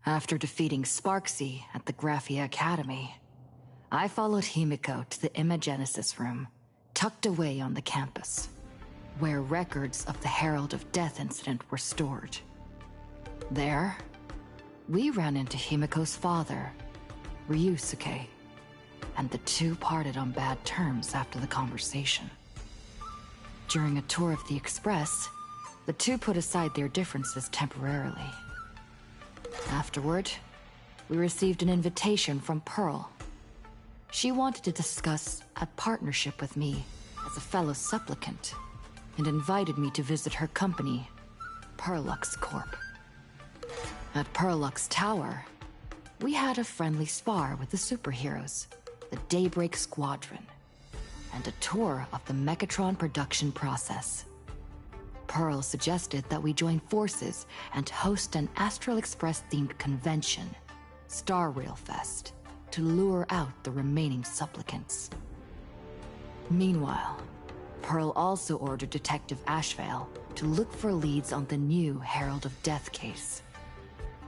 After defeating Sparksy at the Graphia Academy, I followed Himiko to the Imagenesis room, tucked away on the campus, where records of the Herald of Death incident were stored. There, we ran into Himiko's father, Ryusuke, and the two parted on bad terms after the conversation. During a tour of the Express, the two put aside their differences temporarily. Afterward, we received an invitation from Pearl. She wanted to discuss a partnership with me as a fellow supplicant, and invited me to visit her company, Perlux Corp. At Perlux Tower, we had a friendly spar with the superheroes, the Daybreak Squadron, and a tour of the Mechatron production process. Pearl suggested that we join forces and host an Astral Express-themed convention, Star Rail Fest, to lure out the remaining supplicants. Meanwhile, Pearl also ordered Detective Ashvale to look for leads on the new Herald of Death case.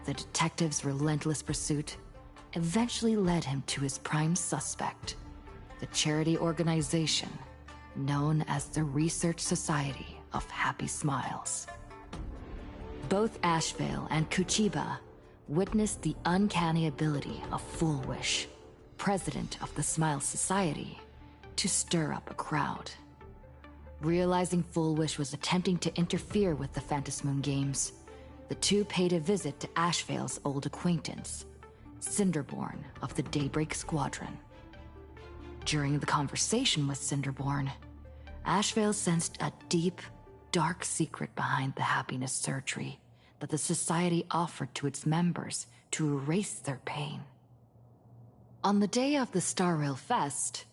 The detective's relentless pursuit eventually led him to his prime suspect, the charity organization known as the Research Society of Happy Smiles. Both Ashvale and Kuchiba witnessed the uncanny ability of Full Wish, president of the Smile Society, to stir up a crowd. Realizing Full Wish was attempting to interfere with the Phantasmoon Games, the two paid a visit to Ashvale's old acquaintance, Cinderborn of the Daybreak Squadron. During the conversation with Cinderborn, Ashvale sensed a deep, dark secret behind the happiness surgery that the society offered to its members to erase their pain. On the day of the Star Rail Fest,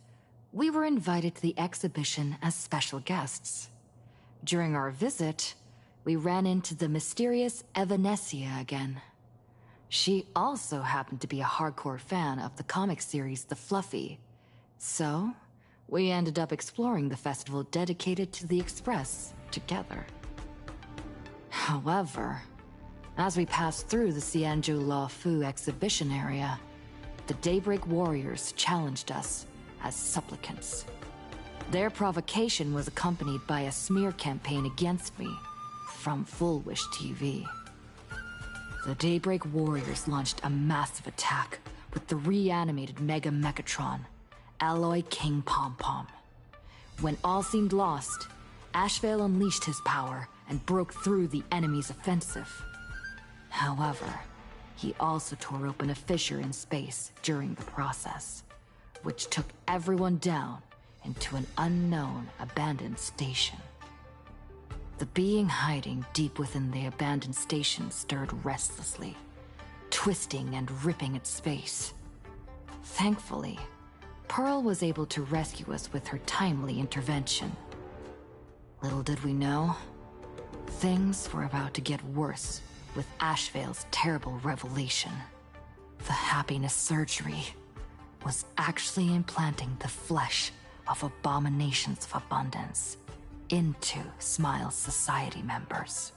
we were invited to the exhibition as special guests. During our visit, we ran into the mysterious Evanescia again. She also happened to be a hardcore fan of the comic series The Fluffy, so we ended up exploring the festival dedicated to the Express together. However, as we passed through the Xianzhou Law Fu exhibition area, the Daybreak Warriors challenged us as supplicants. Their provocation was accompanied by a smear campaign against me from Full Wish TV. The Daybreak Warriors launched a massive attack with the reanimated Mega Mechatron, Alloy King Pom Pom. When all seemed lost, Ashvale unleashed his power and broke through the enemy's offensive. However, he also tore open a fissure in space during the process, which took everyone down into an unknown abandoned station. The being hiding deep within the abandoned station stirred restlessly, twisting and ripping at space. Thankfully, Pearl was able to rescue us with her timely intervention. Little did we know, things were about to get worse with Ashvale's terrible revelation. The happiness surgery was actually implanting the flesh of abominations of abundance into Smile Society members.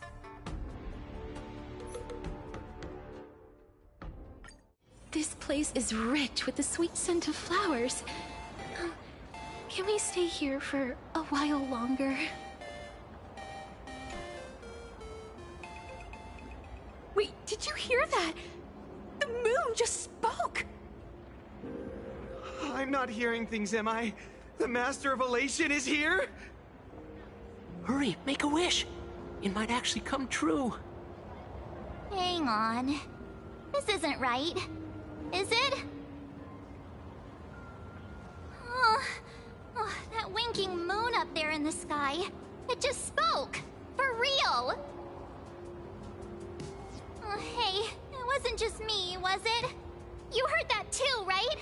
This place is rich with the sweet scent of flowers. Can we stay here for a while longer? Wait, did you hear that? The moon just spoke! I'm not hearing things, am I? The Master of Elation is here? Hurry, make a wish. It might actually come true. Hang on. This isn't right. Is it? Oh, that winking moon up there in the sky. It just spoke. For real. Oh, hey, it wasn't just me, was it? You heard that too, right?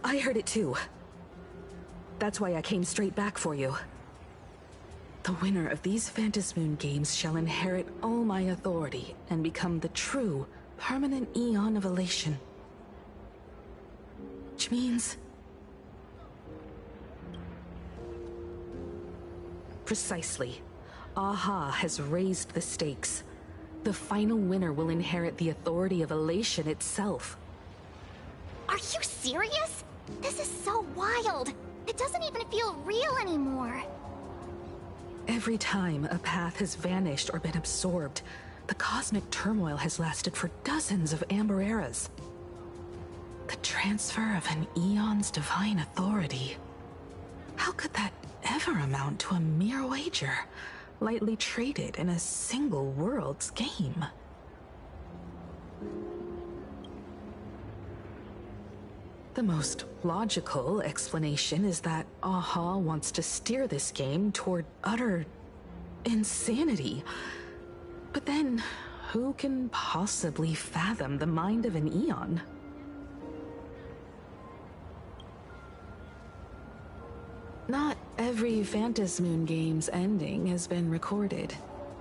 I heard it too. That's why I came straight back for you. The winner of these Phantasmoon Games shall inherit all my authority and become the true, permanent Eon of Elation. Which means... Precisely. Aha has raised the stakes. The final winner will inherit the authority of Elation itself. Are you serious? This is so wild. It doesn't even feel real anymore. Every time a path has vanished or been absorbed, the cosmic turmoil has lasted for dozens of Amber eras. The transfer of an eon's divine authority. How could that ever amount to a mere wager, lightly traded in a single world's game? The most logical explanation is that Aha wants to steer this game toward utter insanity. But then, who can possibly fathom the mind of an Eon? Not every Phantasmoon game's ending has been recorded.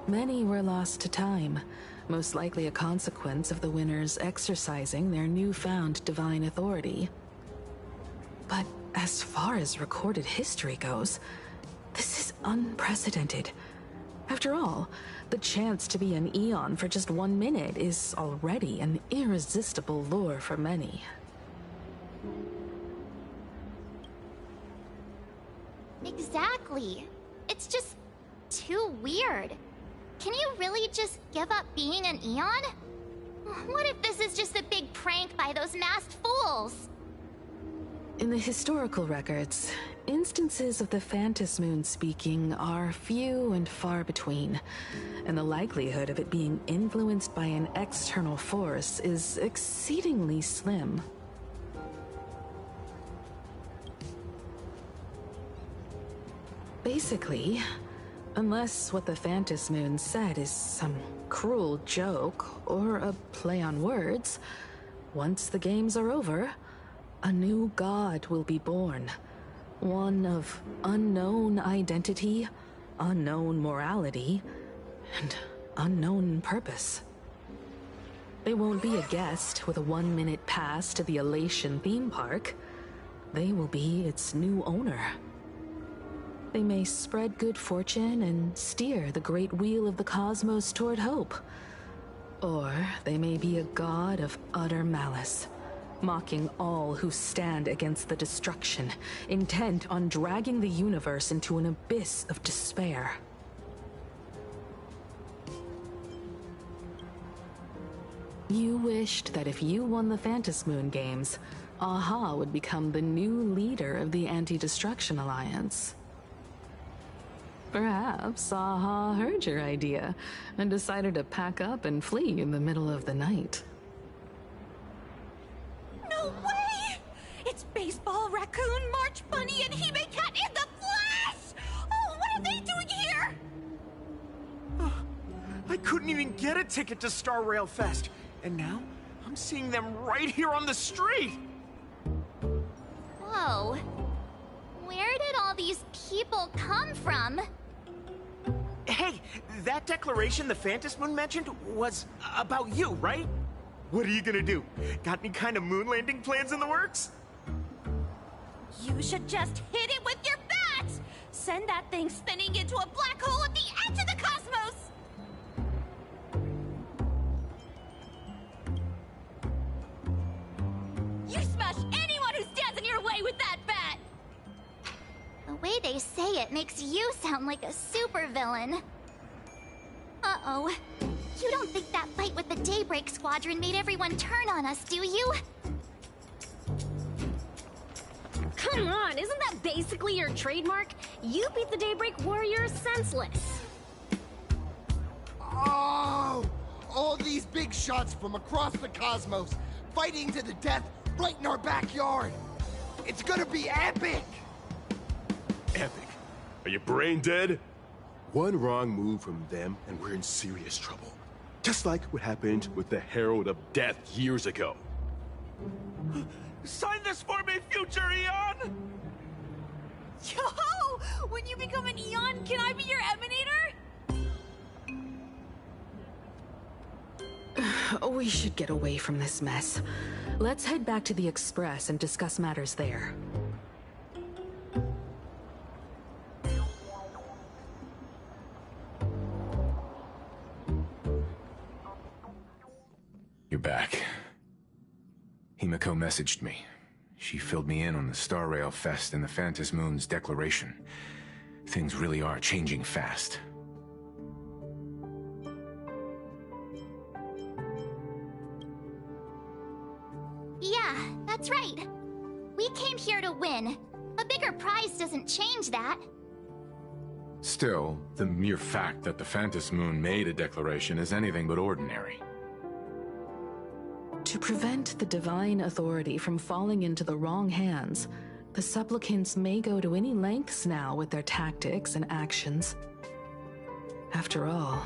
Many were lost to time, most likely a consequence of the winners exercising their newfound divine authority. But as far as recorded history goes, this is unprecedented. After all, the chance to be an Eon for just 1 minute is already an irresistible lure for many. Exactly. It's just too weird. Can you really just give up being an Eon? What if this is just a big prank by those masked fools? In the historical records, instances of the Phantasmoon speaking are few and far between, and the likelihood of it being influenced by an external force is exceedingly slim. Basically, unless what the Phantasmoon said is some cruel joke or a play on words, once the games are over, a new god will be born. One of unknown identity, unknown morality, and unknown purpose. They won't be a guest with a 1-minute pass to the Elation theme park. They will be its new owner. They may spread good fortune and steer the great wheel of the cosmos toward hope. Or they may be a god of utter malice, mocking all who stand against the destruction, intent on dragging the universe into an abyss of despair. You wished that if you won the Phantasmoon games, Aha would become the new leader of the Anti-Destruction Alliance. Perhaps Aha heard your idea and decided to pack up and flee in the middle of the night. No way! It's Baseball, Raccoon, March Bunny, and Hime Cat in the flesh! Oh, what are they doing here? I couldn't even get a ticket to Star Rail Fest, and now I'm seeing them right here on the street! Whoa. Where did all these people come from? Hey, that declaration the Phantasmoon mentioned was about you, right? What are you gonna do? Got any kind of moon landing plans in the works? You should just hit it with your bat! Send that thing spinning into a black hole at the edge of the cosmos! You smash anyone who stands in your way with that bat! The way they say it makes you sound like a supervillain. Uh-oh. You don't think that fight with the Daybreak Squadron made everyone turn on us, do you? Come on, isn't that basically your trademark? You beat the Daybreak Warriors senseless. Oh! All these big shots from across the cosmos, fighting to the death right in our backyard. It's gonna be epic! Epic? Are you brain dead? One wrong move from them and we're in serious trouble. Just like what happened with the Herald of Death years ago. Sign this for me, future Eon! Yo! When you become an Eon, can I be your Emanator? We should get away from this mess. Let's head back to the Express and discuss matters there. You're back. Himiko messaged me. She filled me in on the Star Rail Fest and the Phantom Moon's declaration. Things really are changing fast. Yeah, that's right. We came here to win. A bigger prize doesn't change that. Still, the mere fact that the Phantom Moon made a declaration is anything but ordinary. To prevent the divine authority from falling into the wrong hands, the supplicants may go to any lengths now with their tactics and actions. After all,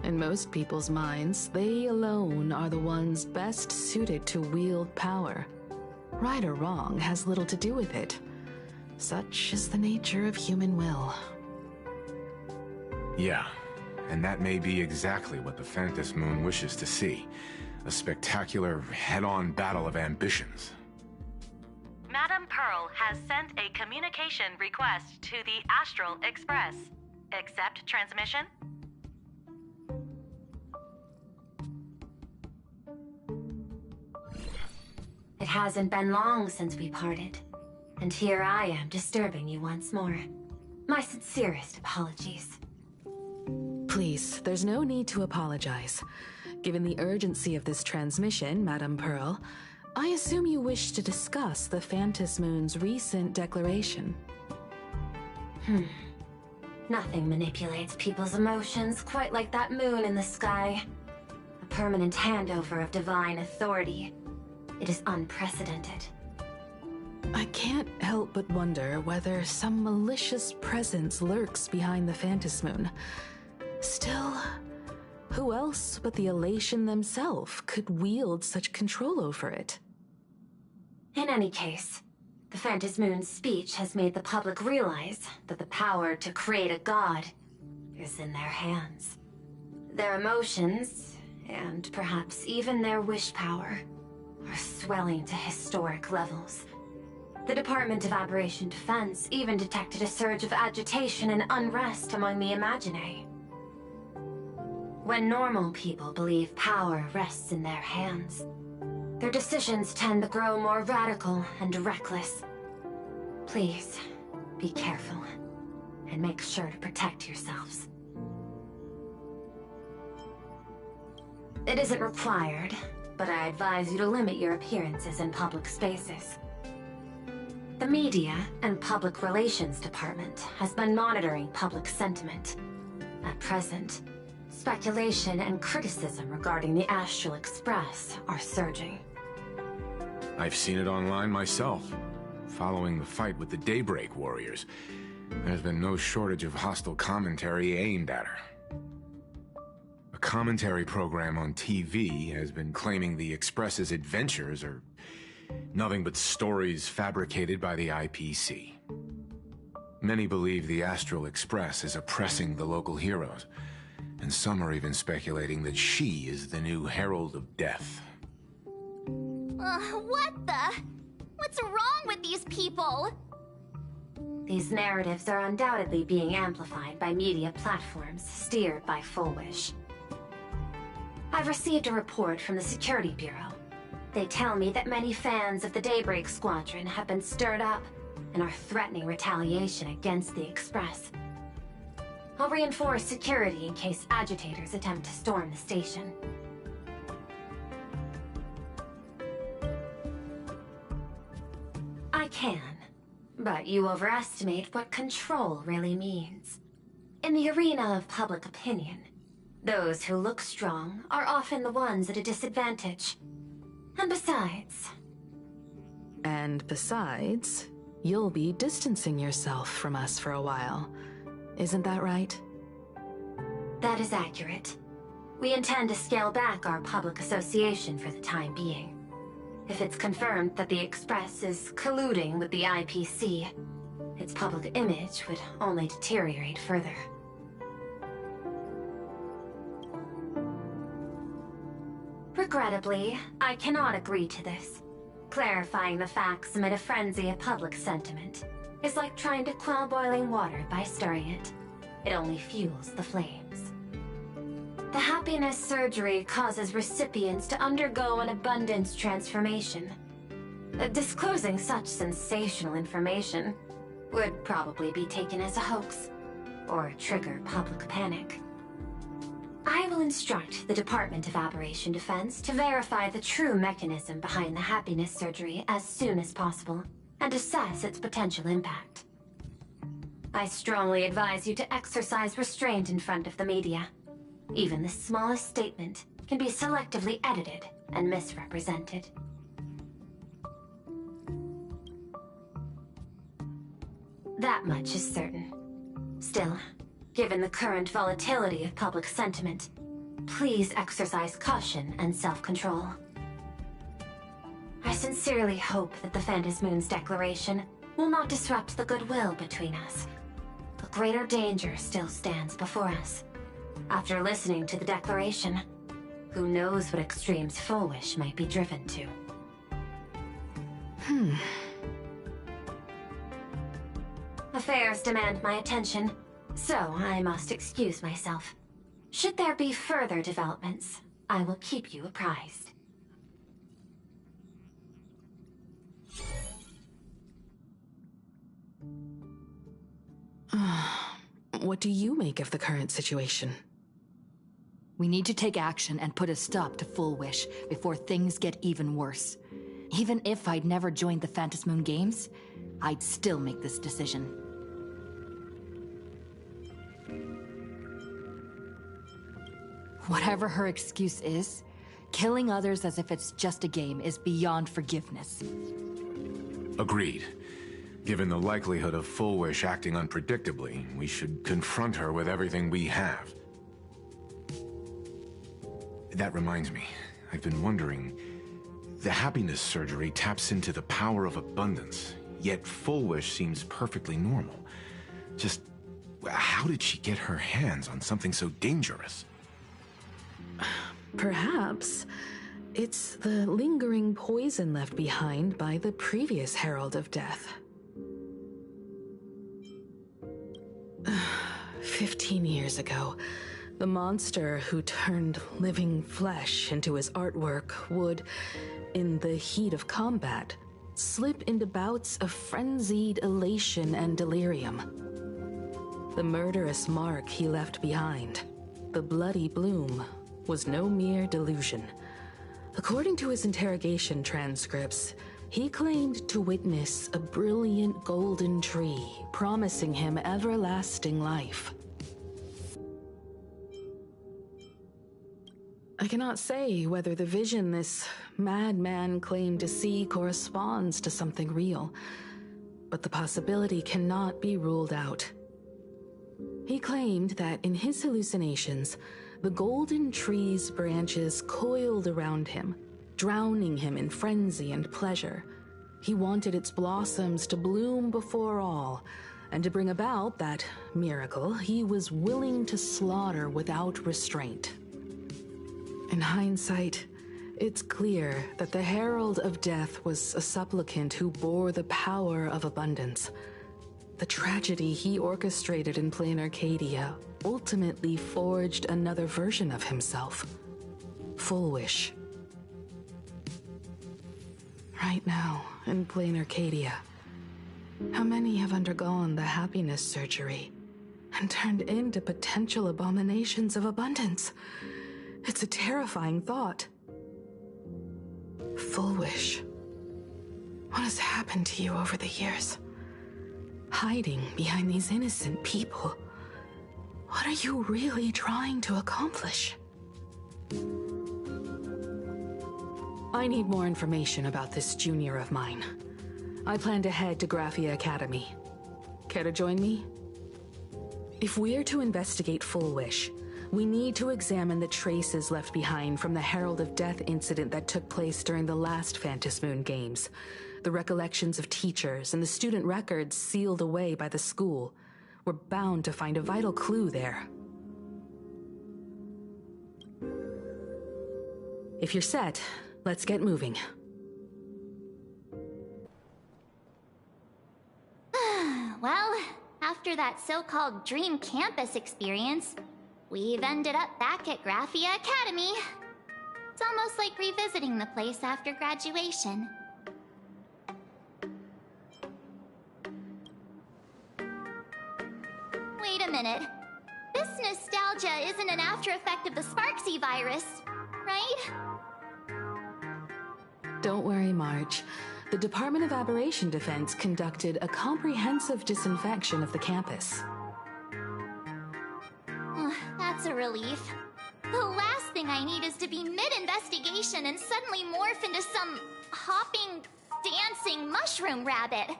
in most people's minds, they alone are the ones best suited to wield power. Right or wrong has little to do with it. Such is the nature of human will. Yeah, and that may be exactly what the Phantom Moon wishes to see. A spectacular, head-on battle of ambitions. Madame Pearl has sent a communication request to the Astral Express. Accept transmission? It hasn't been long since we parted, and here I am disturbing you once more. My sincerest apologies. Please, there's no need to apologize. Given the urgency of this transmission, Madame Pearl, I assume you wish to discuss the Phantom Moon's recent declaration. Nothing manipulates people's emotions quite like that moon in the sky. A permanent handover of divine authority. It is unprecedented. I can't help but wonder whether some malicious presence lurks behind the Phantom Moon. Still, who else but the Elation themselves could wield such control over it? In any case, the Phantom Moon's speech has made the public realize that the power to create a god is in their hands. Their emotions, and perhaps even their wish power, are swelling to historic levels. The Department of Aberration Defense even detected a surge of agitation and unrest among the Imaginae. When normal people believe power rests in their hands, their decisions tend to grow more radical and reckless. Please, be careful, and make sure to protect yourselves. It isn't required, but I advise you to limit your appearances in public spaces. The Media and Public Relations Department has been monitoring public sentiment. At present, speculation and criticism regarding the Astral Express are surging. I've seen it online myself. Following the fight with the Daybreak Warriors, there's been no shortage of hostile commentary aimed at her. A commentary program on TV has been claiming the Express's adventures are nothing but stories fabricated by the IPC. Many believe the Astral Express is oppressing the local heroes, and some are even speculating that she is the new Herald of Death. What the? What's wrong with these people? These narratives are undoubtedly being amplified by media platforms steered by Full Wish. I've received a report from the Security Bureau. They tell me that many fans of the Daybreak Squadron have been stirred up and are threatening retaliation against the Express. I'll reinforce security in case agitators attempt to storm the station. I can, but you overestimate what control really means. In the arena of public opinion, those who look strong are often the ones at a disadvantage. And besides... And besides, you'll be distancing yourself from us for a while. Isn't that right? That is accurate. We intend to scale back our public association for the time being. If it's confirmed that the Express is colluding with the IPC, its public image would only deteriorate further. Regrettably, I cannot agree to this. Clarifying the facts amid a frenzy of public sentiment is like trying to quell boiling water by stirring it. It only fuels the flames. The happiness surgery causes recipients to undergo an abundance transformation. Disclosing such sensational information would probably be taken as a hoax, or trigger public panic. I will instruct the Department of Aberration Defense to verify the true mechanism behind the happiness surgery as soon as possible, and assess its potential impact. I strongly advise you to exercise restraint in front of the media. Even the smallest statement can be selectively edited and misrepresented. That much is certain. Still, given the current volatility of public sentiment, please exercise caution and self-control. I sincerely hope that the Phantasmoon's declaration will not disrupt the goodwill between us. A greater danger still stands before us. After listening to the declaration, who knows what extremes Full Wish might be driven to. Affairs demand my attention, so I must excuse myself. Should there be further developments, I will keep you apprised. What do you make of the current situation? We need to take action and put a stop to Full Wish before things get even worse. Even if I'd never joined the Phantasmoon Games, I'd still make this decision. Whatever her excuse is, killing others as if it's just a game is beyond forgiveness. Agreed. Given the likelihood of Full Wish acting unpredictably, we should confront her with everything we have. That reminds me, I've been wondering, the happiness surgery taps into the power of abundance, yet Full Wish seems perfectly normal. Just, how did she get her hands on something so dangerous? Perhaps it's the lingering poison left behind by the previous Herald of Death. 15 years ago, the monster who turned living flesh into his artwork would, in the heat of combat, slip into bouts of frenzied elation and delirium. The murderous mark he left behind, the bloody bloom, was no mere delusion. According to his interrogation transcripts, he claimed to witness a brilliant golden tree promising him everlasting life. I cannot say whether the vision this madman claimed to see corresponds to something real, but the possibility cannot be ruled out. He claimed that in his hallucinations, the golden tree's branches coiled around him, drowning him in frenzy and pleasure. He wanted its blossoms to bloom before all, and to bring about that miracle, he was willing to slaughter without restraint. In hindsight, it's clear that the Herald of Death was a supplicant who bore the power of abundance. The tragedy he orchestrated in Planarcadia ultimately forged another version of himself. Full Wish. Right now, in Planarcadia, how many have undergone the happiness surgery and turned into potential abominations of abundance? It's a terrifying thought. Full Wish. What has happened to you over the years? Hiding behind these innocent people. What are you really trying to accomplish? I need more information about this junior of mine. I plan to head to Graphia Academy. Care to join me? If we're to investigate Full Wish, we need to examine the traces left behind from the Herald of Death incident that took place during the last Phantasmoon Games. The recollections of teachers and the student records sealed away by the school. We're bound to find a vital clue there. If you're set, let's get moving. Well, after that so-called dream campus experience, we've ended up back at Graphia Academy. It's almost like revisiting the place after graduation. Wait a minute. This nostalgia isn't an after effect of the Sparksy virus, right? Don't worry, March. The Department of Aberration Defense conducted a comprehensive disinfection of the campus. That's a relief. The last thing I need is to be mid-investigation and suddenly morph into some hopping, dancing mushroom rabbit.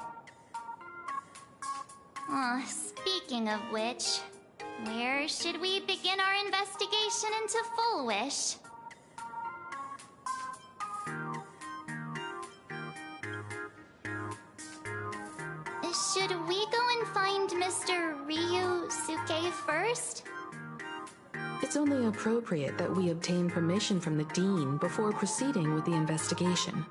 Speaking of which, where should we begin our investigation into Full Wish? Should we go and find Mr. Ryusuke first? It's only appropriate that we obtain permission from the Dean before proceeding with the investigation.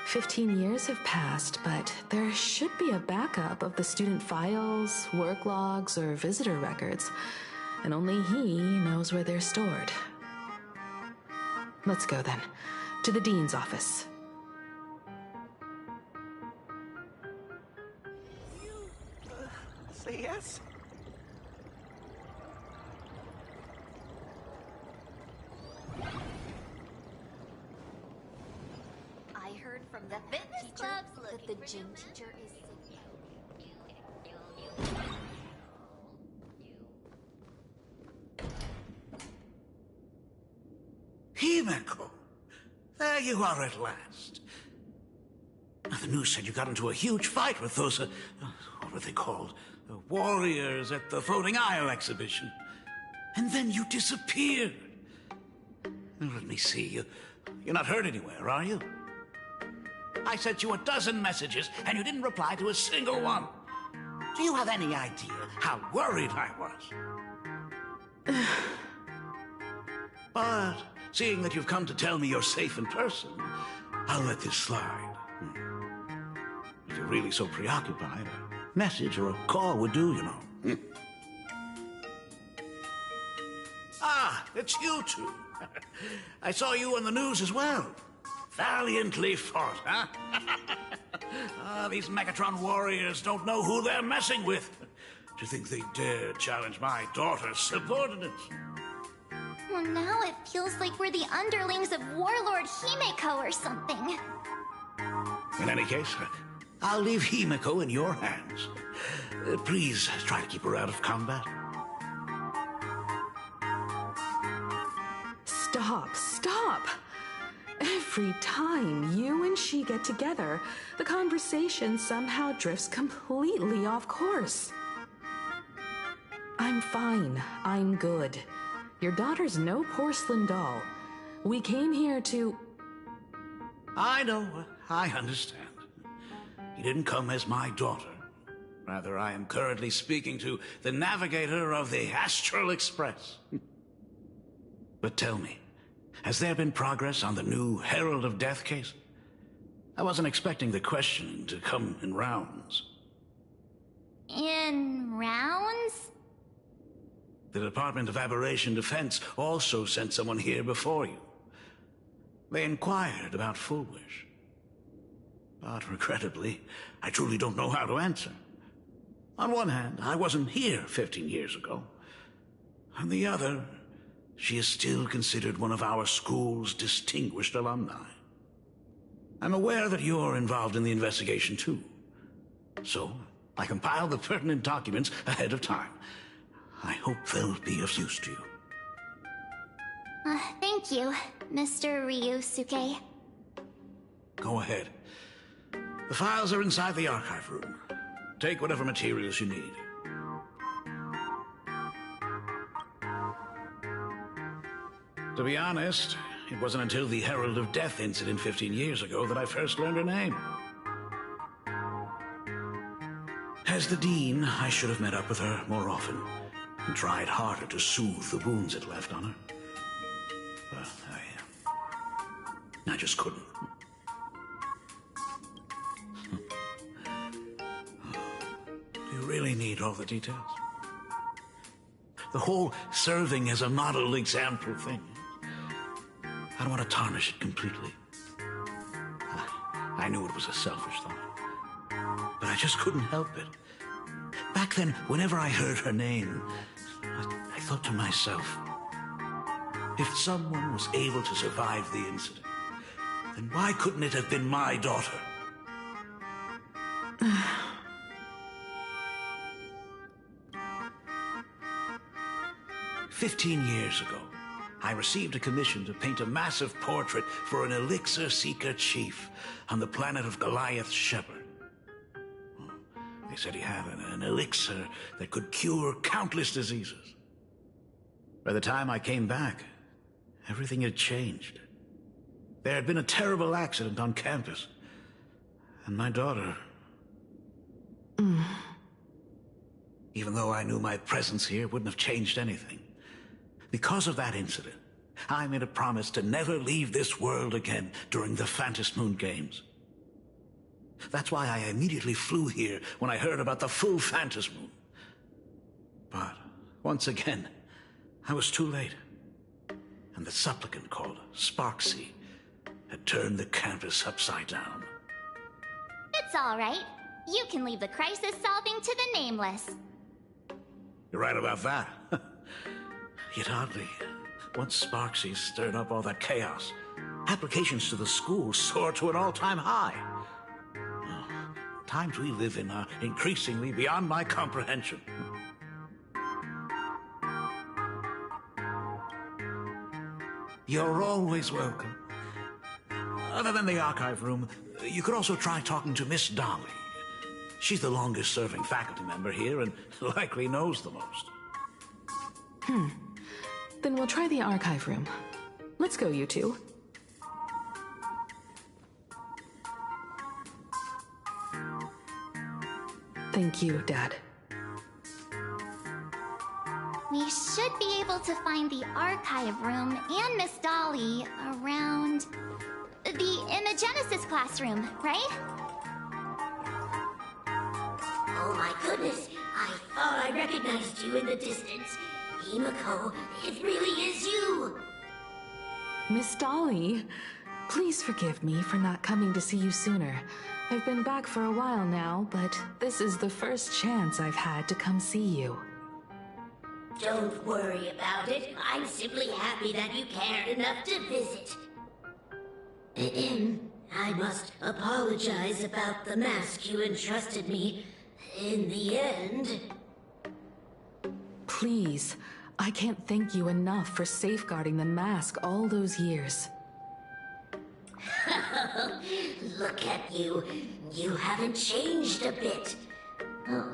15 years have passed, but there should be a backup of the student files, work logs, or visitor records, and only he knows where they're stored. Let's go then, to the Dean's office. Say yes? I heard from the fitness clubs that the gym teacher is Himeko! There you are at last. The news said you got into a huge fight with those, what were they called? The warriors at the Floating Isle exhibition. And then you disappeared. Let me see. You're not hurt anywhere, are you? I sent you a dozen messages, and you didn't reply to a single one. Do you have any idea how worried I was? But seeing that you've come to tell me you're safe in person, I'll let this slide. If you're really so preoccupied, a message or a call would do, you know. Ah, it's you two. I saw you on the news as well. Valiantly fought, huh? These Megatron warriors don't know who they're messing with. To think they dare challenge my daughter's subordinates. Well, now it feels like we're the underlings of Warlord Himeko or something. In any case, I'll leave Himeko in your hands. Please try to keep her out of combat. Stop! Every time you and she get together, the conversation somehow drifts completely off course. I'm fine. I'm good. Your daughter's no porcelain doll. We came here to... I know. I understand. You didn't come as my daughter. Rather, I am currently speaking to the navigator of the Astral Express. But tell me, has there been progress on the new Herald of Death case? I wasn't expecting the questioning to come in rounds. In rounds? The Department of Aberration Defense also sent someone here before you. They inquired about Full Wish. But regrettably, I truly don't know how to answer. On one hand, I wasn't here 15 years ago. On the other, she is still considered one of our school's distinguished alumni. I'm aware that you're involved in the investigation too. So, I compiled the pertinent documents ahead of time. I hope they'll be of use to you. Thank you, Mr. Ryusuke. Go ahead. The files are inside the archive room. Take whatever materials you need. To be honest, it wasn't until the Herald of Death incident 15 years ago that I first learned her name. As the Dean, I should have met up with her more often and tried harder to soothe the wounds it left on her. But I just couldn't. Do you really need all the details. The whole serving as a model example thing. I don't want to tarnish it completely. I knew it was a selfish thought, but I just couldn't help it. Back then, whenever I heard her name, I thought to myself, if someone was able to survive the incident, then why couldn't it have been my daughter? 15 years ago, I received a commission to paint a massive portrait for an elixir seeker chief on the planet of Goliath Shepherd. They said he had an elixir that could cure countless diseases. By the time I came back, everything had changed. There had been a terrible accident on campus, and my daughter... Even though I knew my presence here wouldn't have changed anything, because of that incident, I made a promise to never leave this world again during the Phantom Moon Games. That's why I immediately flew here when I heard about the full Phantom Moon. But, once again, I was too late. And the supplicant called Sparksy had turned the campus upside down. It's all right. You can leave the crisis solving to the Nameless. You're right about that. Yet oddly, once Sparksy stirred up all that chaos, applications to the school soared to an all-time high. Times we live in are increasingly beyond my comprehension. You're always welcome. Other than the archive room, you could also try talking to Miss Dolly. She's the longest-serving faculty member here and likely knows the most. Then we'll try the archive room. Let's go, you two. Thank you, Dad. We should be able to find the archive room and Miss Dolly around the Imagenesis classroom, right? Oh my goodness, I thought I recognized you in the distance. Himiko, it really is you! Miss Dolly, please forgive me for not coming to see you sooner. I've been back for a while now, but this is the first chance I've had to come see you. Don't worry about it. I'm simply happy that you cared enough to visit. I must apologize about the mask you entrusted me. In the end... Please, I can't thank you enough for safeguarding the mask all those years. Look at you. You haven't changed a bit. Oh,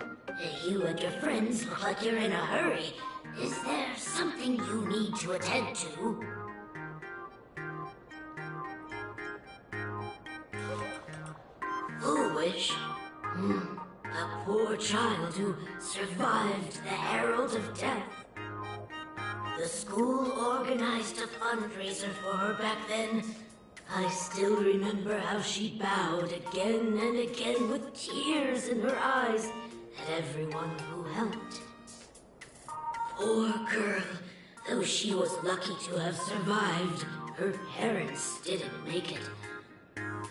you and your friends look like you're in a hurry. Is there something you need to attend to? Foolish? A poor child who survived the Herald of Death. The school organized a fundraiser for her back then. I still remember how she bowed again and again with tears in her eyes at everyone who helped. Poor girl. Though she was lucky to have survived, her parents didn't make it.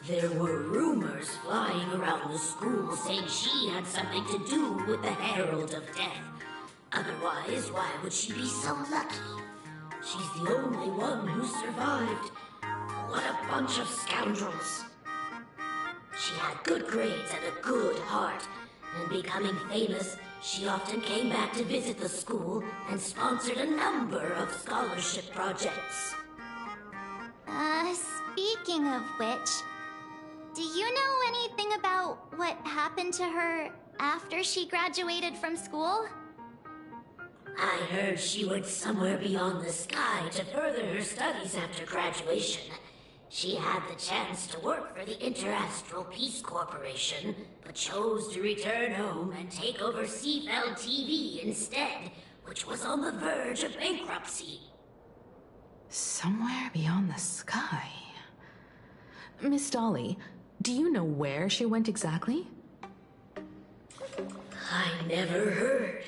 There were rumors flying around the school saying she had something to do with the Herald of Death. Otherwise, why would she be so lucky? She's the only one who survived. What a bunch of scoundrels. She had good grades and a good heart, and becoming famous, she often came back to visit the school and sponsored a number of scholarship projects. Speaking of which, do you know anything about what happened to her after she graduated from school? I heard she went somewhere beyond the sky to further her studies after graduation. She had the chance to work for the Interastral Peace Corporation, but chose to return home and take over Seafell TV instead, which was on the verge of bankruptcy. Somewhere beyond the sky? Miss Dolly, do you know where she went exactly? I never heard.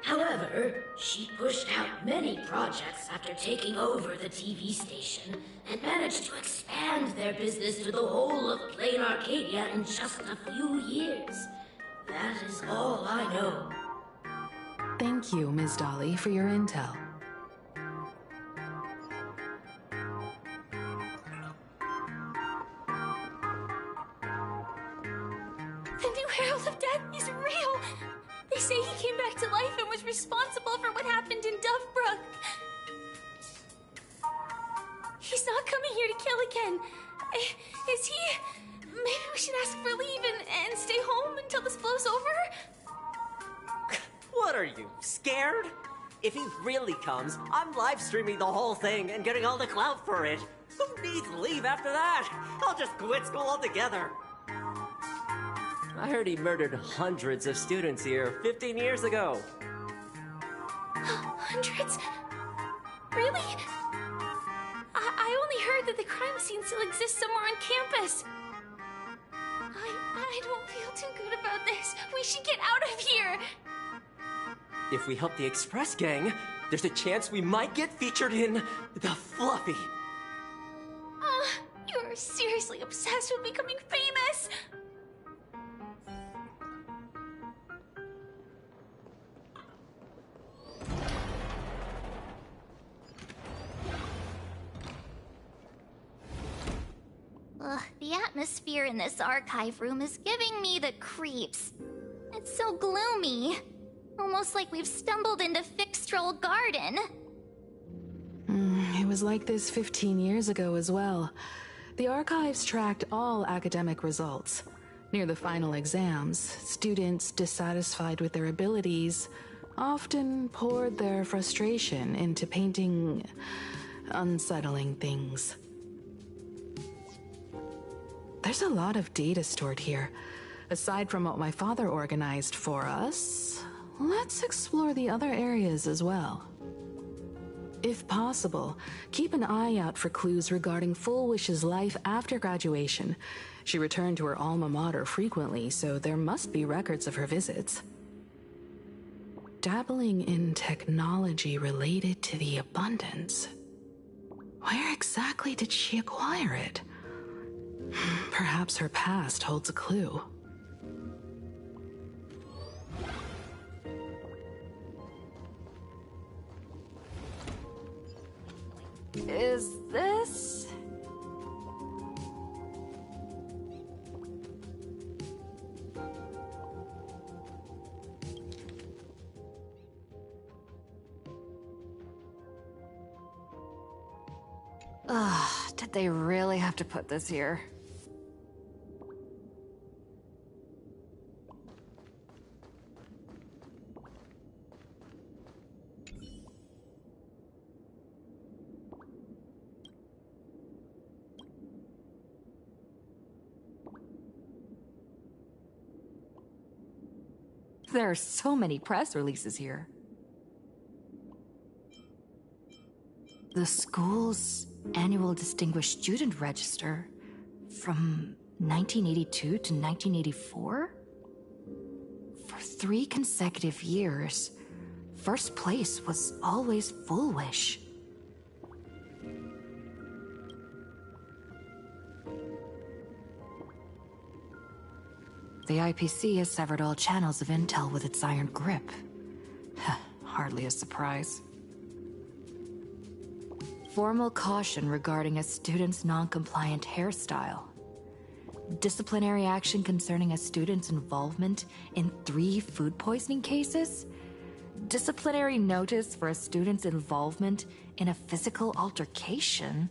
However, she pushed out many projects after taking over the TV station and managed to expand their business to the whole of Planarcadia in just a few years. That is all I know. Thank you, Ms. Dolly, for your intel. The new Herald of Death is real! They say he came back to life and was responsible for what happened in Dovebrook. He's not coming here to kill again. Is he? Maybe we should ask for leave and stay home until this blows over? What are you, scared? If he really comes, I'm live streaming the whole thing and getting all the clout for it. Who needs leave after that? I'll just quit school altogether. I heard he murdered hundreds of students here 15 years ago. Hundreds? Really? I only heard that the crime scene still exists somewhere on campus. I don't feel too good about this. We should get out of here. If we help the Express Gang, there's a chance we might get featured in The Fluffy. You're seriously obsessed with becoming famous. Ugh, the atmosphere in this archive room is giving me the creeps. It's so gloomy. Almost like we've stumbled into Fixtroll Garden. It was like this 15 years ago as well. The archives tracked all academic results. Near the final exams, students dissatisfied with their abilities often poured their frustration into painting unsettling things. There's a lot of data stored here. Aside from what my father organized for us, let's explore the other areas as well. If possible, keep an eye out for clues regarding Full Wish's life after graduation. She returned to her alma mater frequently, so there must be records of her visits. Dabbling in technology related to the abundance. Where exactly did she acquire it? Perhaps her past holds a clue. Is this? Ugh, did they really have to put this here? There are so many press releases here. The school's annual Distinguished Student Register from 1982 to 1984? For 3 consecutive years, first place was always Full Wish. The IPC has severed all channels of intel with its iron grip. Hardly a surprise. Formal caution regarding a student's non-compliant hairstyle. Disciplinary action concerning a student's involvement in 3 food poisoning cases. Disciplinary notice for a student's involvement in a physical altercation.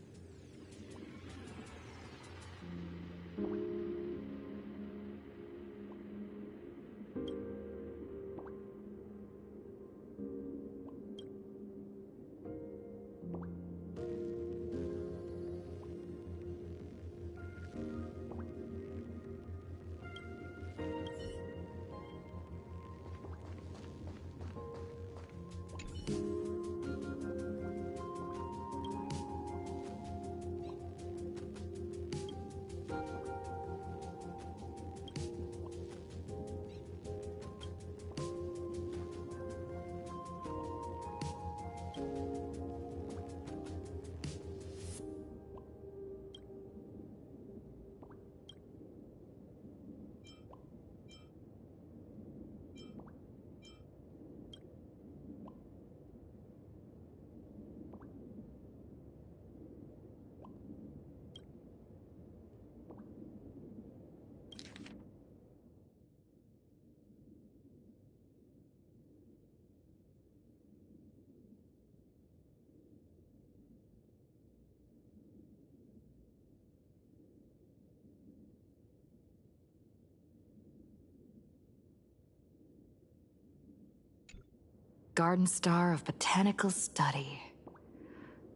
Garden Star of Botanical Study.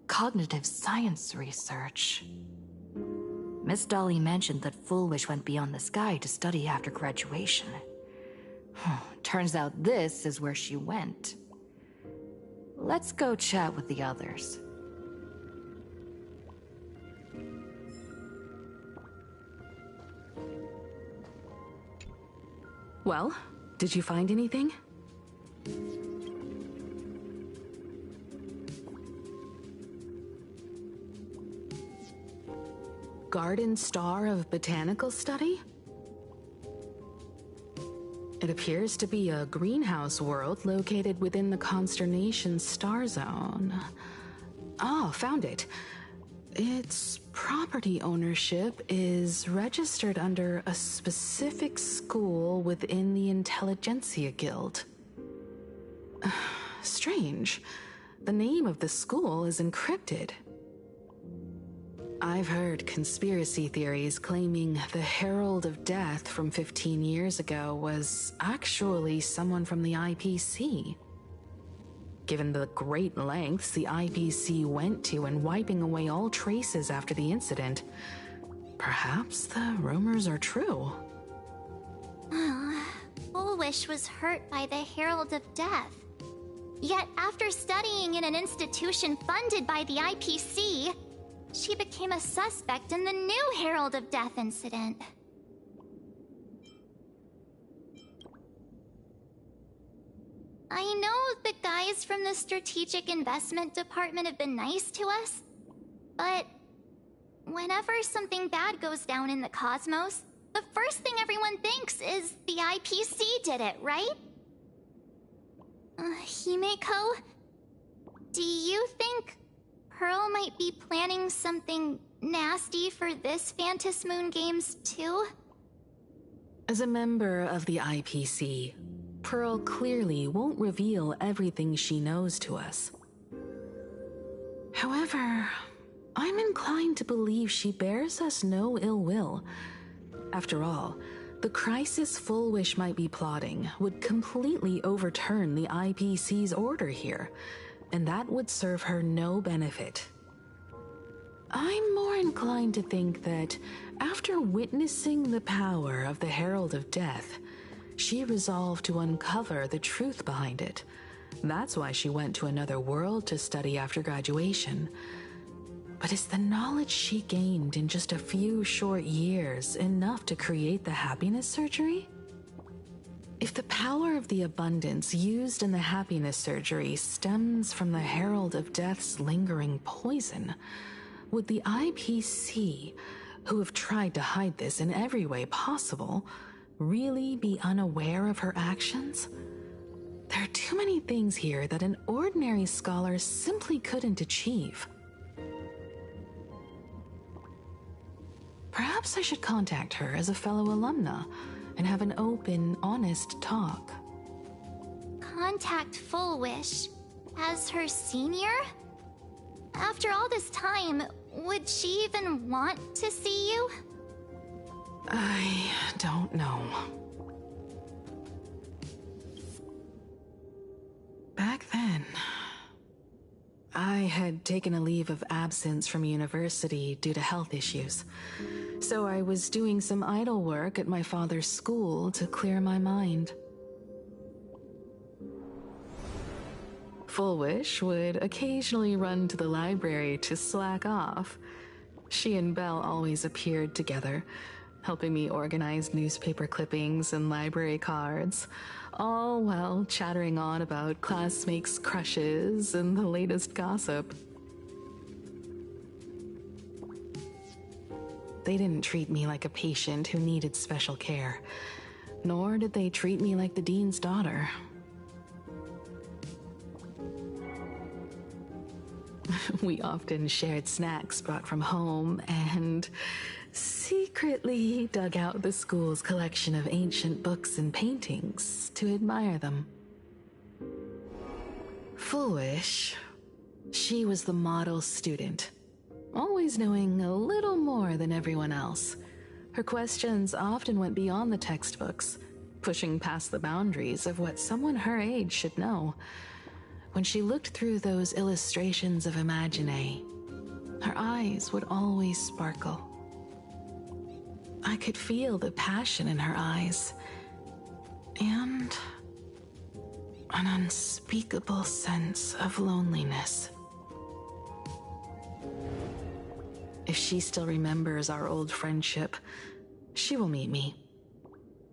Cognitive science research. Miss Dolly mentioned that Foolish went beyond the sky to study after graduation. Turns out this is where she went. Let's go chat with the others. Well, did you find anything? Garden Star of Botanical Study? It appears to be a greenhouse world located within the Consternation Star Zone. Ah, found it. Its property ownership is registered under a specific school within the Intelligentsia Guild. Strange. The name of the school is encrypted. I've heard conspiracy theories claiming the Herald of Death from 15 years ago was actually someone from the IPC. Given the great lengths the IPC went to in wiping away all traces after the incident, perhaps the rumors are true. Foolish was hurt by the Herald of Death. Yet after studying in an institution funded by the IPC, she became a suspect in the new Herald of Death incident. I know the guys from the Strategic Investment Department have been nice to us, but whenever something bad goes down in the cosmos, the first thing everyone thinks is the IPC did it, right? Himeko, do you think Pearl might be planning something nasty for this Phantom Moon Games too? As a member of the IPC, Pearl clearly won't reveal everything she knows to us. However, I'm inclined to believe she bears us no ill will. After all, the crisis Foolish might be plotting would completely overturn the IPC's order here, and that would serve her no benefit. I'm more inclined to think that after witnessing the power of the Herald of Death, she resolved to uncover the truth behind it. That's why she went to another world to study after graduation. But is the knowledge she gained in just a few short years enough to create the happiness surgery? If the power of the abundance used in the happiness surgery stems from the Herald of Death's lingering poison, would the IPC, who have tried to hide this in every way possible, really be unaware of her actions? There are too many things here that an ordinary scholar simply couldn't achieve. Perhaps I should contact her as a fellow alumna and have an open, honest talk. Contact Foolish as her senior? After all this time, would she even want to see you? I don't know. Back then, I had taken a leave of absence from university due to health issues, so I was doing some idle work at my father's school to clear my mind. Foolish would occasionally run to the library to slack off. She and Belle always appeared together, helping me organize newspaper clippings and library cards, all while chattering on about classmates' crushes and the latest gossip. They didn't treat me like a patient who needed special care, nor did they treat me like the dean's daughter. We often shared snacks brought from home and secretly dug out the school's collection of ancient books and paintings to admire them. Foolish, she was the model student, always knowing a little more than everyone else. Her questions often went beyond the textbooks, pushing past the boundaries of what someone her age should know. When she looked through those illustrations of Imagine, her eyes would always sparkle. I could feel the passion in her eyes, and an unspeakable sense of loneliness. If she still remembers our old friendship, she will meet me.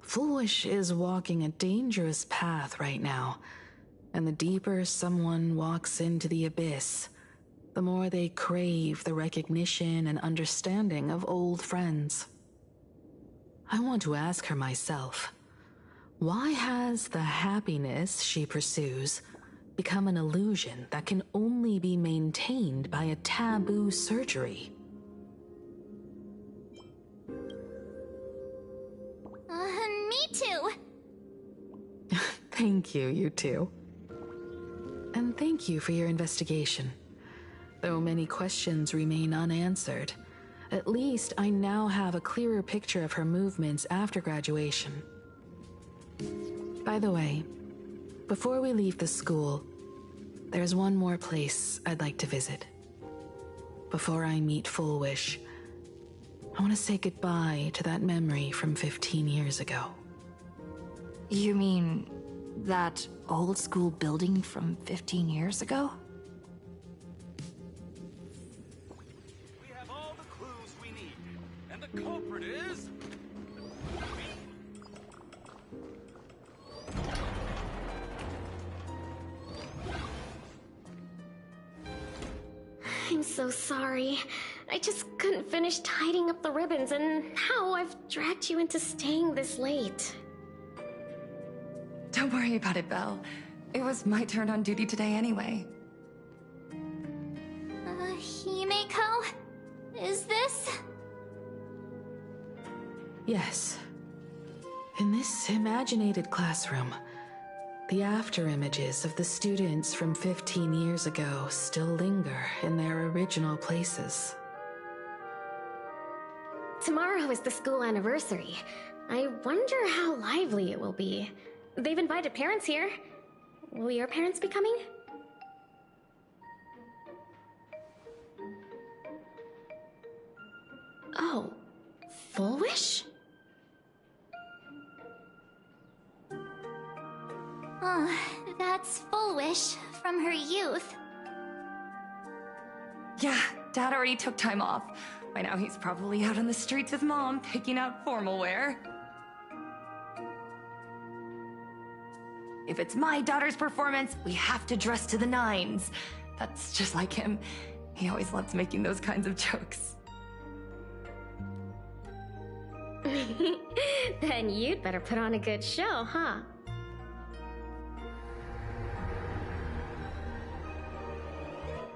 Foolish is walking a dangerous path right now, and the deeper someone walks into the abyss, the more they crave the recognition and understanding of old friends. I want to ask her myself, why has the happiness she pursues become an illusion that can only be maintained by a taboo surgery? Me too. Thank you, you two. And thank you for your investigation. Though many questions remain unanswered, at least I now have a clearer picture of her movements after graduation. By the way, before we leave the school, there's one more place I'd like to visit. Before I meet Full Wish, I want to say goodbye to that memory from 15 years ago. You mean that old school building from 15 years ago? We have all the clues we need, and the culprit is... I'm so sorry. I just couldn't finish tidying up the ribbons, and now I've dragged you into staying this late. Don't worry about it, Belle. It was my turn on duty today anyway. Himeko? Is this? Yes. In this imaginated classroom, the after-images of the students from 15 years ago still linger in their original places. Tomorrow is the school anniversary. I wonder how lively it will be. They've invited parents here. Will your parents be coming? Oh, Full Wish? That's Full Wish from her youth. Yeah, Dad already took time off. By now he's probably out on the streets with Mom, picking out formal wear. If it's my daughter's performance, we have to dress to the nines. That's just like him. He always loves making those kinds of jokes. Then you'd better put on a good show, huh?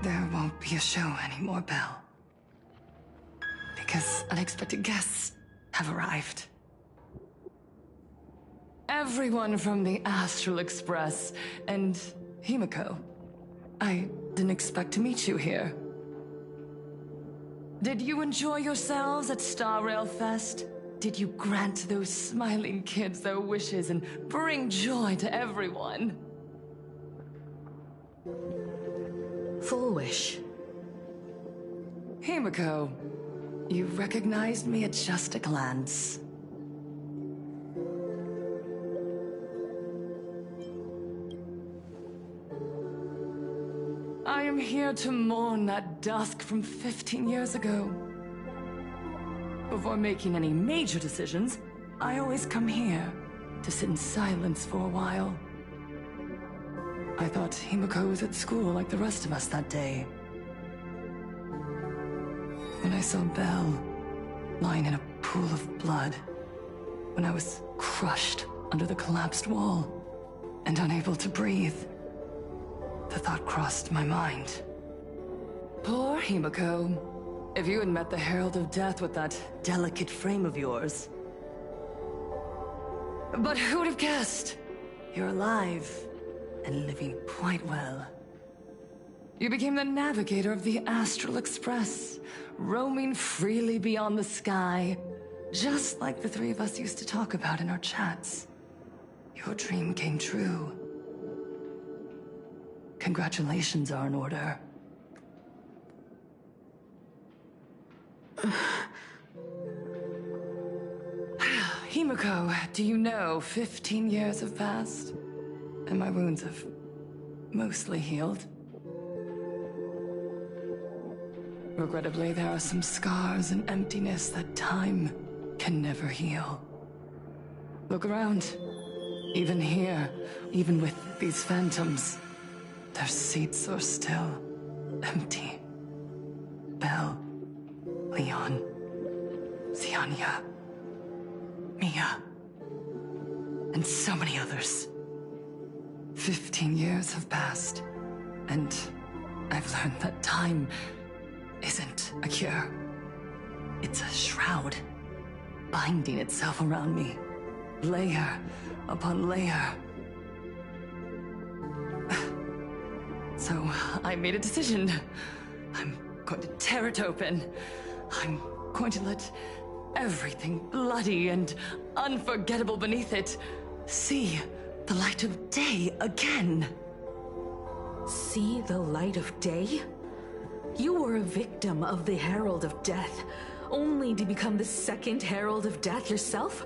There won't be a show anymore, Belle. Because unexpected guests have arrived. Everyone from the Astral Express and Himeko. I didn't expect to meet you here. Did you enjoy yourselves at Star Rail Fest? Did you grant those smiling kids their wishes and bring joy to everyone? Full Wish. Himeko, you recognized me at just a glance. I am here to mourn that dusk from 15 years ago. Before making any major decisions, I always come here to sit in silence for a while. I thought Himeko was at school like the rest of us that day. When I saw Belle lying in a pool of blood, when I was crushed under the collapsed wall and unable to breathe, the thought crossed my mind. Poor Himeko. If you had met the Herald of Death with that delicate frame of yours. But who would have guessed? You're alive and living quite well. You became the navigator of the Astral Express, roaming freely beyond the sky, just like the three of us used to talk about in our chats. Your dream came true. congratulations are in order. Himiko, do you know 15 years have passed? And my wounds have mostly healed. Regrettably, there are some scars and emptiness that time can never heal. Look around. Even here, even with these phantoms, their seats are still empty. Belle, Leon, Xianya, Mia, and so many others. 15 years have passed, and I've learned that time isn't a cure. It's a shroud, binding itself around me, layer upon layer. So I made a decision. I'm going to tear it open. I'm going to let everything bloody and unforgettable beneath it see the light of day again. See the light of day? You were a victim of the Herald of Death, only to become the second Herald of Death yourself?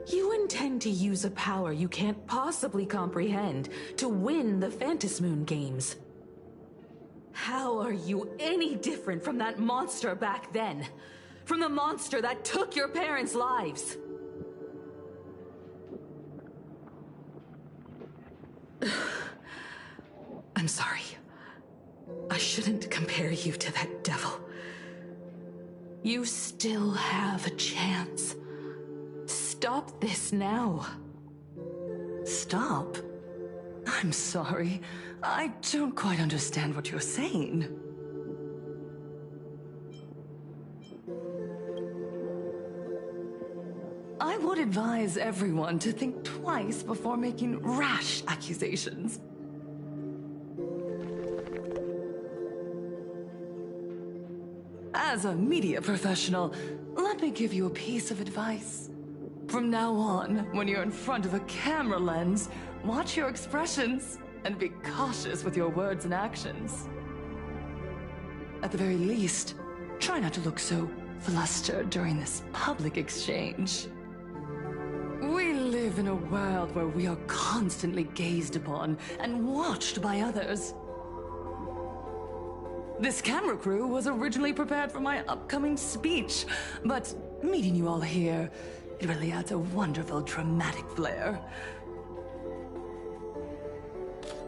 You intend to use a power you can't possibly comprehend to win the Phantasmoon games. How are you any different from that monster back then? From the monster that took your parents' lives? I'm sorry. I shouldn't compare you to that devil. You still have a chance. Stop this now. Stop? I'm sorry. I don't quite understand what you're saying. I would advise everyone to think twice before making rash accusations. As a media professional, let me give you a piece of advice. From now on, when you're in front of a camera lens, watch your expressions and be cautious with your words and actions. At the very least, try not to look so flustered during this public exchange. We live in a world where we are constantly gazed upon and watched by others. This camera crew was originally prepared for my upcoming speech, but meeting you all here, it really adds a wonderful dramatic flair.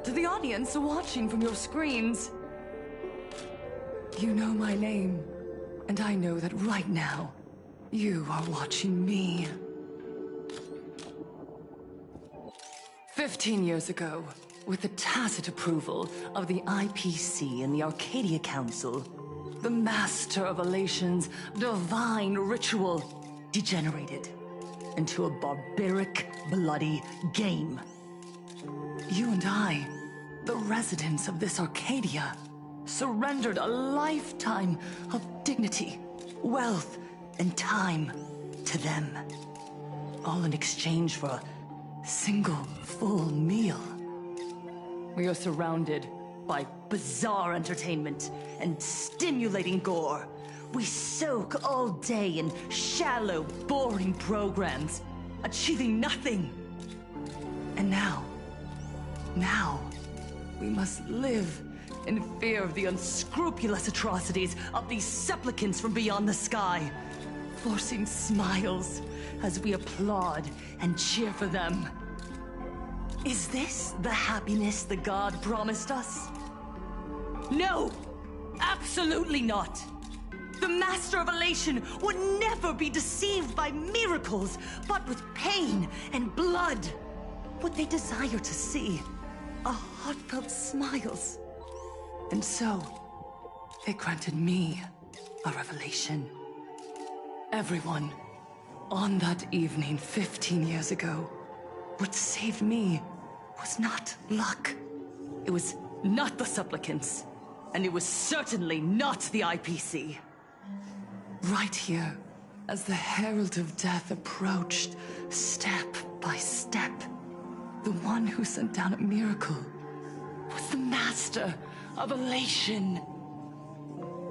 To the audience watching from your screens, you know my name, and I know that right now, you are watching me. 15 years ago, with the tacit approval of the IPC and the Arcadia Council, the Master of Elation's divine ritual degenerated into a barbaric, bloody game. You and I, the residents of this Arcadia, surrendered a lifetime of dignity, wealth, and time to them, all in exchange for a single full meal. We are surrounded by bizarre entertainment and stimulating gore. We soak all day in shallow, boring programs, achieving nothing. And now, we must live in fear of the unscrupulous atrocities of these supplicants from beyond the sky, forcing smiles as we applaud and cheer for them. Is this the happiness the god promised us? No! Absolutely not! The Master of Elation would never be deceived by miracles, but with pain and blood. What they desire to see are heartfelt smiles. And so, they granted me a revelation. Everyone, on that evening 15 years ago, what saved me was not luck. It was not the supplicants, and it was certainly not the IPC. Right here, as the Herald of Death approached, step by step, the one who sent down a miracle was the master of elation.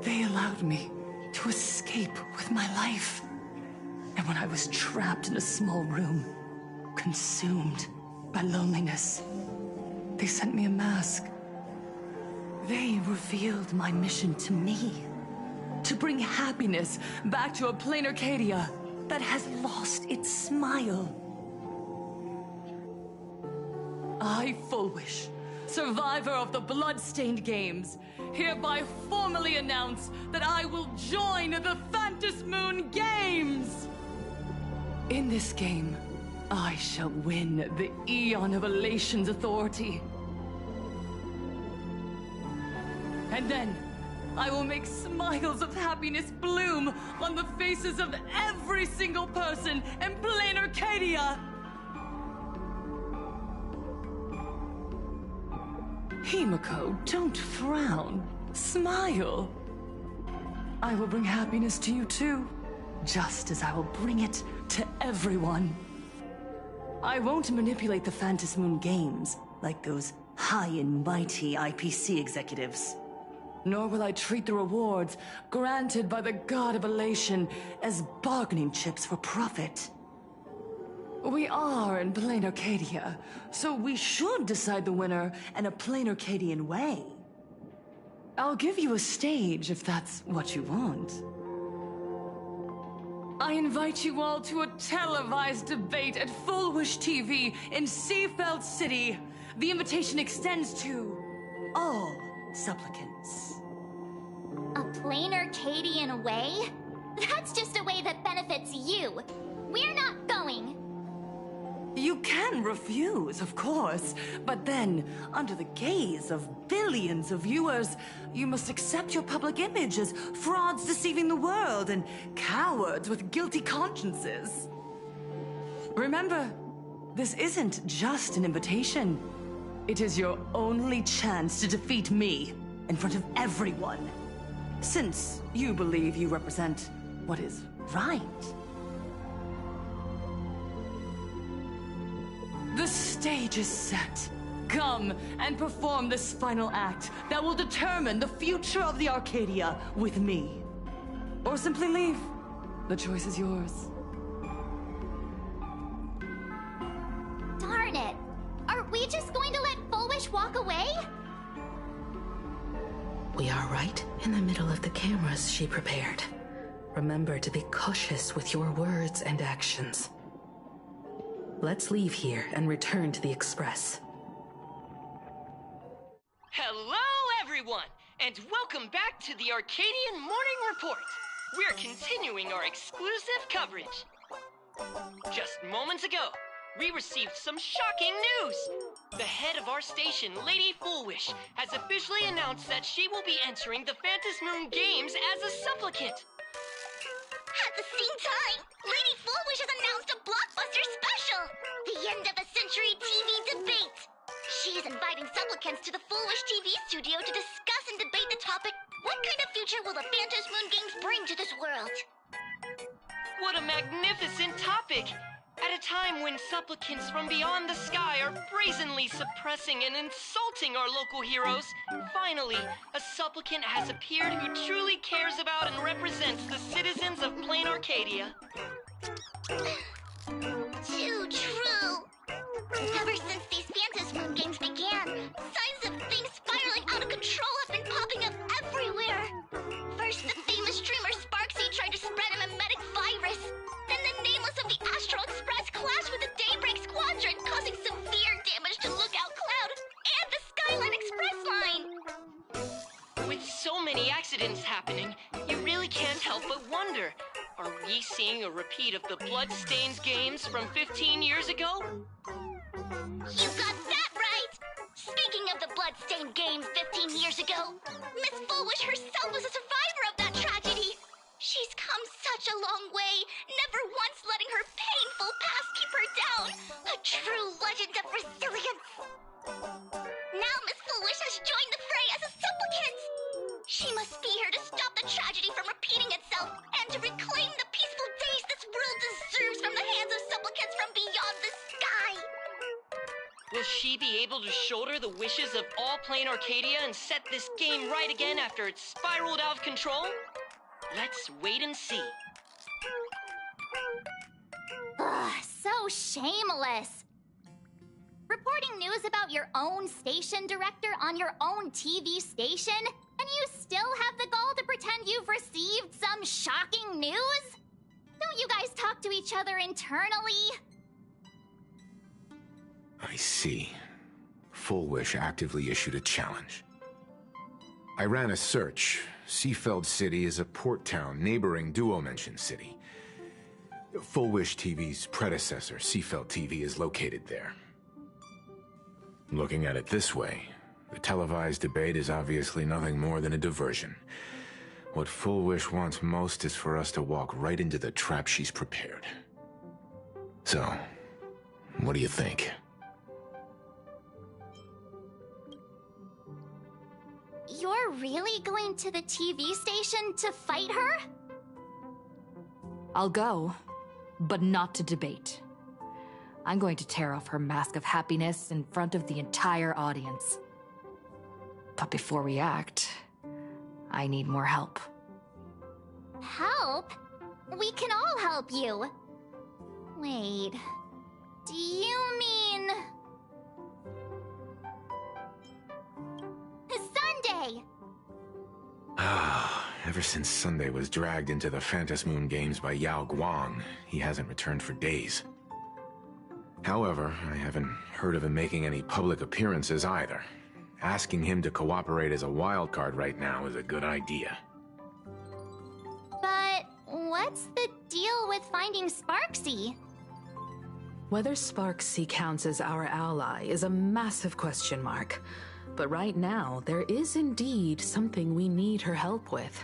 They allowed me to escape with my life. And when I was trapped in a small room, consumed by loneliness, they sent me a mask. They revealed my mission to me. To bring happiness back to a Planarcadia that has lost its smile. I, Fullwish, survivor of the Bloodstained Games, hereby formally announce that I will join the Phantasmoon Games! In this game, I shall win the Eon of Elation's authority. And then, I will make smiles of happiness bloom on the faces of every single person in Planarcadia! Himiko, don't frown. Smile. I will bring happiness to you too, just as I will bring it to everyone. I won't manipulate the Phantasmoon Games like those high and mighty IPC executives. Nor will I treat the rewards granted by the God of Elation as bargaining chips for profit. We are in Planarcadia, so we should decide the winner in a Planarcadian way. I'll give you a stage if that's what you want. I invite you all to a televised debate at Fullwish TV in Seafeld City. The invitation extends to all supplicants. A Planarcadian way? That's just a way that benefits you. We're not going. You can refuse, of course, but then, under the gaze of billions of viewers, you must accept your public image as frauds deceiving the world and cowards with guilty consciences. Remember, this isn't just an invitation. It is your only chance to defeat me in front of everyone. Since you believe you represent what is right. The stage is set. Come and perform this final act that will determine the future of the Arcadia with me. Or simply leave. The choice is yours. Darn it! Are we just going to let Fullwish walk away? We are right in the middle of the cameras she prepared. Remember to be cautious with your words and actions. Let's leave here and return to the Express. Hello, everyone, and welcome back to the Arcadian Morning Report. We're continuing our exclusive coverage. Just moments ago, we received some shocking news. The head of our station, Lady Fullwish, has officially announced that she will be entering the Phantasmoon Games as a supplicant. At the same time, Lady Fullwish has announced a blockbuster special! The end of a century TV debate! She is inviting supplicants to the Fullwish TV studio to discuss and debate the topic, what kind of future will the Phantasmoon Games bring to this world? What a magnificent topic! At a time when supplicants from beyond the sky are brazenly suppressing and insulting our local heroes, finally, a supplicant has appeared who truly cares about and represents the citizens of Planarcadia. Too true! Ever since these Phantasmoon Games began, signs of things spiraling out of control have been popping up everywhere. First, the famous streamer Sparksy tried to spread a mimetic virus. Then the nameless of the Astral Express clashed with the Daybreak Squadron, causing severe damage to Lookout Cloud and the Skyline Express line. With so many accidents happening, you really can't help but wonder, are we seeing a repeat of the Bloodstained Games from 15 years ago? You got that right! Speaking of the Bloodstained Games 15 years ago, Miss Fullwish herself was a survivor of that tragedy. She's come such a long way, never once letting her painful past keep her down. A true legend of resilience. Now Miss Fullwish has joined the fray as a supplicant. She must be here to stop the tragedy from repeating itself and to reclaim the peaceful days this world deserves from the hands of supplicants from beyond the sky. Will she be able to shoulder the wishes of all Planarcadia and set this game right again after it's spiraled out of control? Let's wait and see. Ugh, so shameless. Reporting news about your own station director on your own TV station, and you still have the gall to pretend you've received some shocking news? Don't you guys talk to each other internally? I see. Full Wish actively issued a challenge. I ran a search. Seafeld City is a port town neighboring Duo-Mention City. Full Wish TV's predecessor, Seafeld TV, is located there. Looking at it this way, the televised debate is obviously nothing more than a diversion. What Full Wish wants most is for us to walk right into the trap she's prepared. So, what do you think? You're really going to the TV station to fight her? I'll go, but not to debate. I'm going to tear off her mask of happiness in front of the entire audience. But before we act, I need more help. Help? We can all help you. Wait, do you mean... Sunday? Ever since Sunday was dragged into the Phantom Moon Games by Yao Guang, he hasn't returned for days. However, I haven't heard of him making any public appearances either. Asking him to cooperate as a wildcard right now is a good idea. But what's the deal with finding Sparksy? Whether Sparksy counts as our ally is a massive question mark. But right now, there is indeed something we need her help with.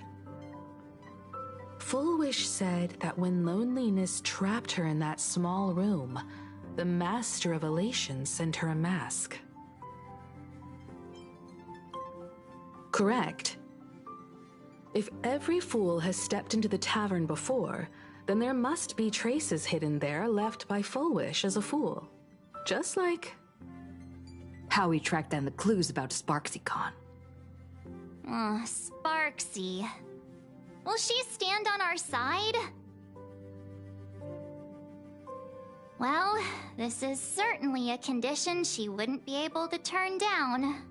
Full Wish said that when loneliness trapped her in that small room, the Master of Elation sent her a mask. Correct. If every fool has stepped into the tavern before, then there must be traces hidden there left by Full Wish as a fool. Just like... how we tracked down the clues about SparksyCon. Sparksy. Will she stand on our side? Well, this is certainly a condition she wouldn't be able to turn down.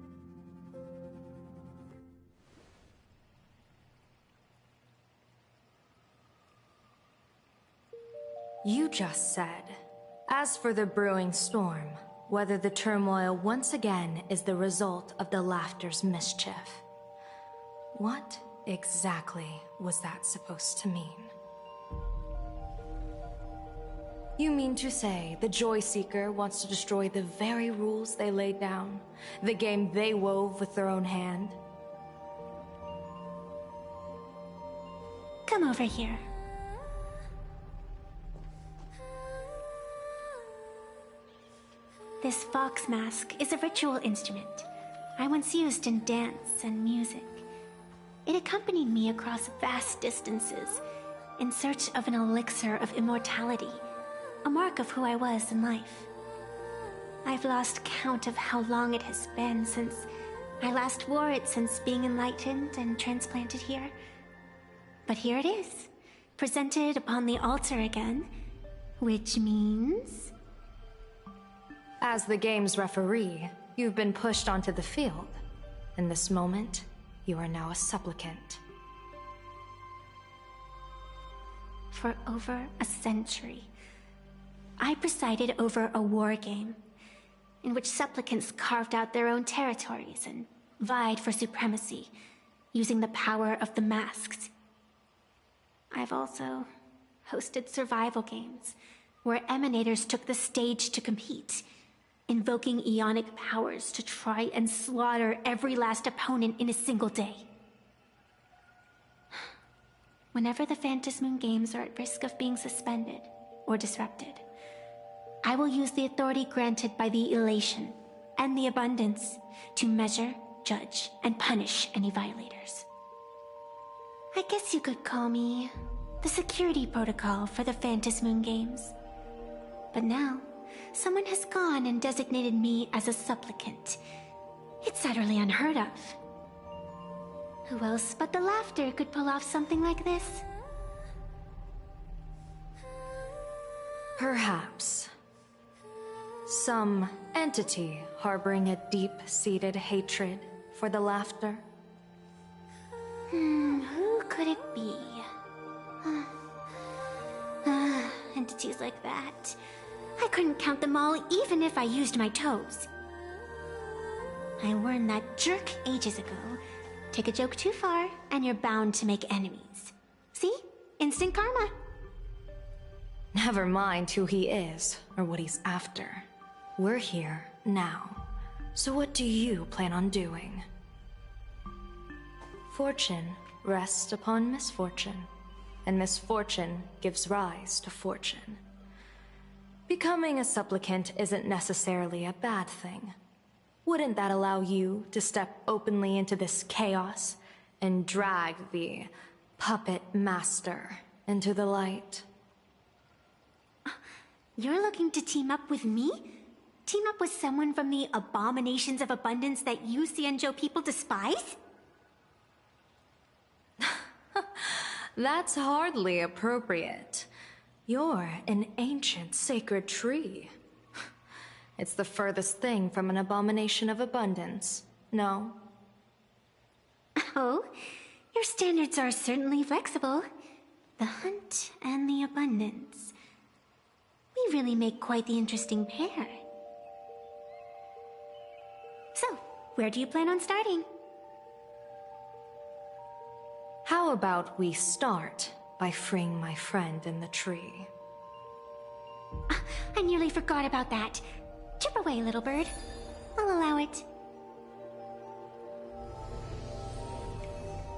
You just said, as for the brewing storm, whether the turmoil once again is the result of the laughter's mischief. What exactly was that supposed to mean? You mean to say the Joy Seeker wants to destroy the very rules they laid down, the game they wove with their own hand? Come over here. This fox mask is a ritual instrument I once used in dance and music. It accompanied me across vast distances in search of an elixir of immortality, a mark of who I was in life. I've lost count of how long it has been since I last wore it since being enlightened and transplanted here. But here it is, presented upon the altar again, which means... As the game's referee, you've been pushed onto the field. In this moment, you are now a supplicant. For over a century, I presided over a war game in which supplicants carved out their own territories and vied for supremacy, using the power of the masks. I've also hosted survival games where emanators took the stage to compete, invoking eonic powers to try and slaughter every last opponent in a single day. Whenever the Phantom Moon Games are at risk of being suspended or disrupted, I will use the authority granted by the Elation and the Abundance to measure, judge, and punish any violators. I guess you could call me the security protocol for the Phantom Moon Games. But now, someone has gone and designated me as a supplicant. It's utterly unheard of. Who else but the Laughter could pull off something like this? Perhaps. Some entity harboring a deep-seated hatred for the Laughter. Who could it be? Entities like that. I couldn't count them all even if I used my toes. I learned that jerk ages ago. Take a joke too far, and you're bound to make enemies. See? Instant karma. Never mind who he is, or what he's after. We're here, now. So what do you plan on doing? Fortune rests upon misfortune, and misfortune gives rise to fortune. Becoming a supplicant isn't necessarily a bad thing. Wouldn't that allow you to step openly into this chaos and drag the puppet master into the light? You're looking to team up with me? Team up with someone from the abominations of abundance that you Xianzhou people despise? That's hardly appropriate. You're an ancient sacred tree. It's the furthest thing from an abomination of abundance, no? Oh, your standards are certainly flexible. The hunt and the abundance. We really make quite the interesting pair. So, where do you plan on starting? How about we start by freeing my friend in the tree? I nearly forgot about that. Chip away, little bird. I'll allow it.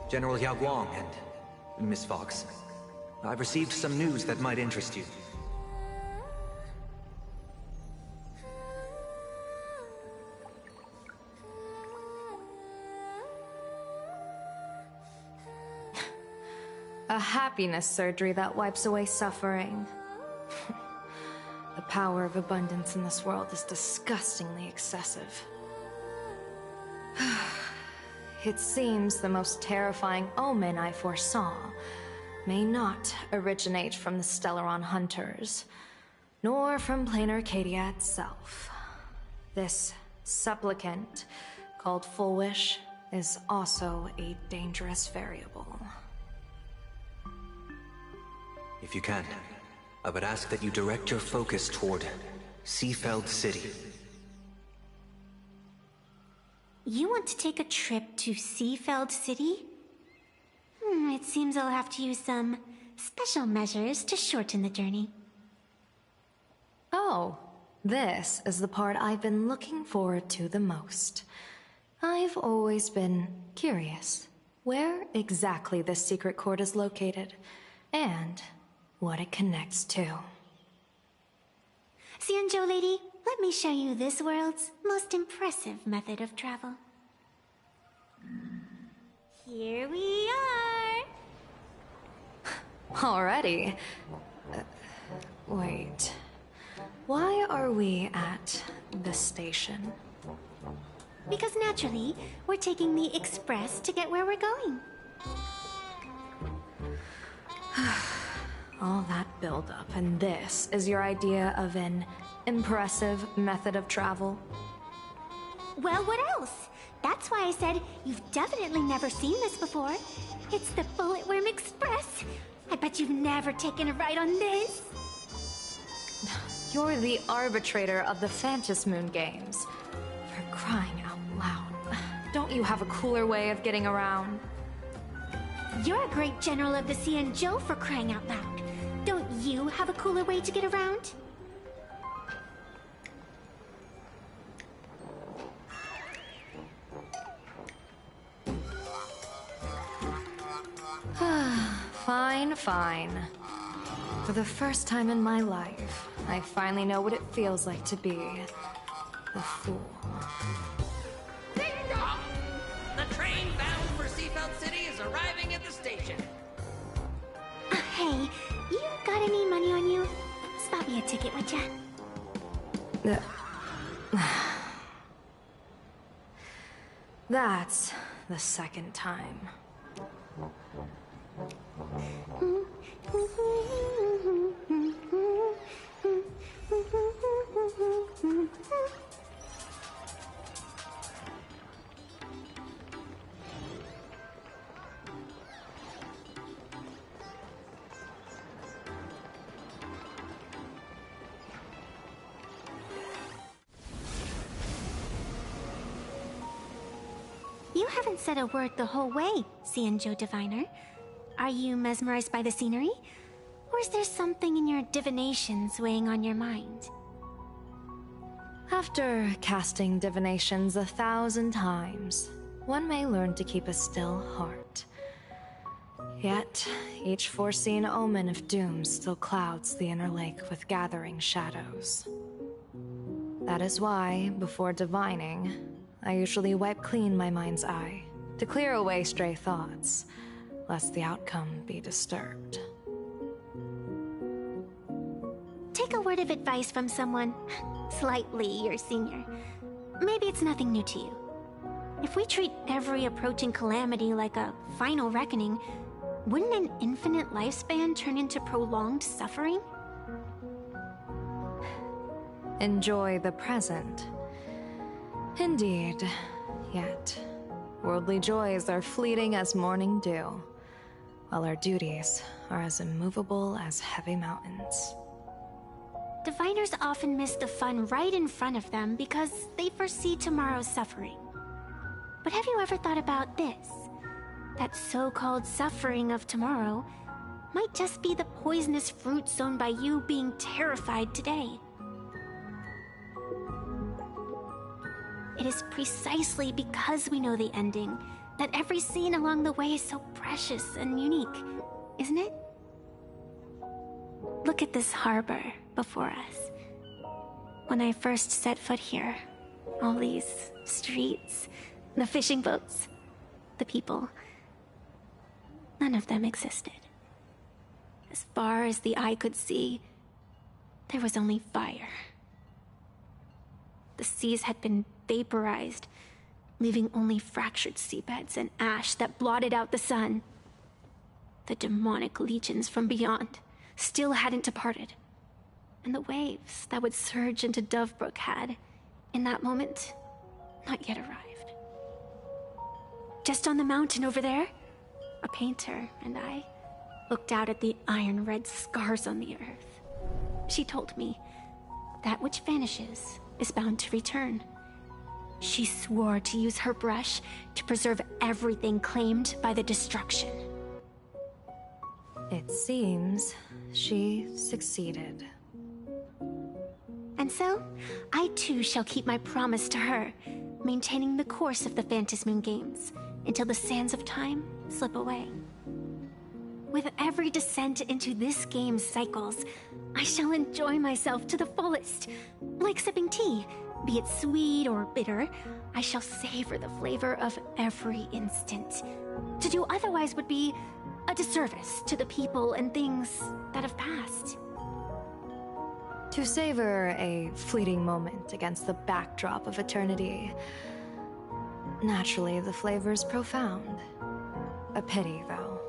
General Yao Guang and Miss Fox, I've received some news that might interest you. A happiness surgery that wipes away suffering. The power of abundance in this world is disgustingly excessive. It seems the most terrifying omen I foresaw may not originate from the Stellaron hunters, nor from Planarcadia itself. This supplicant, called Full Wish, is also a dangerous variable. If you can, I would ask that you direct your focus toward Seafeld City. You want to take a trip to Seafeld City? It seems I'll have to use some special measures to shorten the journey. Oh, this is the part I've been looking forward to the most. I've always been curious where exactly this secret court is located, and what it connects to. Xianzhou lady, let me show you this world's most impressive method of travel. Here we are! Already? Wait. Why are we at the station? Because naturally, we're taking the express to get where we're going. All that build-up, and this is your idea of an impressive method of travel? Well, what else? That's why I said you've definitely never seen this before. It's the Bulletworm Express. I bet you've never taken a ride on this. You're the arbitrator of the Phantom Moon games. For crying out loud. Don't you have a cooler way of getting around? You're a great general of the Xianzhou, for crying out loud. Don't you have a cooler way to get around? Fine, fine. For the first time in my life, I finally know what it feels like to be the fool. Ding dong! The train bound for Seafeld City is arriving at the station. Hey, you got any money on you? Spot me a ticket, would ya? That's the second time. You haven't said a word the whole way, Xianzhou Diviner. Are you mesmerized by the scenery? Or is there something in your divinations weighing on your mind? After casting divinations 1,000 times, one may learn to keep a still heart. Yet, each foreseen omen of doom still clouds the inner lake with gathering shadows. That is why, before divining, I usually wipe clean my mind's eye to clear away stray thoughts, lest the outcome be disturbed. Take a word of advice from someone slightly your senior. Maybe it's nothing new to you. If we treat every approaching calamity like a final reckoning, wouldn't an infinite lifespan turn into prolonged suffering? Enjoy the present. Indeed, yet worldly joys are fleeting as morning dew, while our duties are as immovable as heavy mountains. Diviners often miss the fun right in front of them because they foresee tomorrow's suffering. But have you ever thought about this? That so-called suffering of tomorrow might just be the poisonous fruit sown by you being terrified today. It is precisely because we know the ending that every scene along the way is so precious and unique, isn't it? Look at this harbor before us. When I first set foot here, all these streets, the fishing boats, the people, none of them existed. As far as the eye could see, there was only fire. The seas had been vaporized, leaving only fractured seabeds and ash that blotted out the sun. The demonic legions from beyond still hadn't departed, and the waves that would surge into Dovebrook had, in that moment, not yet arrived. Just on the mountain over there, a painter and I looked out at the iron-red scars on the earth. She told me, that which vanishes is bound to return. She swore to use her brush to preserve everything claimed by the destruction. It seems she succeeded. And so, I too shall keep my promise to her, maintaining the course of the Phantasmoon Games until the sands of time slip away. With every descent into this game's cycles, I shall enjoy myself to the fullest. Like sipping tea, be it sweet or bitter, I shall savor the flavor of every instant. To do otherwise would be a disservice to the people and things that have passed. To savor a fleeting moment against the backdrop of eternity. Naturally, the flavor's profound. A pity, though.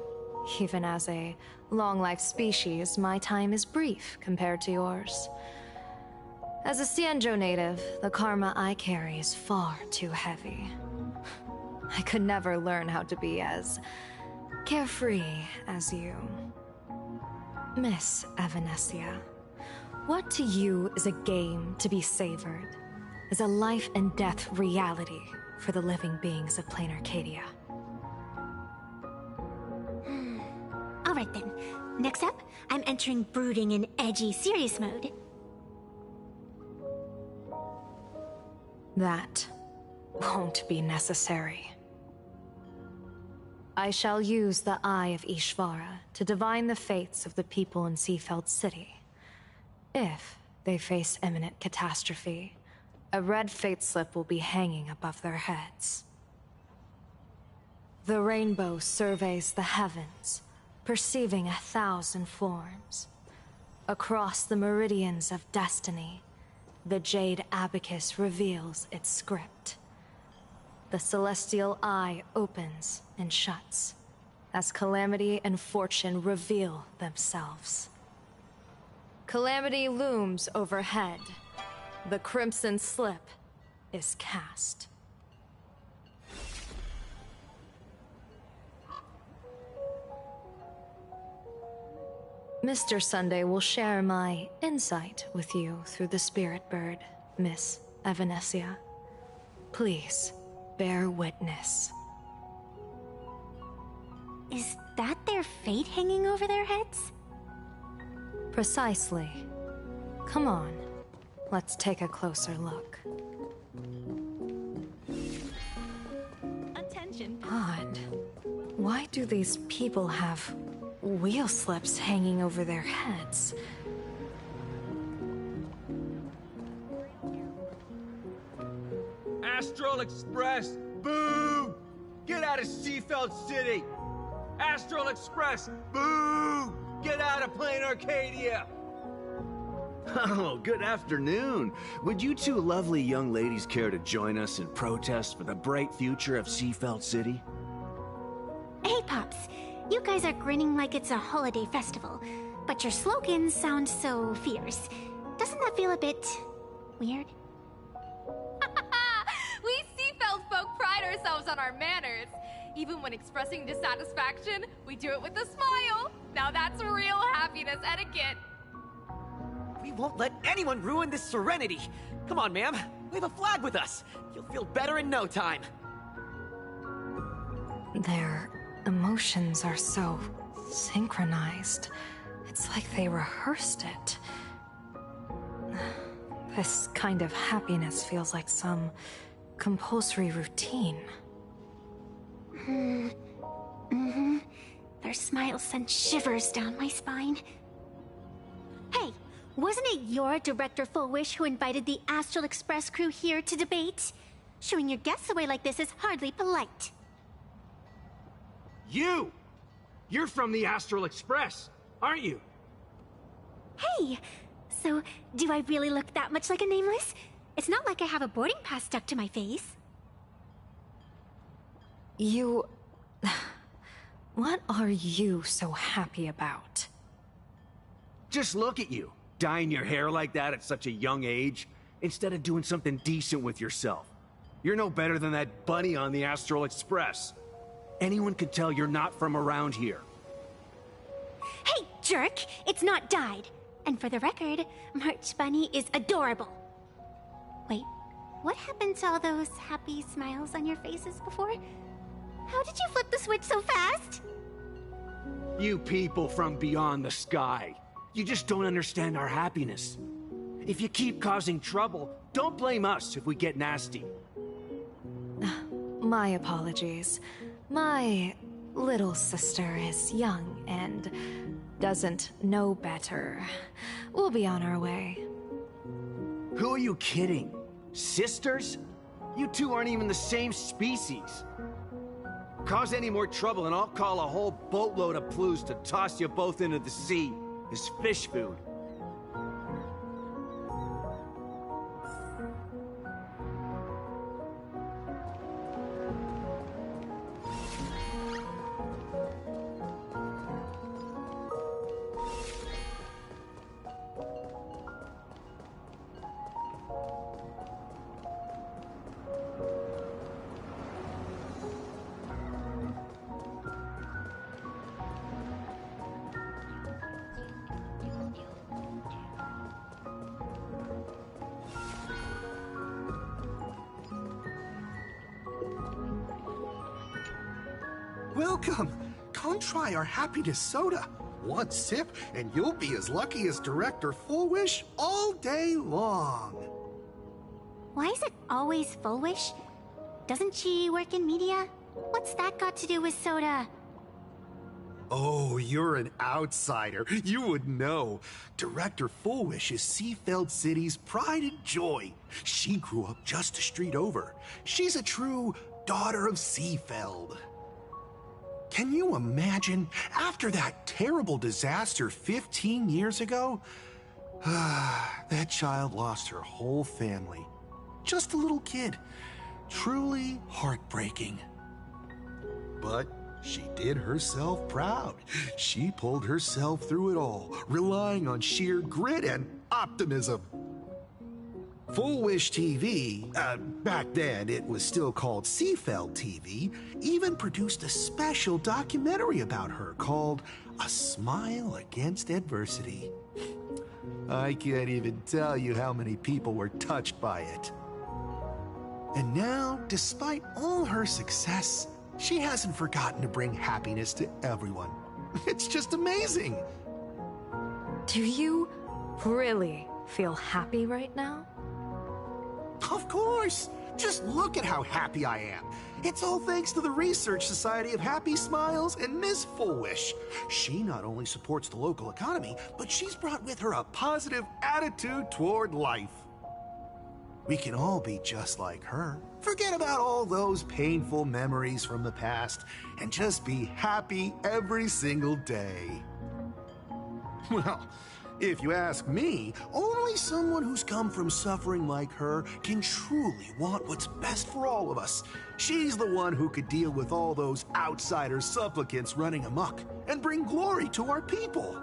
Even as a long-life species, my time is brief compared to yours. As a Xianzhou native, the karma I carry is far too heavy. I could never learn how to be as carefree as you. Miss Evanescia, what to you is a game to be savored, is a life and death reality for the living beings of Planarcadia. Alright then, next up, I'm entering brooding and edgy serious mode. That won't be necessary. I shall use the Eye of Ishvara to divine the fates of the people in Seafeld City. If they face imminent catastrophe, a red fate slip will be hanging above their heads. The rainbow surveys the heavens, perceiving 1,000 forms. Across the meridians of destiny, the Jade Abacus reveals its script. The celestial eye opens and shuts as Calamity and Fortune reveal themselves. Calamity looms overhead. The crimson slip is cast. Mr. Sunday will share my insight with you through the spirit bird, Miss Evanesia. Please, bear witness. Is that their fate hanging over their heads? Precisely. Come on, let's take a closer look. Attention. Odd. Why do these people have wheel slips hanging over their heads? Astral Express, boo! Get out of Seafeld City! Astral Express, boo! Get out of Planarcadia! Oh, good afternoon. Would you two lovely young ladies care to join us in protest for the bright future of Seafeld City? Hey, Pops. You guys are grinning like it's a holiday festival, but your slogans sound so fierce. Doesn't that feel a bit weird? We Seafeld folk pride ourselves on our manners. Even when expressing dissatisfaction, we do it with a smile. Now that's real happiness etiquette. We won't let anyone ruin this serenity. Come on, ma'am. Wave a flag with us. You'll feel better in no time. Their emotions are so synchronized. It's like they rehearsed it. This kind of happiness feels like some compulsory routine. Mm-hmm. Their smiles send shivers down my spine. Hey, wasn't it your Director Fullwish who invited the Astral Express crew here to debate? Showing your guests away like this is hardly polite. You! You're from the Astral Express, aren't you? Hey, so do I really look that much like a nameless? It's not like I have a boarding pass stuck to my face. You... What are you so happy about? Just look at you, dyeing your hair like that at such a young age, instead of doing something decent with yourself. You're no better than that bunny on the Astral Express. Anyone could tell you're not from around here. Hey, jerk! It's not dyed. And for the record, March Bunny is adorable. Wait, what happened to all those happy smiles on your faces before? How did you flip the switch so fast? You people from beyond the sky. You just don't understand our happiness. If you keep causing trouble, don't blame us if we get nasty. My apologies. My little sister is young and doesn't know better. We'll be on our way. Who are you kidding? Sisters? You two aren't even the same species. Cause any more trouble and I'll call a whole boatload of Plues to toss you both into the sea as fish food. Welcome! Come try our happiness soda. One sip, and you'll be as lucky as Director Fullwish all day long. Why is it always Fullwish? Doesn't she work in media? What's that got to do with soda? Oh, you're an outsider. You would know. Director Fullwish is Seafeld City's pride and joy. She grew up just a street over. She's a true daughter of Seafeld. Can you imagine, after that terrible disaster 15 years ago? That child lost her whole family. Just a little kid. Truly heartbreaking. But she did herself proud. She pulled herself through it all, relying on sheer grit and optimism. Full Wish TV, back then it was still called Seafeld TV, even produced a special documentary about her called A Smile Against Adversity. I can't even tell you how many people were touched by it. And now, despite all her success, she hasn't forgotten to bring happiness to everyone. It's just amazing. Do you really feel happy right now? Of course! Just look at how happy I am. It's all thanks to the Research Society of Happy Smiles and Miss Full Wish. She not only supports the local economy, but she's brought with her a positive attitude toward life. We can all be just like her. Forget about all those painful memories from the past and just be happy every single day. Well, if you ask me, only someone who's come from suffering like her can truly want what's best for all of us. She's the one who could deal with all those outsider supplicants running amok and bring glory to our people.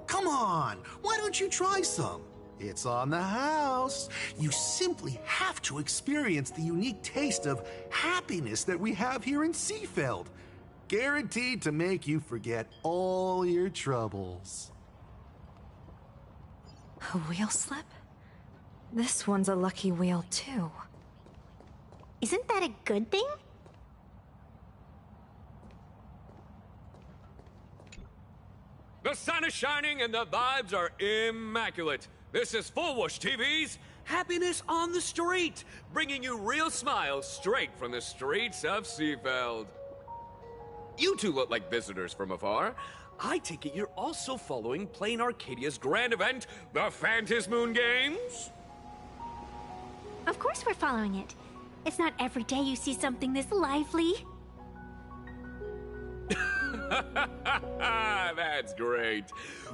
Come on, why don't you try some? It's on the house. You simply have to experience the unique taste of happiness that we have here in Seafeld. Guaranteed to make you forget all your troubles. A wheel slip? This one's a lucky wheel, too. Isn't that a good thing? The sun is shining and the vibes are immaculate. This is Full Wish TV's Happiness on the Street, bringing you real smiles straight from the streets of Seafeld. You two look like visitors from afar. I take it you're also following Planarcadia's grand event, the Phantasmoon Games? Of course we're following it. It's not every day you see something this lively. That's great.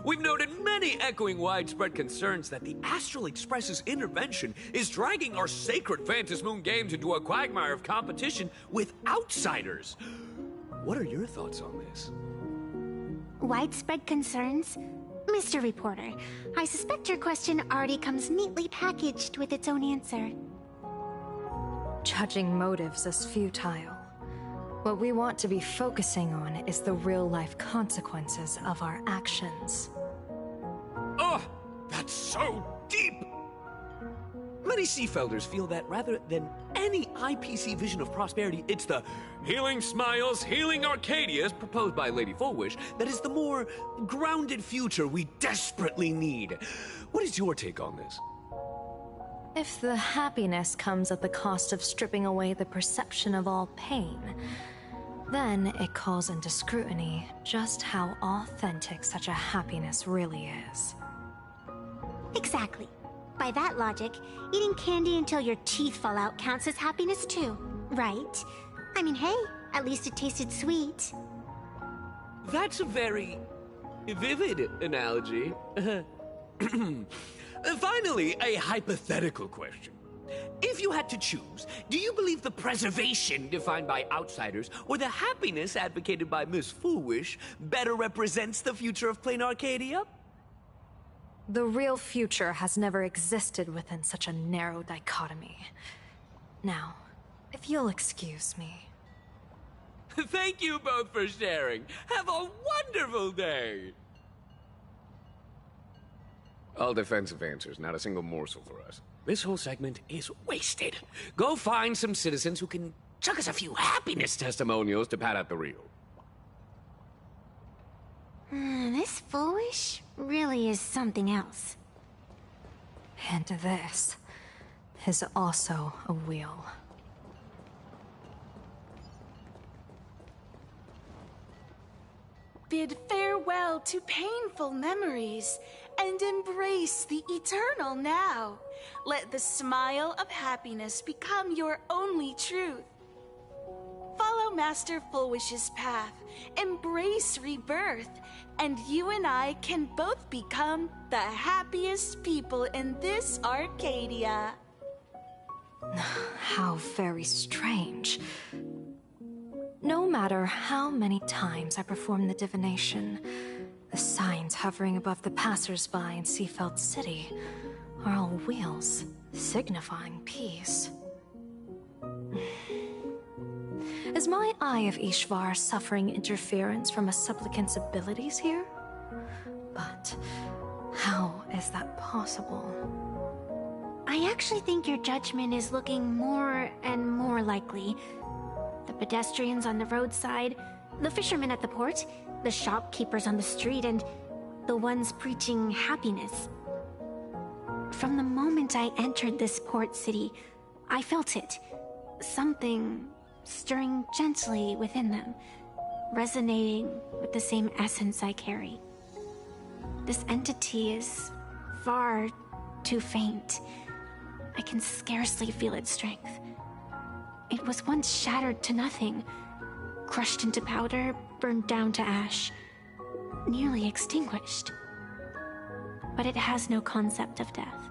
We've noted many echoing widespread concerns that the Astral Express's intervention is dragging our sacred Phantasmoon Games into a quagmire of competition with outsiders. What are your thoughts on this? Widespread concerns? Mr. Reporter, I suspect your question already comes neatly packaged with its own answer. Judging motives is futile. What we want to be focusing on is the real-life consequences of our actions. Oh, that's so deep! Many Seafelders feel that rather than any IPC vision of prosperity, it's the healing smiles, healing Arcadias proposed by Lady Full Wish that is the more grounded future we desperately need. What is your take on this? If the happiness comes at the cost of stripping away the perception of all pain, then it calls into scrutiny just how authentic such a happiness really is. Exactly. By that logic, eating candy until your teeth fall out counts as happiness too, right? I mean, hey, at least it tasted sweet. That's a very vivid analogy. Finally, a hypothetical question. If you had to choose, do you believe the preservation defined by outsiders or the happiness advocated by Miss Full Wish better represents the future of Planarcadia? The real future has never existed within such a narrow dichotomy. Now, if you'll excuse me. Thank you both for sharing. Have a wonderful day! All defensive answers, not a single morsel for us. This whole segment is wasted. Go find some citizens who can chuck us a few happiness testimonials to pad out the reel. This Full Wish really is something else. And this is also a wheel. Bid farewell to painful memories and embrace the eternal now. Let the smile of happiness become your only truth. Follow Master Fullwish's path, embrace rebirth, and you and I can both become the happiest people in this Arcadia. How very strange. No matter how many times I perform the divination, the signs hovering above the passers-by in Seafeld City are all wheels, signifying peace. Is my Eye of Ishvar suffering interference from a supplicant's abilities here? But how is that possible? I actually think your judgment is looking more and more likely. The pedestrians on the roadside, the fishermen at the port, the shopkeepers on the street, and the ones preaching happiness. From the moment I entered this port city, I felt it. Something stirring gently within them, resonating with the same essence I carry. This entity is far too faint. I can scarcely feel its strength. It was once shattered to nothing, crushed into powder, burned down to ash, nearly extinguished. But it has no concept of death,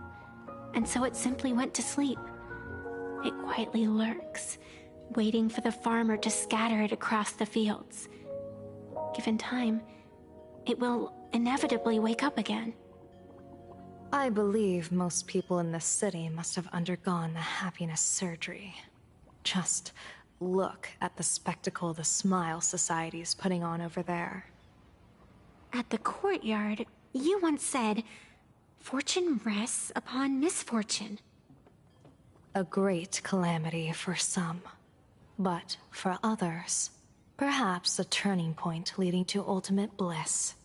and so it simply went to sleep. It quietly lurks, waiting for the farmer to scatter it across the fields. Given time, it will inevitably wake up again. I believe most people in this city must have undergone the happiness surgery. Just look at the spectacle the Smile Society is putting on over there. At the courtyard, you once said, "Fortune rests upon misfortune." A great calamity for some, but for others, perhaps a turning point leading to ultimate bliss.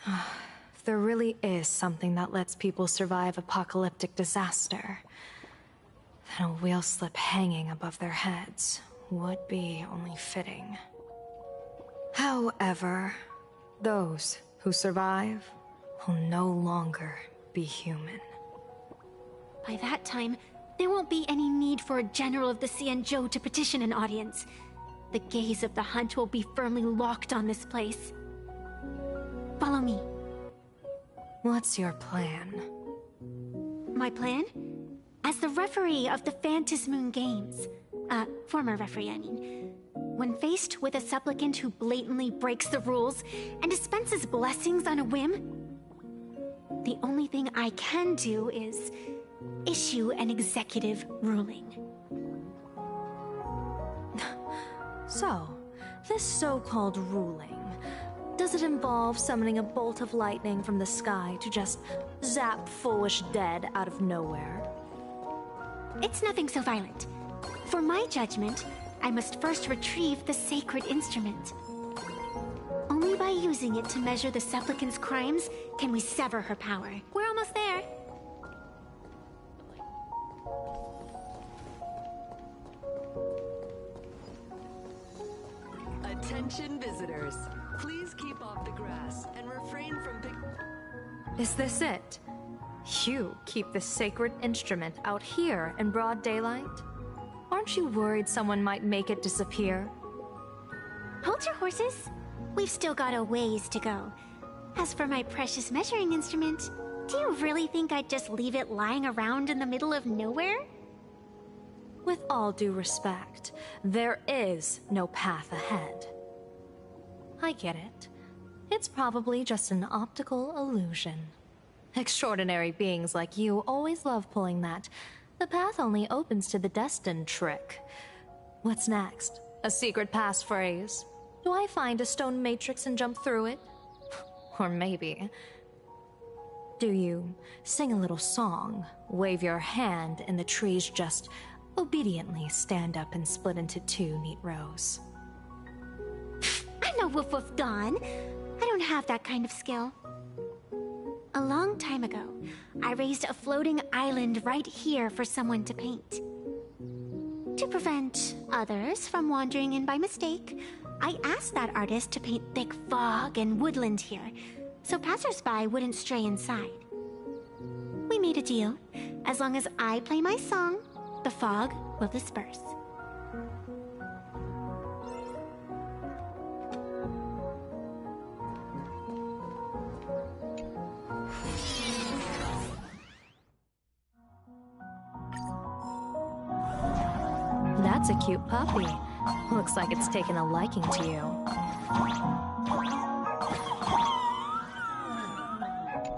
If there really is something that lets people survive apocalyptic disaster, then a wheel slip hanging above their heads would be only fitting. However, those who survive will no longer be human. By that time, there won't be any need for a general of the Xianzhou to petition an audience. The gaze of the hunt will be firmly locked on this place. Follow me. What's your plan? My plan? As the referee of the Phantasmoon Games, former referee, I mean, when faced with a supplicant who blatantly breaks the rules and dispenses blessings on a whim, the only thing I can do is issue an executive ruling. So, this so-called ruling, does it involve summoning a bolt of lightning from the sky to just zap Foolish dead out of nowhere? It's nothing so violent. For my judgment, I must first retrieve the sacred instrument. Only by using it to measure the supplicant's crimes can we sever her power. We're almost there. Attention visitors. Please keep off the grass and refrain from Is this it? You keep the sacred instrument out here in broad daylight? Aren't you worried someone might make it disappear? Hold your horses. We've still got a ways to go. As for my precious measuring instrument, do you really think I'd just leave it lying around in the middle of nowhere? With all due respect, there is no path ahead. I get it. It's probably just an optical illusion. Extraordinary beings like you always love pulling that "the path only opens to the destined" trick. What's next? A secret passphrase? Do I find a stone matrix and jump through it? Or maybe... do you sing a little song, wave your hand, and the trees just obediently stand up and split into two neat rows? I'm no Woof Woof Dawn. I don't have that kind of skill. A long time ago, I raised a floating island right here for someone to paint. To prevent others from wandering in by mistake, I asked that artist to paint thick fog and woodland here, so passersby wouldn't stray inside. We made a deal. As long as I play my song, the fog will disperse. That's a cute puppy. Looks like it's taken a liking to you.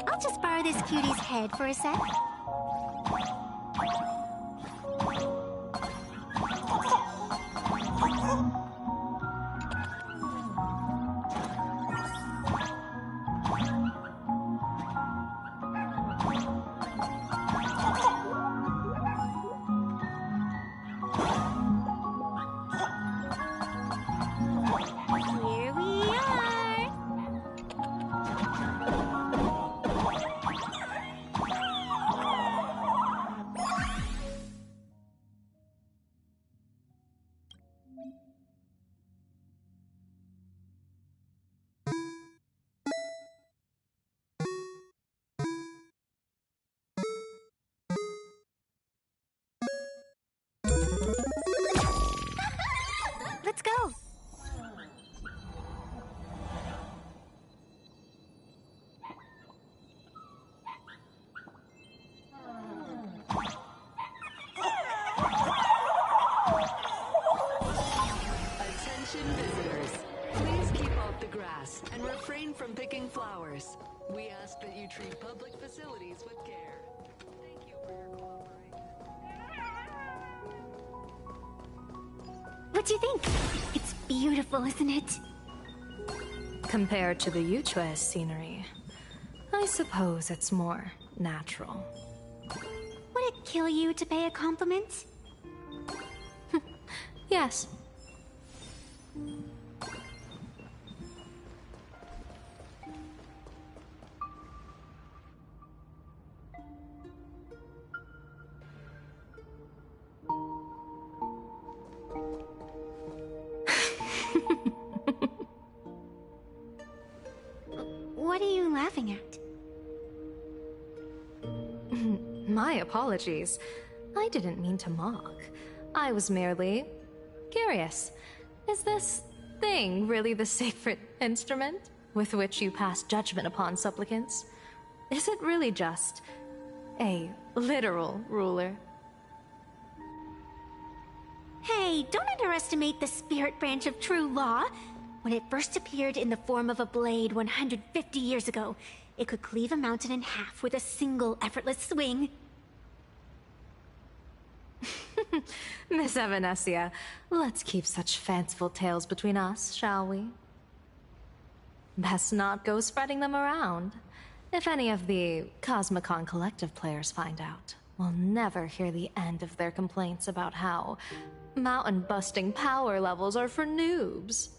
I'll just borrow this cutie's head for a sec. Let's go. Attention visitors. Please keep off the grass and refrain from picking flowers. We ask that you treat public facilities with care. Thank you for your cooperation. What do you think? It's beautiful, isn't it? Compared to the Yuchua's scenery, I suppose it's more natural. Would it kill you to pay a compliment? Yes. What are you laughing at? My apologies. I didn't mean to mock. I was merely curious. Is this thing really the sacred instrument with which you pass judgment upon supplicants? Is it really just a literal ruler? Hey, don't underestimate the spirit branch of true law. When it first appeared in the form of a blade 150 years ago, it could cleave a mountain in half with a single effortless swing. Miss Evanesia, let's keep such fanciful tales between us, shall we? Best not go spreading them around. If any of the Cosmicon Collective players find out, we'll never hear the end of their complaints about how mountain-busting power levels are for noobs.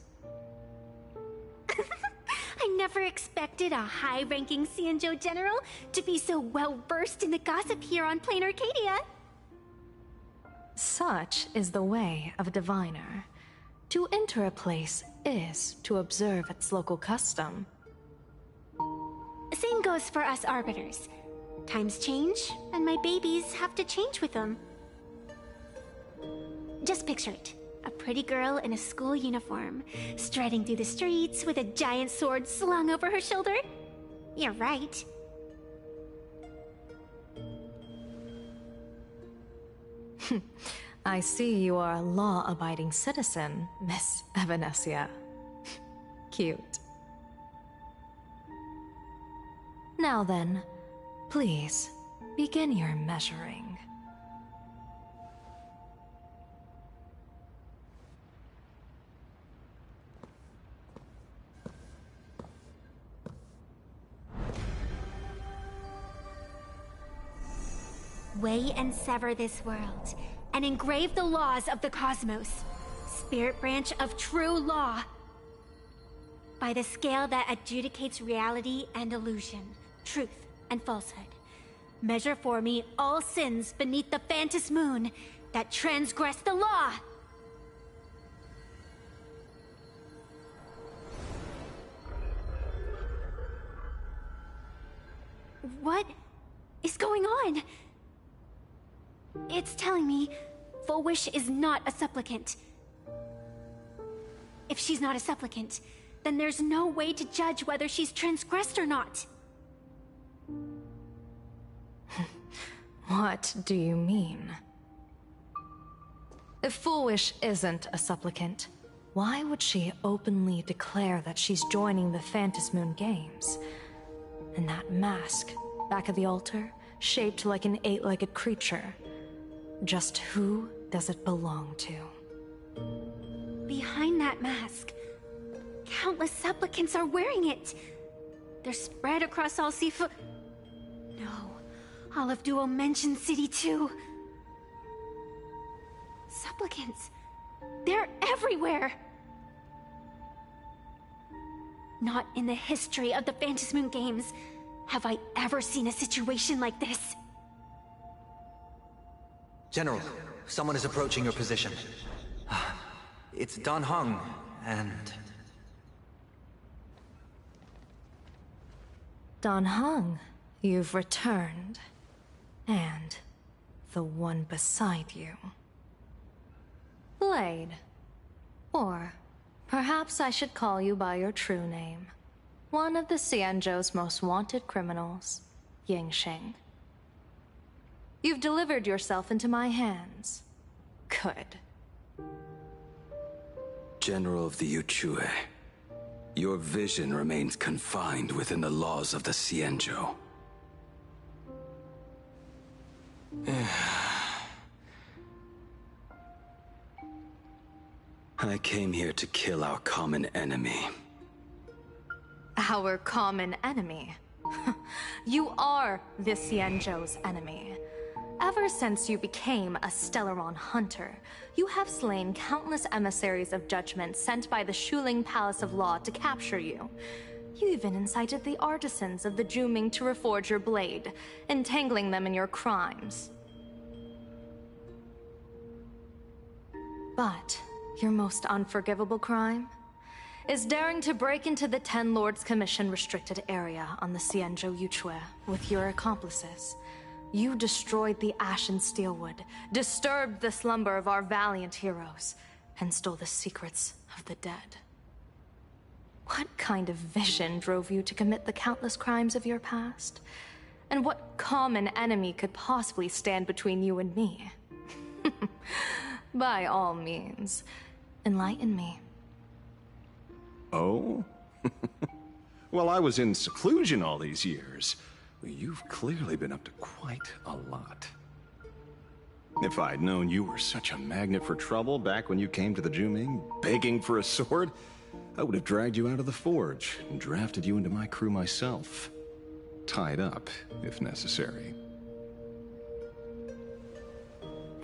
I never expected a high-ranking Xianzhou general to be so well-versed in the gossip here on Planarcadia. Such is the way of a diviner. To enter a place is to observe its local custom. Same goes for us arbiters. Times change, and my babies have to change with them. Just picture it. A pretty girl in a school uniform, striding through the streets with a giant sword slung over her shoulder. You're right. I see you are a law-abiding citizen, Miss Evanesia. Cute. Now then, please, begin your measuring. Weigh and sever this world, and engrave the laws of the cosmos. Spirit branch of true law. By the scale that adjudicates reality and illusion, truth and falsehood. Measure for me all sins beneath the Phantom moon that transgress the law. What is going on? It's telling me Full Wish is not a supplicant. If she's not a supplicant, then there's no way to judge whether she's transgressed or not. What do you mean? If Foolish isn't a supplicant, why would she openly declare that she's joining the Phantasmoon Games? And that mask, back of the altar, shaped like an 8-legged creature. Just who does it belong to? Behind that mask, countless supplicants are wearing it. They're spread across all Seafood. No, all of Duo Mention City too. Supplicants, they're everywhere. Not in the history of the Phantasmoon Games have I ever seen a situation like this. General, someone is approaching your position. It's Dan Heng, and... Dan Heng, you've returned. And the one beside you. Blade. Or perhaps I should call you by your true name. One of the Xianzhou's most wanted criminals, Yingxing. You've delivered yourself into my hands. Good. General of the Yuchue, your vision remains confined within the laws of the Xianzhou. I came here to kill our common enemy. Our common enemy? You are the Xianzhou's enemy. Ever since you became a Stellaron hunter, you have slain countless emissaries of judgment sent by the Shuling Palace of Law to capture you. You even incited the artisans of the Juming to reforge your blade, entangling them in your crimes. But your most unforgivable crime is daring to break into the Ten Lords Commission restricted area on the Xianzhou Yuchue with your accomplices. You destroyed the Ashen Steelwood, disturbed the slumber of our valiant heroes, and stole the secrets of the dead. What kind of vision drove you to commit the countless crimes of your past? And what common enemy could possibly stand between you and me? By all means, enlighten me. Oh? Well, I was in seclusion all these years. You've clearly been up to quite a lot. If I'd known you were such a magnet for trouble back when you came to the Juming, begging for a sword, I would have dragged you out of the forge and drafted you into my crew myself. Tied up, if necessary.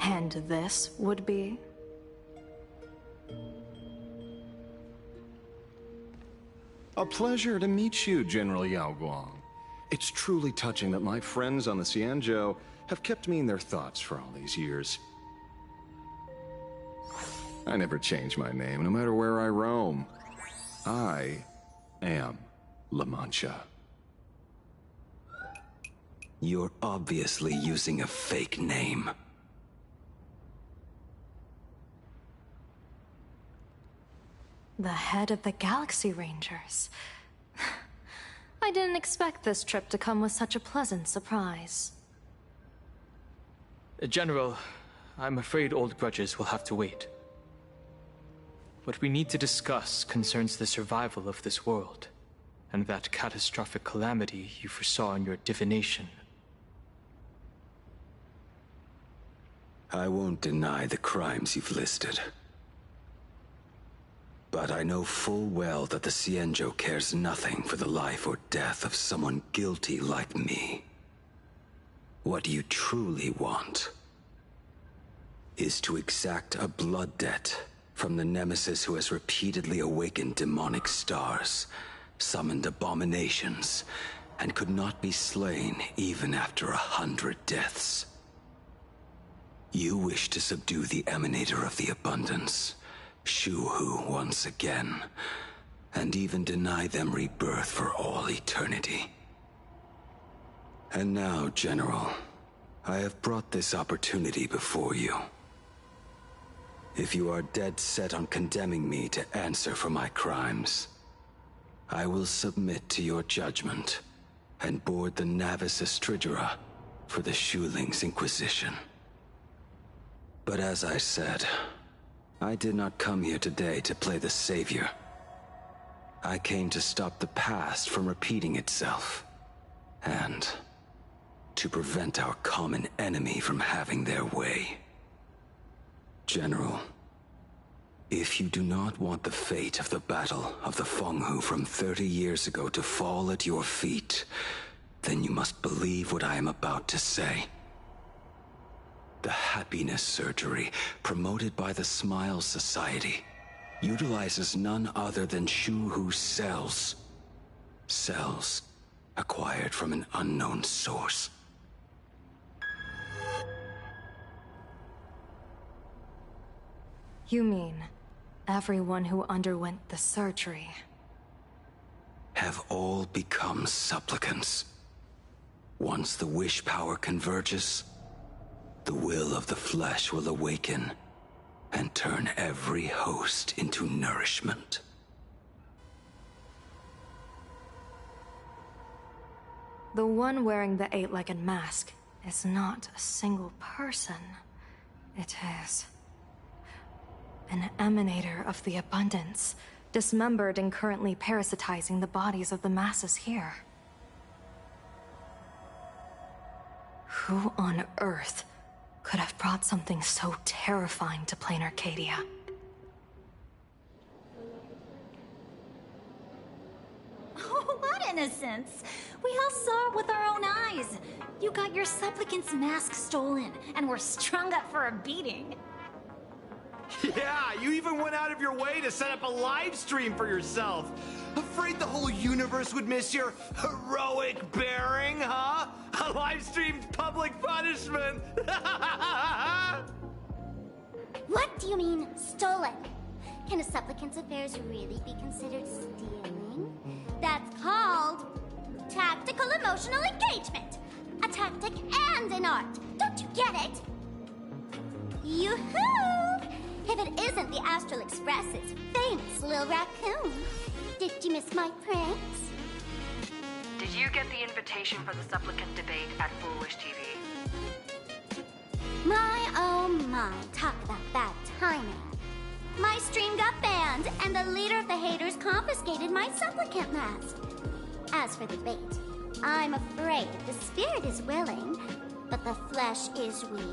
And this would be? A pleasure to meet you, General Yao Guang. It's truly touching that my friends on the Xianzhou have kept me in their thoughts for all these years. I never change my name, no matter where I roam. I am La Mancha. You're obviously using a fake name. The head of the Galaxy Rangers. I didn't expect this trip to come with such a pleasant surprise. General, I'm afraid old grudges will have to wait. What we need to discuss concerns the survival of this world, and that catastrophic calamity you foresaw in your divination. I won't deny the crimes you've listed. But I know full well that the Xianzhou cares nothing for the life or death of someone guilty like me. What you truly want is to exact a blood debt from the nemesis who has repeatedly awakened demonic stars, summoned abominations, and could not be slain even after 100 deaths. You wish to subdue the Emanator of the Abundance, Shu-Hu once again, and even deny them rebirth for all eternity. And now, General, I have brought this opportunity before you. If you are dead set on condemning me to answer for my crimes, I will submit to your judgment and board the Navis Astridura for the Shuling's Inquisition. But as I said, I did not come here today to play the savior. I came to stop the past from repeating itself, and to prevent our common enemy from having their way. General, if you do not want the fate of the Battle of the Fenghu from 30 years ago to fall at your feet, then you must believe what I am about to say. The happiness surgery promoted by the Smile Society utilizes none other than Shuhu's cells. Cells acquired from an unknown source. You mean everyone who underwent the surgery have all become supplicants. Once the wish power converges, the will of the flesh will awaken and turn every host into nourishment. The one wearing the eight-legged mask is not a single person. It is an emanator of the abundance, dismembered and currently parasitizing the bodies of the masses here. Who on earth could have brought something so terrifying to Planarcadia? Oh, what innocence! We all saw it with our own eyes. You got your supplicant's mask stolen, and were strung up for a beating. Yeah, you even went out of your way to set up a live stream for yourself. Afraid the whole universe would miss your heroic bearing, huh? A live streamed public punishment. What do you mean, stolen? Can a supplicant's affairs really be considered stealing? That's called tactical emotional engagement. A tactic and an art. Don't you get it? Yoo-hoo! If it isn't the Astral Express's famous Lil Raccoon. Did you miss my pranks? Did you get the invitation for the supplicant debate at Foolish TV? My oh my, talk about bad timing. My stream got banned, and the leader of the haters confiscated my supplicant mask. As for the debate, I'm afraid the spirit is willing, but the flesh is weak.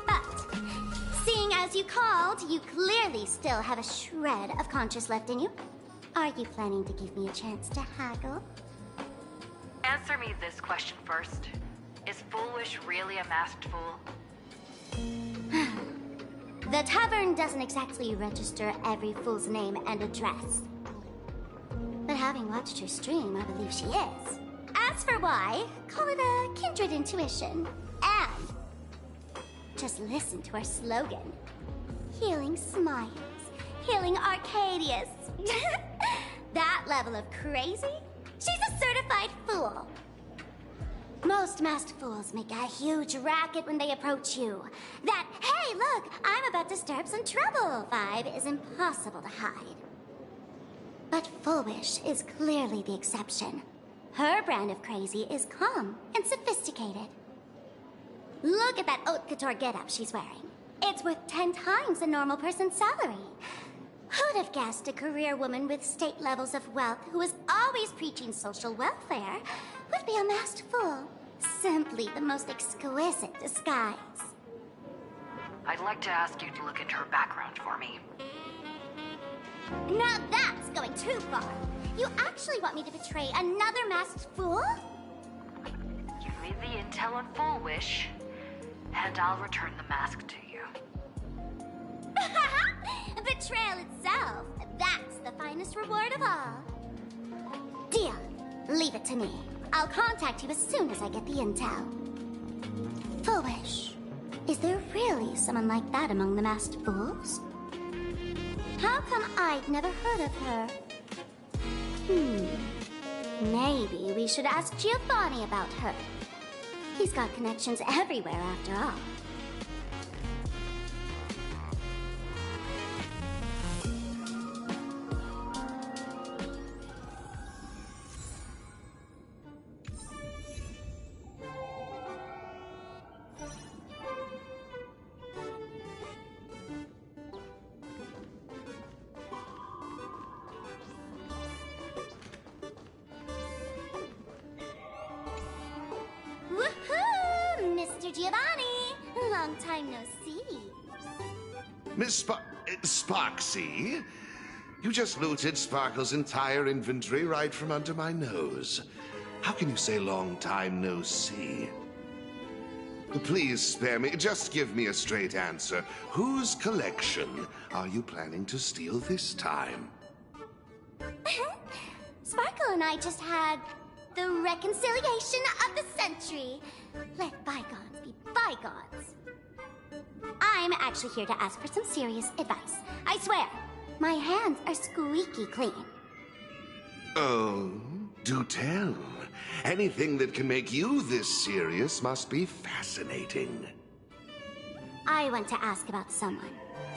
But, seeing as you called, you clearly still have a shred of conscience left in you. Are you planning to give me a chance to haggle? Answer me this question first. Is Foolish really a masked fool? The tavern doesn't exactly register every fool's name and address. But having watched her stream, I believe she is. As for why, call it a kindred intuition. And just listen to our slogan. Healing smiles. Healing Arcadias. That level of crazy? She's a certified fool. Most masked fools make a huge racket when they approach you. That, hey, look, I'm about to stir up some trouble vibe is impossible to hide. But Foolish is clearly the exception. Her brand of crazy is calm and sophisticated. Look at that haute couture getup she's wearing. It's worth 10 times a normal person's salary. Who'd have guessed a career woman with state levels of wealth who was always preaching social welfare would be a masked fool? Simply the most exquisite disguise. I'd like to ask you to look into her background for me. Now that's going too far. You actually want me to betray another masked fool? Give me the intel on Foolish, and I'll return the mask to you. Betrayal itself. That's the finest reward of all. Deal. Leave it to me. I'll contact you as soon as I get the intel. Foolish. Is there really someone like that among the masked fools? How come I'd never heard of her? Maybe we should ask Giovanni about her. He's got connections everywhere after all. time no see. Miss Sparksy? You just looted Sparkle's entire inventory right from under my nose. How can you say long time no see? Please spare me. Just give me a straight answer. Whose collection are you planning to steal this time? Sparkle and I just had the reconciliation of the century. Let bygones be bygones. I'm actually here to ask for some serious advice. I swear, my hands are squeaky clean. Oh, do tell. Anything that can make you this serious must be fascinating. I want to ask about someone.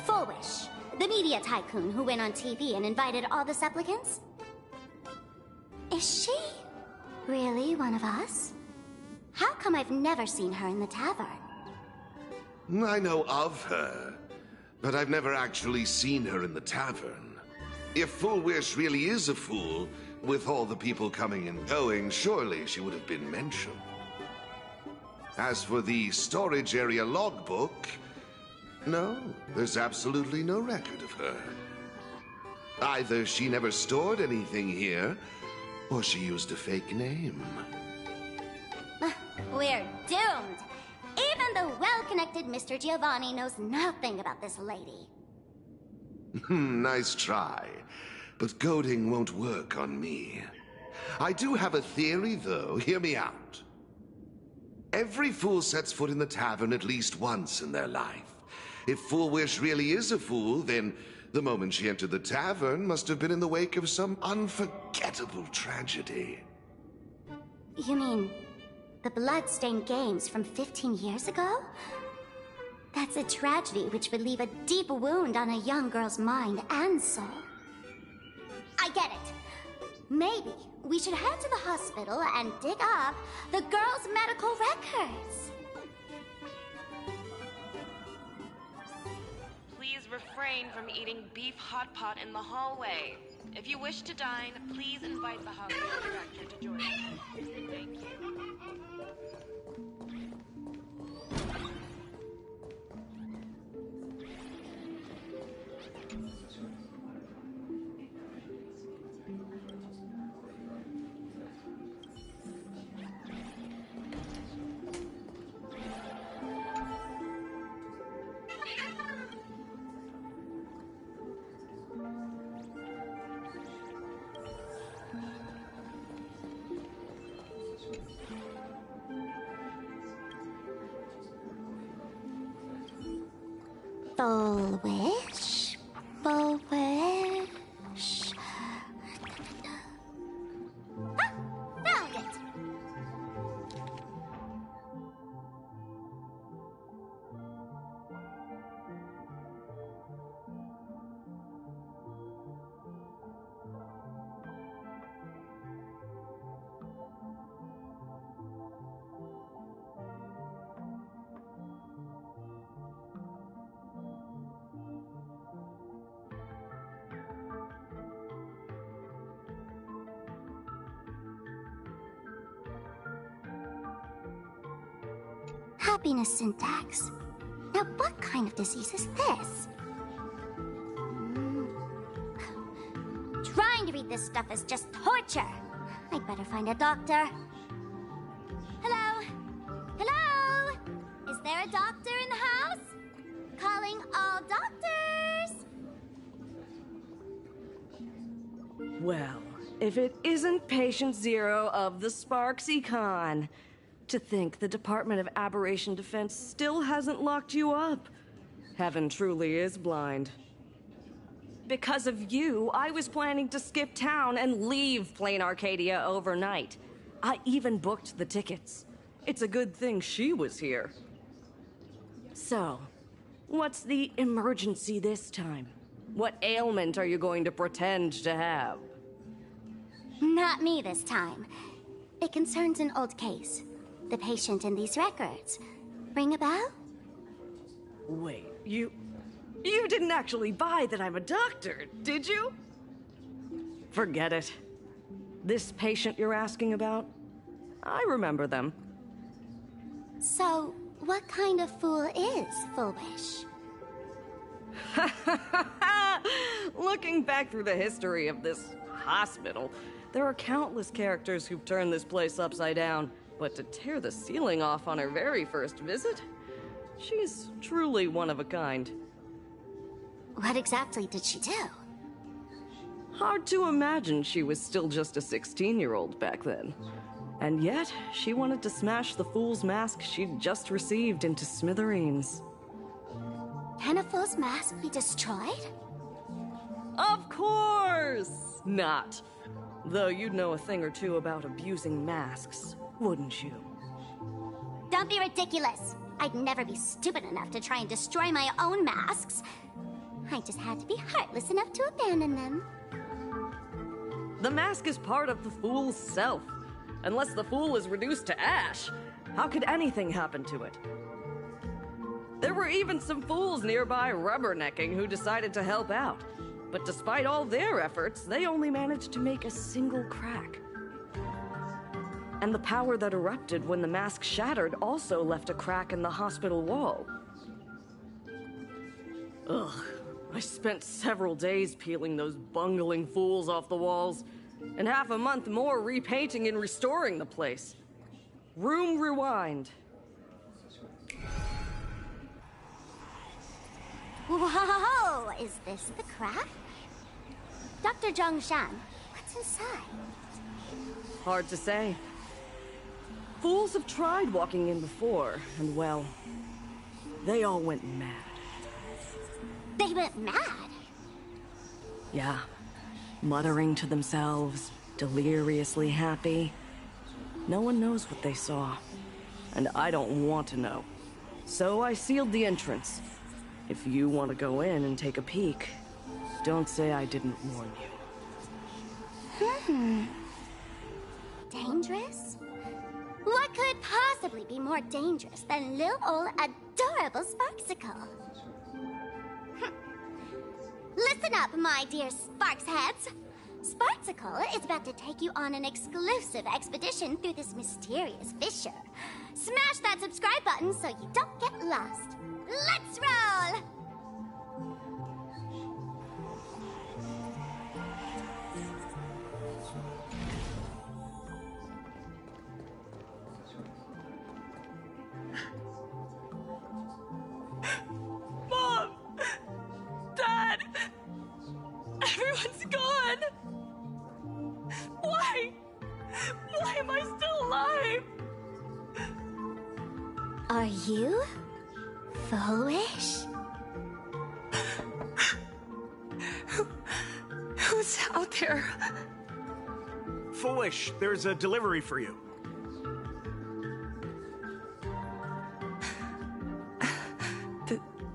Fullwish, the media tycoon who went on TV and invited all the supplicants. Is she really one of us? How come I've never seen her in the tavern? I know of her, but I've never actually seen her in the tavern. If Fullwish really is a fool, with all the people coming and going, surely she would have been mentioned. As for the storage area logbook, no, there's absolutely no record of her. Either she never stored anything here, or she used a fake name. We're doomed. Even the well-connected Mr. Giovanni knows nothing about this lady. Nice try. But goading won't work on me. I do have a theory, though. Hear me out. Every fool sets foot in the tavern at least once in their life. If Fullwish really is a fool, then the moment she entered the tavern must have been in the wake of some unforgettable tragedy. You mean the blood-stained games from 15 years ago? That's a tragedy which would leave a deep wound on a young girl's mind and soul. I get it. Maybe we should head to the hospital and dig up the girl's medical records. Please refrain from eating beef hot pot in the hallway. If you wish to dine, please invite the hospital director to join us. Thank you. Fullwish. Ah, found it! Happiness syntax. Now what kind of disease is this? Trying to read this stuff is just torture. I'd better find a doctor. Hello? Hello? Is there a doctor in the house? Calling all doctors! Well, if it isn't Patient Zero of the Sparksy-Con. To think the Department of Aberration Defense still hasn't locked you up. Heaven truly is blind. Because of you, I was planning to skip town and leave Planarcadia overnight. I even booked the tickets. It's a good thing she was here. So, what's the emergency this time? What ailment are you going to pretend to have? Not me this time. It concerns an old case. The patient in these records. Ring a bell? Wait, you didn't actually buy that I'm a doctor, did you? Forget it. This patient you're asking about? I remember them. So, what kind of fool is Foolish? Looking back through the history of this hospital, there are countless characters who've turned this place upside down. But to tear the ceiling off on her very first visit? She's truly one of a kind. What exactly did she do? Hard to imagine she was still just a 16-year-old back then. And yet, she wanted to smash the fool's mask she'd just received into smithereens. Can a fool's mask be destroyed? Of course not! Though you'd know a thing or two about abusing masks, wouldn't you? Don't be ridiculous! I'd never be stupid enough to try and destroy my own masks. I just had to be heartless enough to abandon them. The mask is part of the fool's self. Unless the fool is reduced to ash, how could anything happen to it? There were even some fools nearby rubbernecking who decided to help out. But despite all their efforts, they only managed to make a single crack. And the power that erupted when the mask shattered also left a crack in the hospital wall. Ugh, I spent several days peeling those bungling fools off the walls, and half a month more repainting and restoring the place. Room rewind. Whoa! Is this the crack? Dr. Zhongshan, what's inside? Hard to say. Fools have tried walking in before, and well, they all went mad. They went mad? Yeah. Muttering to themselves, deliriously happy. No one knows what they saw, and I don't want to know. So I sealed the entrance. If you want to go in and take a peek, don't say I didn't warn you. Dangerous? What could possibly be more dangerous than little old adorable Sparksicle? Listen up, my dear Sparks heads. Sparksicle is about to take you on an exclusive expedition through this mysterious fissure. Smash that subscribe button so you don't get lost. Let's roll! Mom! Dad! Everyone's gone! Why? Why am I still alive? Are you foolish? Who's out there? Foolish, there's a delivery for you.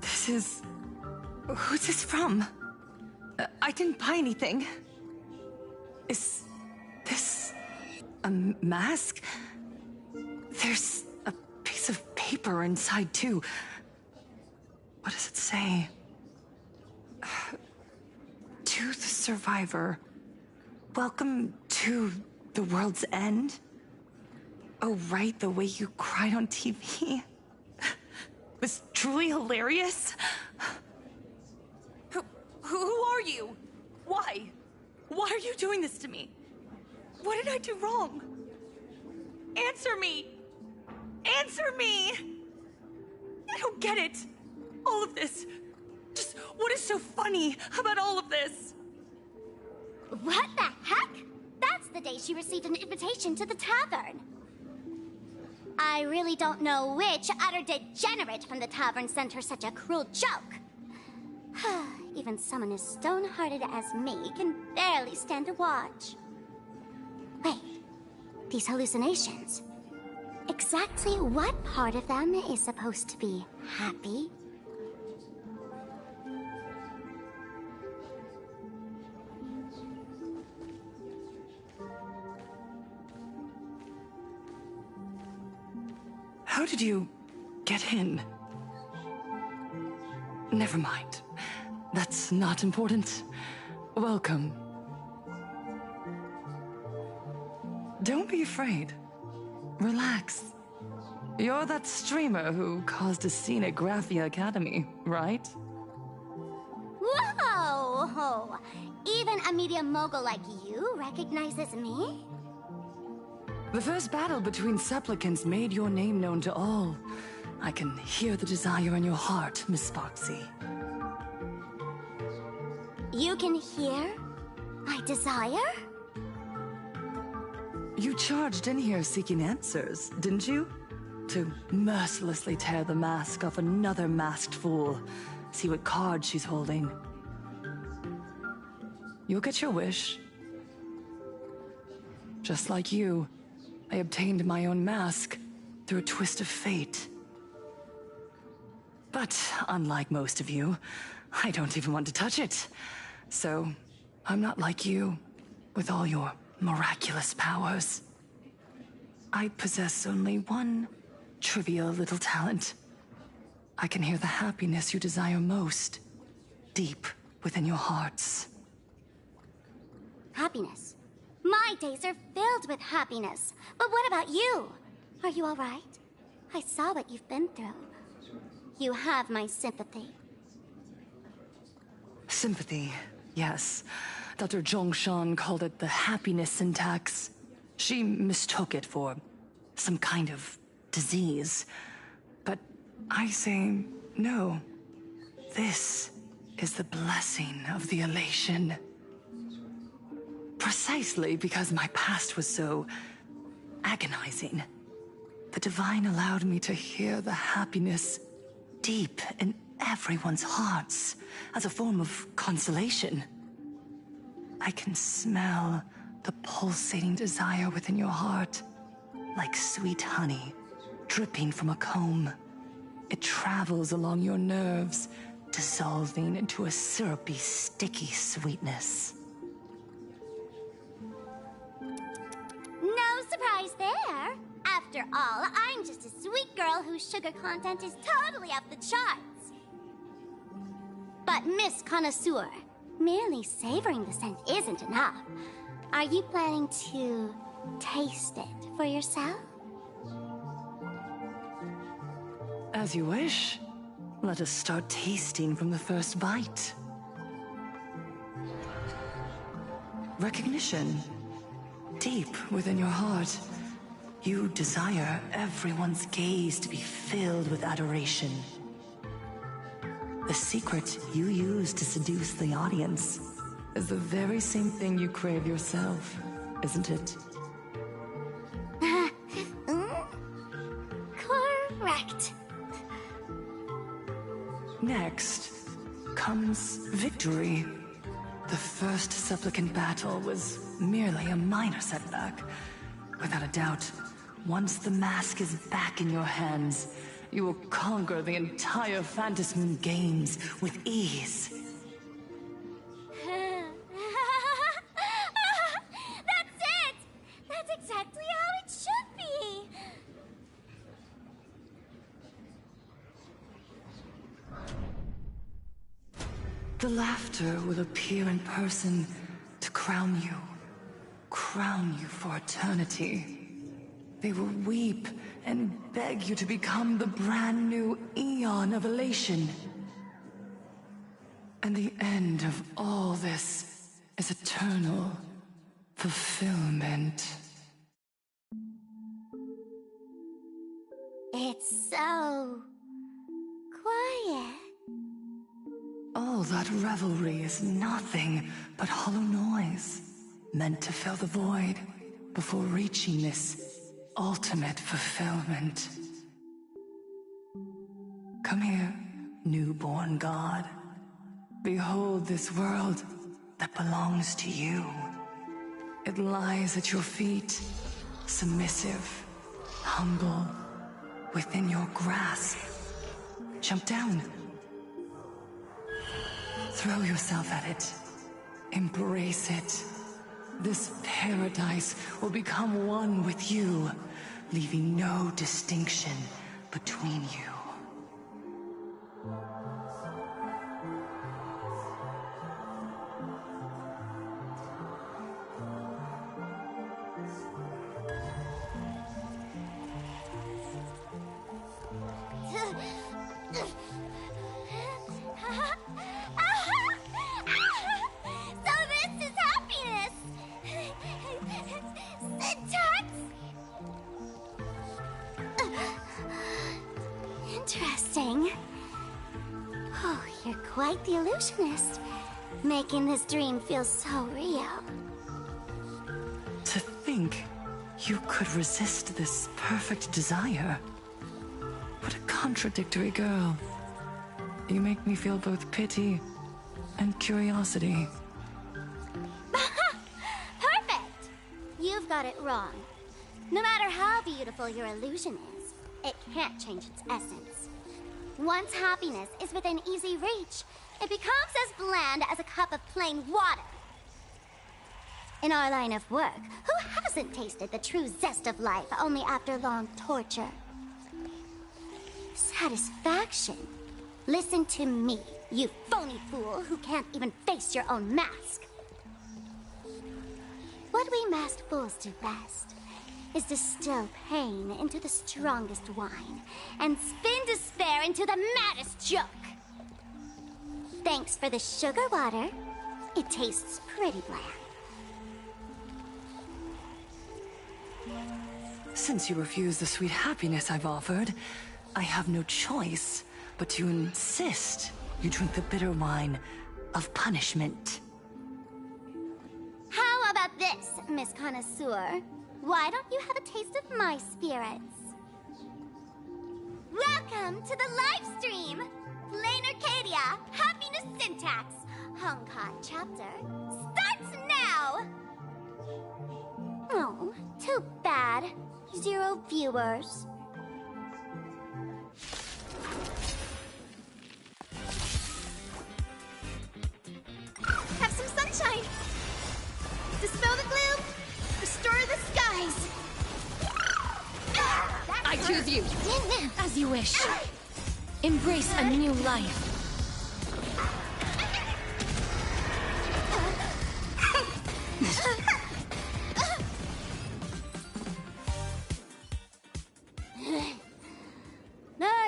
This is... Who's this from? I didn't buy anything. Is this a mask? There's a piece of paper inside, too. What does it say? To the survivor, welcome to the world's end. Oh, right, the way you cried on TV was truly hilarious. Who are you? Why? Why are you doing this to me? What did I do wrong? Answer me! Answer me! I don't get it. All of this. Just what is so funny about all of this? What the heck? That's the day she received an invitation to the tavern. I really don't know which utter degenerate from the tavern sent her such a cruel joke. Even someone as stone-hearted as me can barely stand to watch. Wait, these hallucinations. Exactly what part of them is supposed to be happy? How did you get in? Never mind. That's not important. Welcome. Don't be afraid. Relax. You're that streamer who caused a scene at Graphia Academy, right? Whoa! Even a media mogul like you recognizes me? The first battle between supplicants made your name known to all. I can hear the desire in your heart, Miss Sparksy. You can hear my desire? You charged in here seeking answers, didn't you? To mercilessly tear the mask off another masked fool. See what card she's holding. You'll get your wish. Just like you, I obtained my own mask through a twist of fate. But unlike most of you, I don't even want to touch it. So, I'm not like you, with all your miraculous powers. I possess only one trivial little talent. I can hear the happiness you desire most, deep within your hearts. Happiness. My days are filled with happiness. But what about you? Are you all right? I saw what you've been through. You have my sympathy. Sympathy, yes. Dr. Zhongshan called it the happiness syntax. She mistook it for some kind of disease. But I say no. This is the blessing of the elation. Precisely because my past was so agonizing. The Divine allowed me to hear the happiness deep in everyone's hearts as a form of consolation. I can smell the pulsating desire within your heart, like sweet honey dripping from a comb. It travels along your nerves, dissolving into a syrupy, sticky sweetness. No surprise there. After all, I'm just a sweet girl whose sugar content is totally off the charts. But Miss Connoisseur, merely savoring the scent isn't enough. Are you planning to taste it for yourself? As you wish. Let us start tasting from the first bite. Recognition. Deep within your heart, you desire everyone's gaze to be filled with adoration. The secret you use to seduce the audience is the very same thing you crave yourself, isn't it? Correct. Next comes victory. The first supplicant battle was merely a minor setback. Without a doubt, once the mask is back in your hands, you will conquer the entire Phantasm Moon games with ease. That's it! That's exactly how it should be! The laughter will appear in person to crown you for eternity. They will weep and beg you to become the brand new Eon of Elation. And the end of all this is eternal fulfillment. It's so quiet. All that revelry is nothing but hollow noise, meant to fill the void before reaching this ultimate fulfillment. Come here, newborn god. Behold this world that belongs to you. It lies at your feet, submissive, humble, within your grasp. Jump down. Throw yourself at it. Embrace it. This paradise will become one with you, leaving no distinction between you. interesting. Oh, you're quite the illusionist, making this dream feel so real. To think you could resist this perfect desire. What a contradictory girl. You make me feel both pity and curiosity. Perfect! You've got it wrong. No matter how beautiful your illusion is, it can't change its essence. Once happiness is within easy reach, it becomes as bland as a cup of plain water. In our line of work, who hasn't tasted the true zest of life only after long torture? Satisfaction. Listen to me, you phony fool who can't even face your own mask. What we masked fools do best is distill pain into the strongest wine and spin despair into the maddest joke. Thanks for the sugar water. It tastes pretty bland. Since you refuse the sweet happiness I've offered, I have no choice but to insist you drink the bitter wine of punishment. How about this, Miss Connoisseur? Why don't you have a taste of my spirits? Welcome to the live stream! Planarcadia, Happiness Syntax, Honkai chapter, starts now! Oh, too bad. 0 viewers. Have some sunshine! Dispel the gloom! Restore the skies! I choose you! As you wish. Embrace a new life.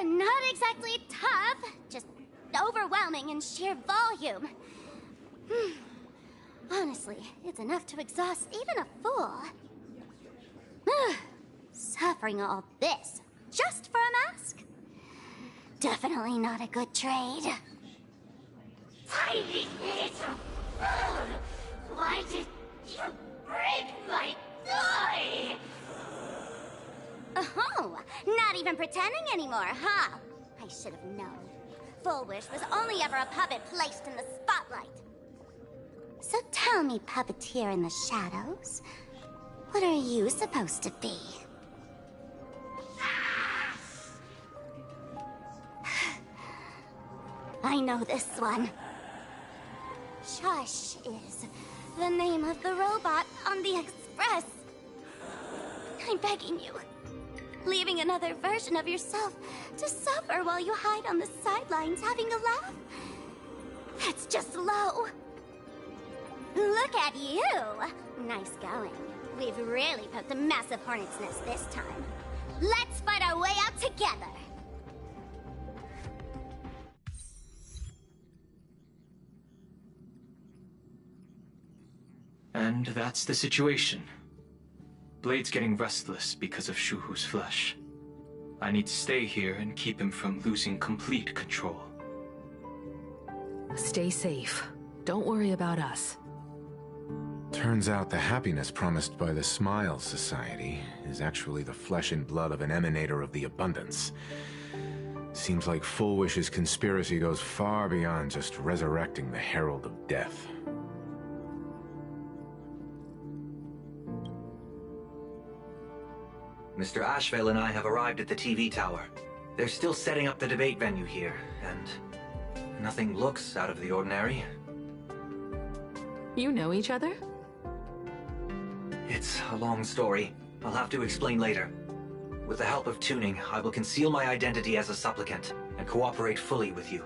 Not exactly tough, just overwhelming in sheer volume. Honestly, it's enough to exhaust even a fool. Suffering all this just for a mask? Definitely not a good trade. Tiny little bird! Why did you break my toy? Oh, not even pretending anymore, huh? I should have known. Full Wish was only ever a puppet placed in the spotlight. So tell me, puppeteer in the shadows, what are you supposed to be? I know this one. Shush is the name of the robot on the express. I'm begging you. Leaving another version of yourself to suffer while you hide on the sidelines having a laugh? That's just low. Look at you! Nice going. We've really poked a massive hornet's nest this time. Let's fight our way out together! And that's the situation. Blade's getting restless because of Shuhu's flesh. I need to stay here and keep him from losing complete control. Stay safe. Don't worry about us. Turns out the happiness promised by the Smile Society is actually the flesh and blood of an emanator of the abundance. Seems like Full Wish's conspiracy goes far beyond just resurrecting the Herald of Death. Mr. Ashvale and I have arrived at the TV tower. They're still setting up the debate venue here, and nothing looks out of the ordinary. You know each other? It's a long story. I'll have to explain later. With the help of tuning, I will conceal my identity as a supplicant and cooperate fully with you.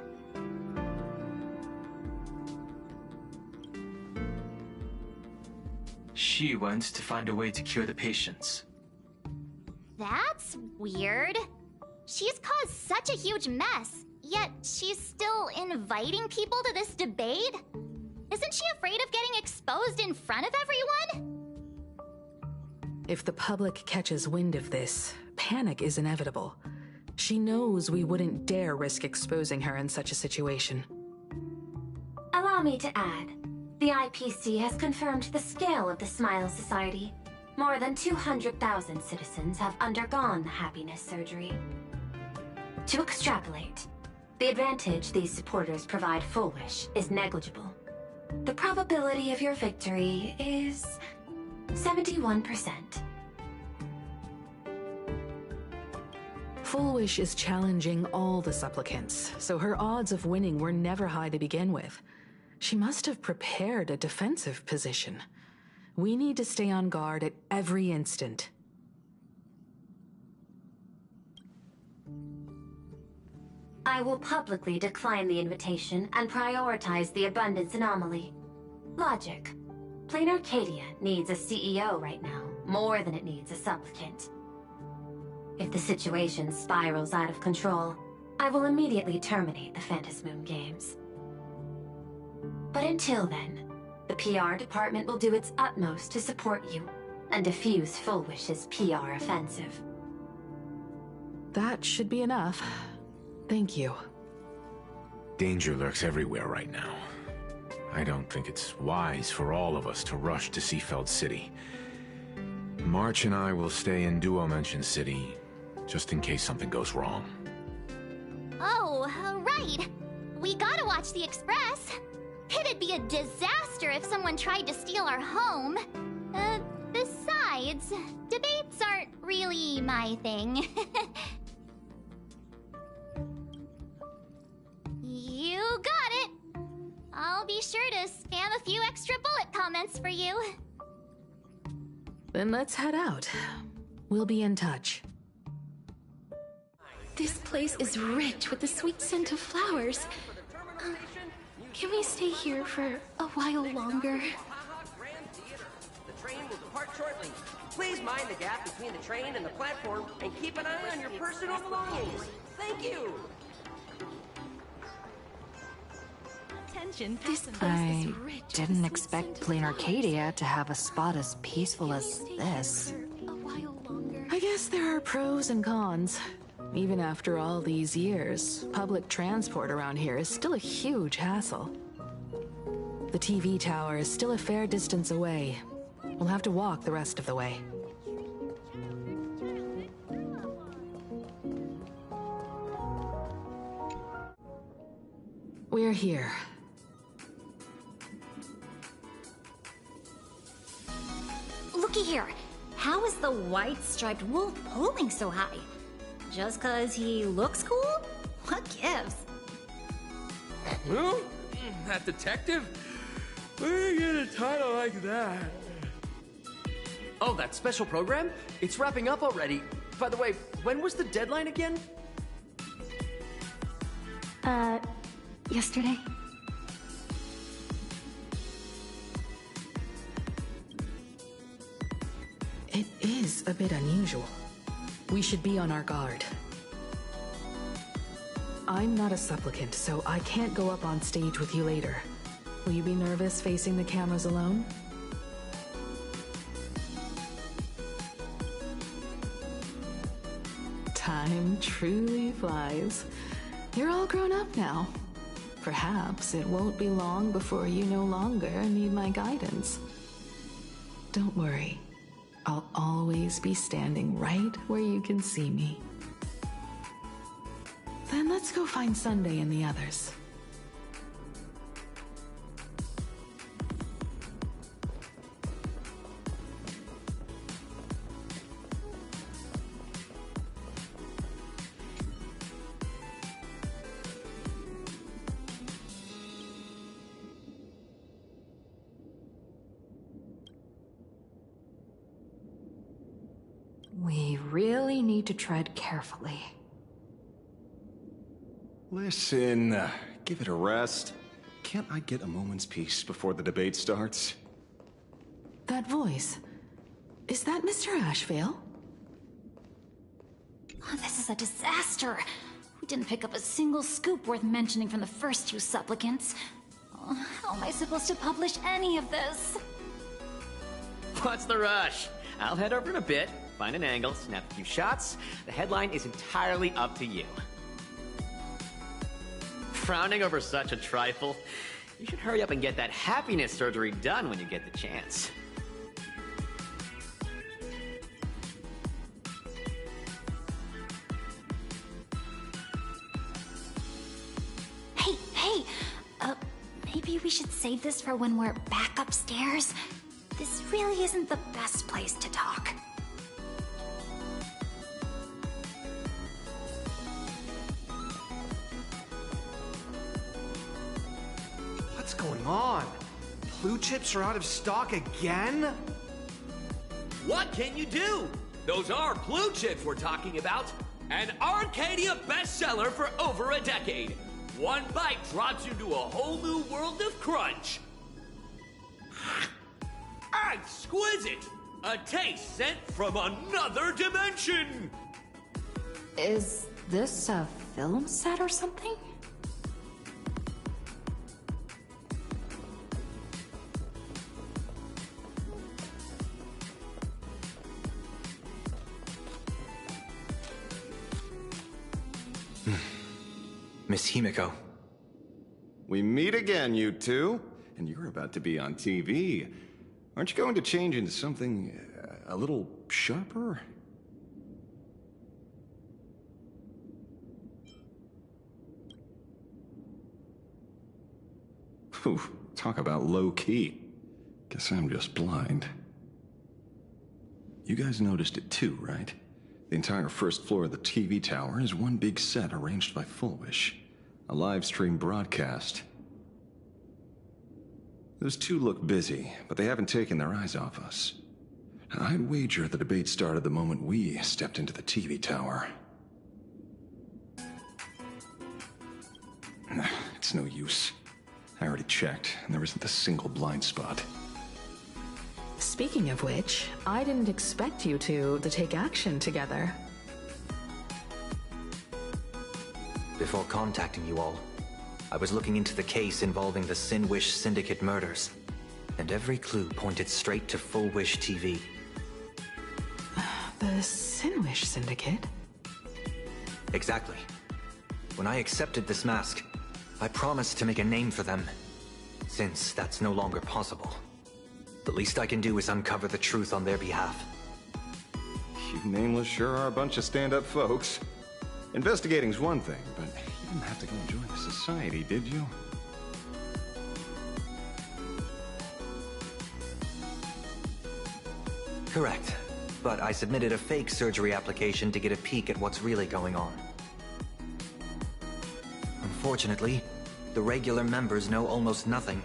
She went to find a way to cure the patients. That's weird. She's caused such a huge mess, yet she's still inviting people to this debate? Isn't she afraid of getting exposed in front of everyone? If the public catches wind of this, panic is inevitable. She knows we wouldn't dare risk exposing her in such a situation. Allow me to add, the IPC has confirmed the scale of the Smile Society. More than 200,000 citizens have undergone the happiness surgery. To extrapolate, the advantage these supporters provide Full Wish is negligible. The probability of your victory is 71%. Full Wish is challenging all the supplicants, so her odds of winning were never high to begin with. She must have prepared a defensive position. We need to stay on guard at every instant. I will publicly decline the invitation and prioritize the abundance anomaly. Logic. Planarcadia needs a CEO right now, more than it needs a supplicant. If the situation spirals out of control, I will immediately terminate the Phantasmoon Games. But until then, the PR department will do its utmost to support you and defuse Full Wish's PR offensive. That should be enough. Thank you. Danger lurks everywhere right now. I don't think it's wise for all of us to rush to Seafeld City. March and I will stay in Duo Mansion City, just in case something goes wrong. Oh, right. We gotta watch the Express. It'd be a disaster if someone tried to steal our home. Besides, debates aren't really my thing. You got it. I'll be sure to spam a few extra bullet comments for you. Then let's head out. We'll be in touch. This place is rich with the sweet scent of flowers. Can we stay here for a while longer? The train will depart shortly. Please mind the gap between the train and the platform and keep an eye on your personal belongings. Thank you. I didn't expect Planarcadia to have a spot as peaceful as this. I guess there are pros and cons. Even after all these years, public transport around here is still a huge hassle. The TV tower is still a fair distance away. We'll have to walk the rest of the way. We're here. Looky here. How is the white striped wolf pulling so high? Just 'cause he looks cool? What gives? Who? That detective? Where do you get a title like that? Oh, that special program? It's wrapping up already. By the way, when was the deadline again? Yesterday. It is a bit unusual. We should be on our guard. I'm not a supplicant, so I can't go up on stage with you later. Will you be nervous facing the cameras alone? Time truly flies. You're all grown up now. Perhaps it won't be long before you no longer need my guidance. Don't worry. I'll always be standing right where you can see me. Then let's go find Sunday and the others. We really need to tread carefully. Listen, give it a rest. Can't I get a moment's peace before the debate starts? That voice. Is that Mr. Ashvale? Oh, this is a disaster. We didn't pick up a single scoop worth mentioning from the first two supplicants. Oh, how am I supposed to publish any of this? What's the rush? I'll head over in a bit. find an angle, snap a few shots. The headline is entirely up to you. Frowning over such a trifle? You should hurry up and get that happiness surgery done when you get the chance. Hey, maybe we should save this for when we're back upstairs. This really isn't the best place to talk. What's going on? Blue chips are out of stock again? What can you do? Those are blue chips we're talking about. An Arcadia bestseller for over a decade. One bite drops you into a whole new world of crunch. Exquisite! A taste sent from another dimension! Is this a film set or something? Miss Himiko. We meet again, you two. And you're about to be on TV. Aren't you going to change into something a little sharper? Whew, talk about low-key. Guess I'm just blind. You guys noticed it too, right? The entire first floor of the TV tower is one big set arranged by Fullwish. A live stream broadcast. Those two look busy, but they haven't taken their eyes off us. I'd wager the debate started the moment we stepped into the TV tower. It's no use. I already checked, and there isn't a single blind spot. Speaking of which, I didn't expect you two to take action together. Before contacting you all, I was looking into the case involving the Sinwish Syndicate murders, and every clue pointed straight to Fullwish TV. The Sinwish Syndicate? Exactly. When I accepted this mask, I promised to make a name for them. Since that's no longer possible, the least I can do is uncover the truth on their behalf. You nameless sure are a bunch of stand-up folks. Investigating's one thing, but you didn't have to go and join the society, did you? Correct. But I submitted a fake surgery application to get a peek at what's really going on. Unfortunately, the regular members know almost nothing.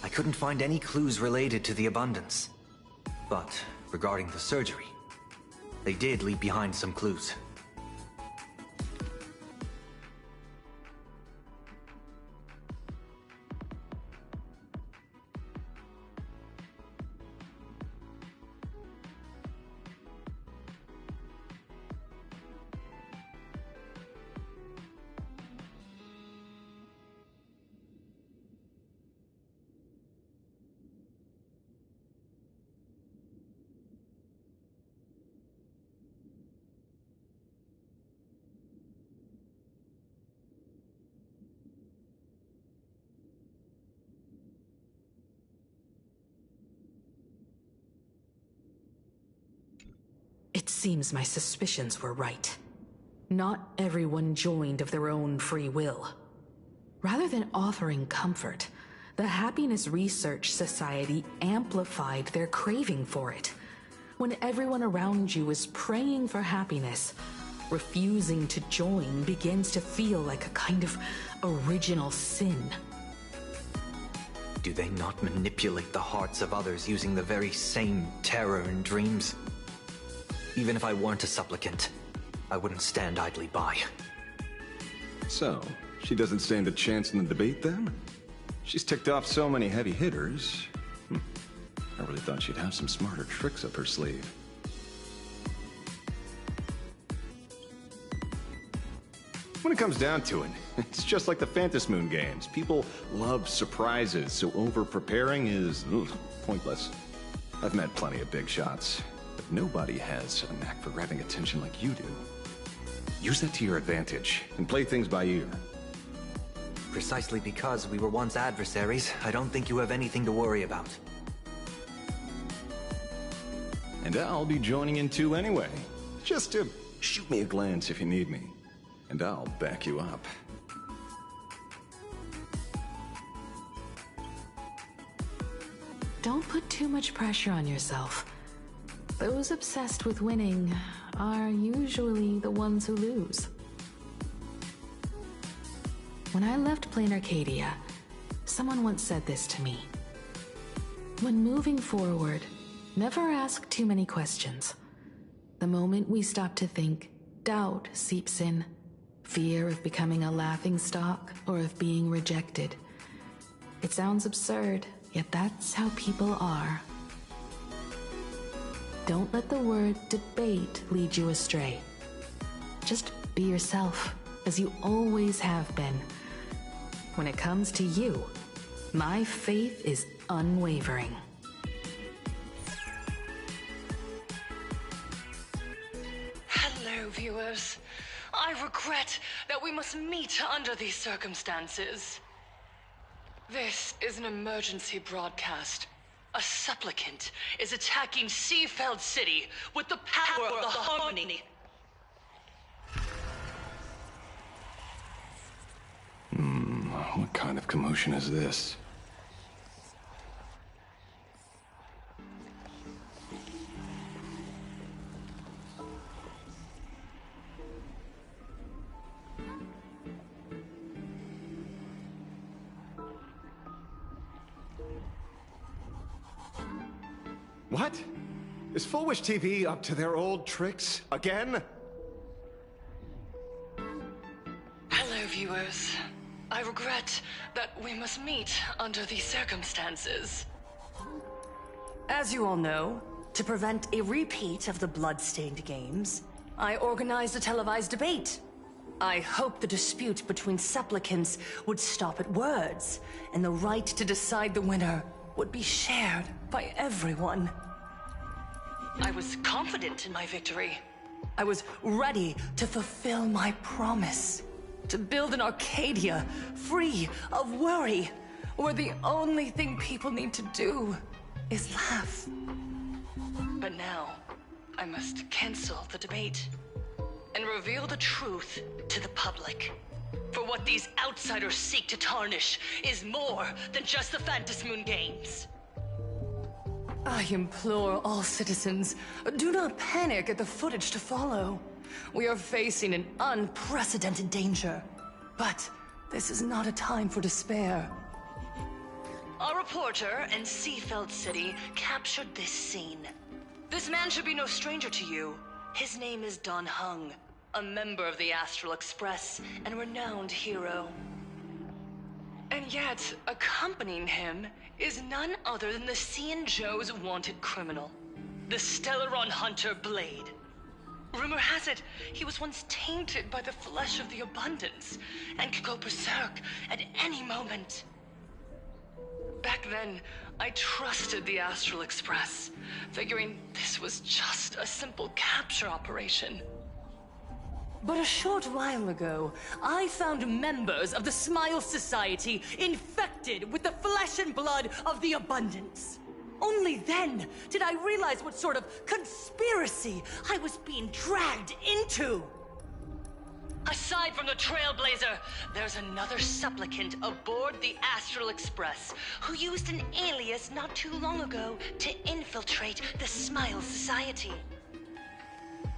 I couldn't find any clues related to the abundance. But regarding the surgery, they did leave behind some clues. It seems my suspicions were right. Not everyone joined of their own free will. Rather than offering comfort, the Happiness Research Society amplified their craving for it. When everyone around you is praying for happiness, refusing to join begins to feel like a kind of original sin. Do they not manipulate the hearts of others using the very same terror and dreams? Even if I weren't a supplicant, I wouldn't stand idly by. So, she doesn't stand a chance in the debate then? She's ticked off so many heavy hitters. I really thought she'd have some smarter tricks up her sleeve. When it comes down to it, it's just like the Phantom Moon games. People love surprises, so over-preparing is pointless. I've met plenty of big shots. But nobody has a knack for grabbing attention like you do. Use that to your advantage, and play things by ear. Precisely because we were once adversaries, I don't think you have anything to worry about. And I'll be joining in too anyway. Just to shoot me a glance if you need me. And I'll back you up. Don't put too much pressure on yourself. Those obsessed with winning are usually the ones who lose. When I left Planarcadia, someone once said this to me. When moving forward, never ask too many questions. The moment we stop to think, doubt seeps in. Fear of becoming a laughingstock or of being rejected. It sounds absurd, yet that's how people are. Don't let the word debate lead you astray. Just be yourself, as you always have been. When it comes to you, my faith is unwavering. Hello, viewers. I regret that we must meet under these circumstances. This is an emergency broadcast. A supplicant is attacking Seafeld City with the power of the Harmony. What kind of commotion is this? What? Is Full Wish TV up to their old tricks again? Hello, viewers. I regret that we must meet under these circumstances. As you all know, to prevent a repeat of the blood-stained games, I organized a televised debate. I hoped the dispute between supplicants would stop at words, and the right to decide the winner would be shared by everyone. I was confident in my victory. I was ready to fulfill my promise. To build an Arcadia free of worry, where the only thing people need to do is laugh. But now, I must cancel the debate and reveal the truth to the public. For what these outsiders seek to tarnish is more than just the Phantasmoon games. I implore all citizens, do not panic at the footage to follow. We are facing an unprecedented danger. But this is not a time for despair. A reporter in Seafeld City captured this scene. This man should be no stranger to you. His name is Don Hung, a member of the Astral Express and renowned hero. And yet, accompanying him is none other than the Cian Joe's wanted criminal, the Stellaron hunter Blade. Rumor has it, he was once tainted by the flesh of the Abundance, and could go berserk at any moment. Back then, I trusted the Astral Express, figuring this was just a simple capture operation. But a short while ago, I found members of the Smile Society infected with the flesh and blood of the Abundance. Only then did I realize what sort of conspiracy I was being dragged into. Aside from the Trailblazer, there's another supplicant aboard the Astral Express who used an alias not too long ago to infiltrate the Smile Society.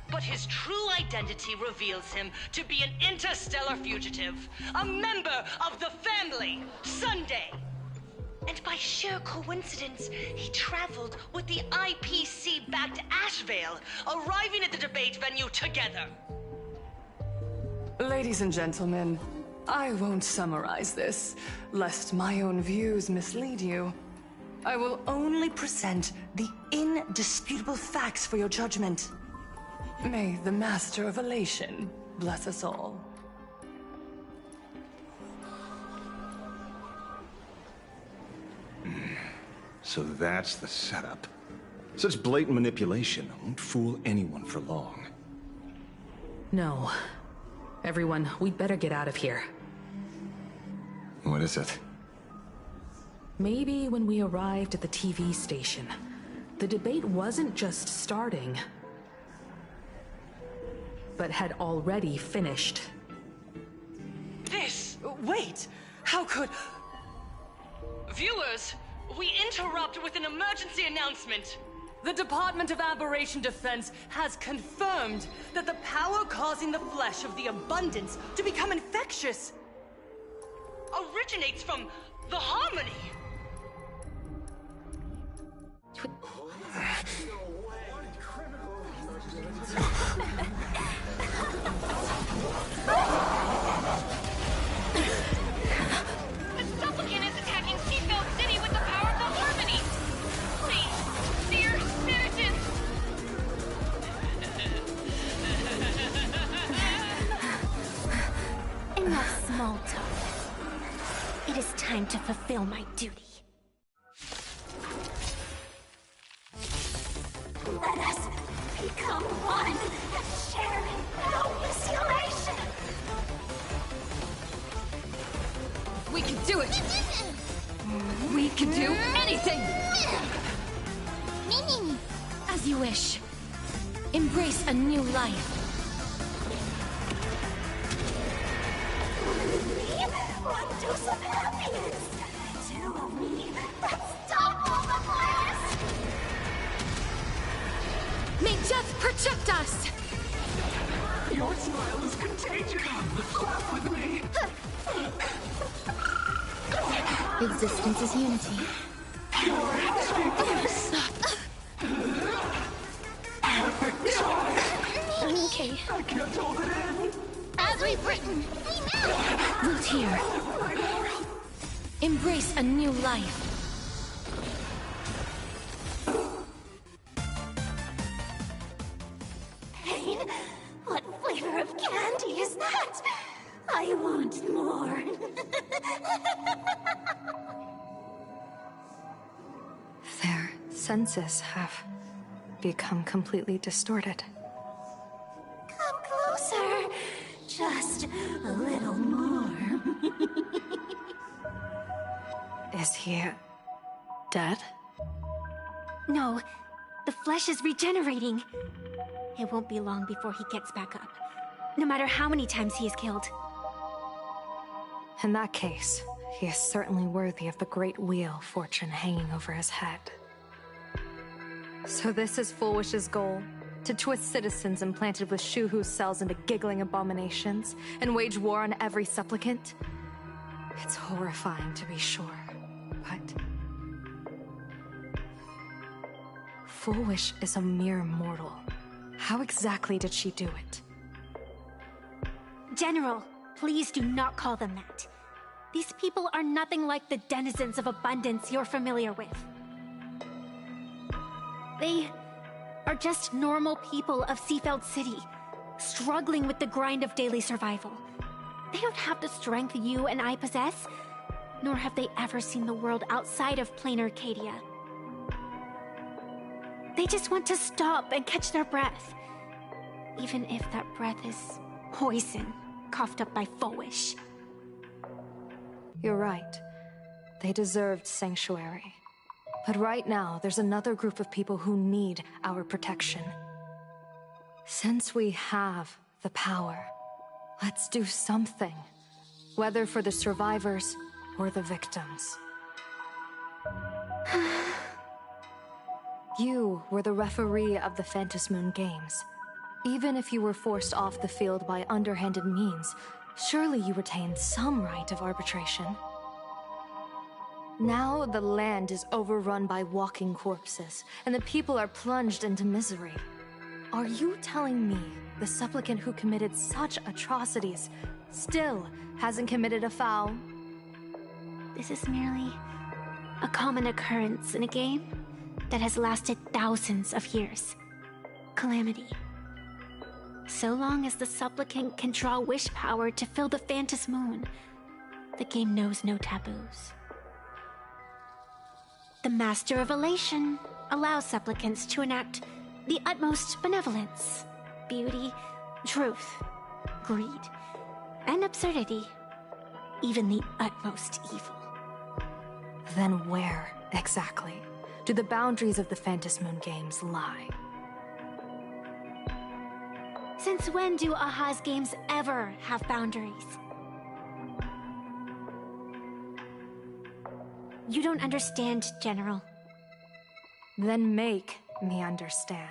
But his true identity reveals him to be an interstellar fugitive, a member of the family, Sunday. And by sheer coincidence, he traveled with the IPC-backed Ashvale, arriving at the debate venue together. Ladies and gentlemen, I won't summarize this, lest my own views mislead you. I will only present the indisputable facts for your judgment. May the Master of Elation bless us all. So that's the setup. Such blatant manipulation won't fool anyone for long. No. Everyone, we'd better get out of here. What is it? Maybe when we arrived at the TV station, the debate wasn't just starting, but had already finished. Wait! How could... Viewers, we interrupt with an emergency announcement. The Department of Aberration Defense has confirmed that the power causing the flesh of the abundance to become infectious originates from the harmony. The supplicant is attacking Seafeld City with the power of the harmony! Please, dear citizens! Enough small talk. It is time to fulfill my duty. Let us become one and share no isolation. We can do it! We can do anything! As you wish. Embrace a new life. One dose of happiness. Two of me. That's double the bliss. May death protect us! Your smile is contagious. Laugh with me. Existence is unity. Pure happiness. Okay. I can't hold it in. As we've written, root here. Embrace a new life. Pain? What flavor of candy is that? I want more. Their senses have become completely distorted. Come closer. Just a little more. Is he dead? No, the flesh is regenerating. It won't be long before he gets back up, no matter how many times he is killed. In that case, he is certainly worthy of the great wheel fortune hanging over his head. So this is Fullwish's goal? To twist citizens implanted with Shuhu cells into giggling abominations, and wage war on every supplicant? It's horrifying to be sure, but... Fullwish is a mere mortal. How exactly did she do it? General, please do not call them that. These people are nothing like the denizens of abundance you're familiar with. They are just normal people of Seafeld City, struggling with the grind of daily survival. They don't have the strength you and I possess, nor have they ever seen the world outside of Planarcadia. They just want to stop and catch their breath, even if that breath is poison coughed up by Fullwish. You're right. They deserved sanctuary. But right now, there's another group of people who need our protection. Since we have the power, let's do something. Whether for the survivors or the victims. You were the referee of the Phantom Moon Games. Even if you were forced off the field by underhanded means, surely you retained some right of arbitration. Now the land is overrun by walking corpses, and the people are plunged into misery. Are you telling me the supplicant who committed such atrocities still hasn't committed a foul? This is merely a common occurrence in a game that has lasted thousands of years. Calamity. So long as the supplicant can draw wish power to fill the Phantom Moon, the game knows no taboos. The Master of Elation allows supplicants to enact the utmost benevolence, beauty, truth, greed, and absurdity, even the utmost evil. Then where, exactly, do the boundaries of the Phantom Moon games lie? Since when do Aha's games ever have boundaries? You don't understand, General. Then make me understand.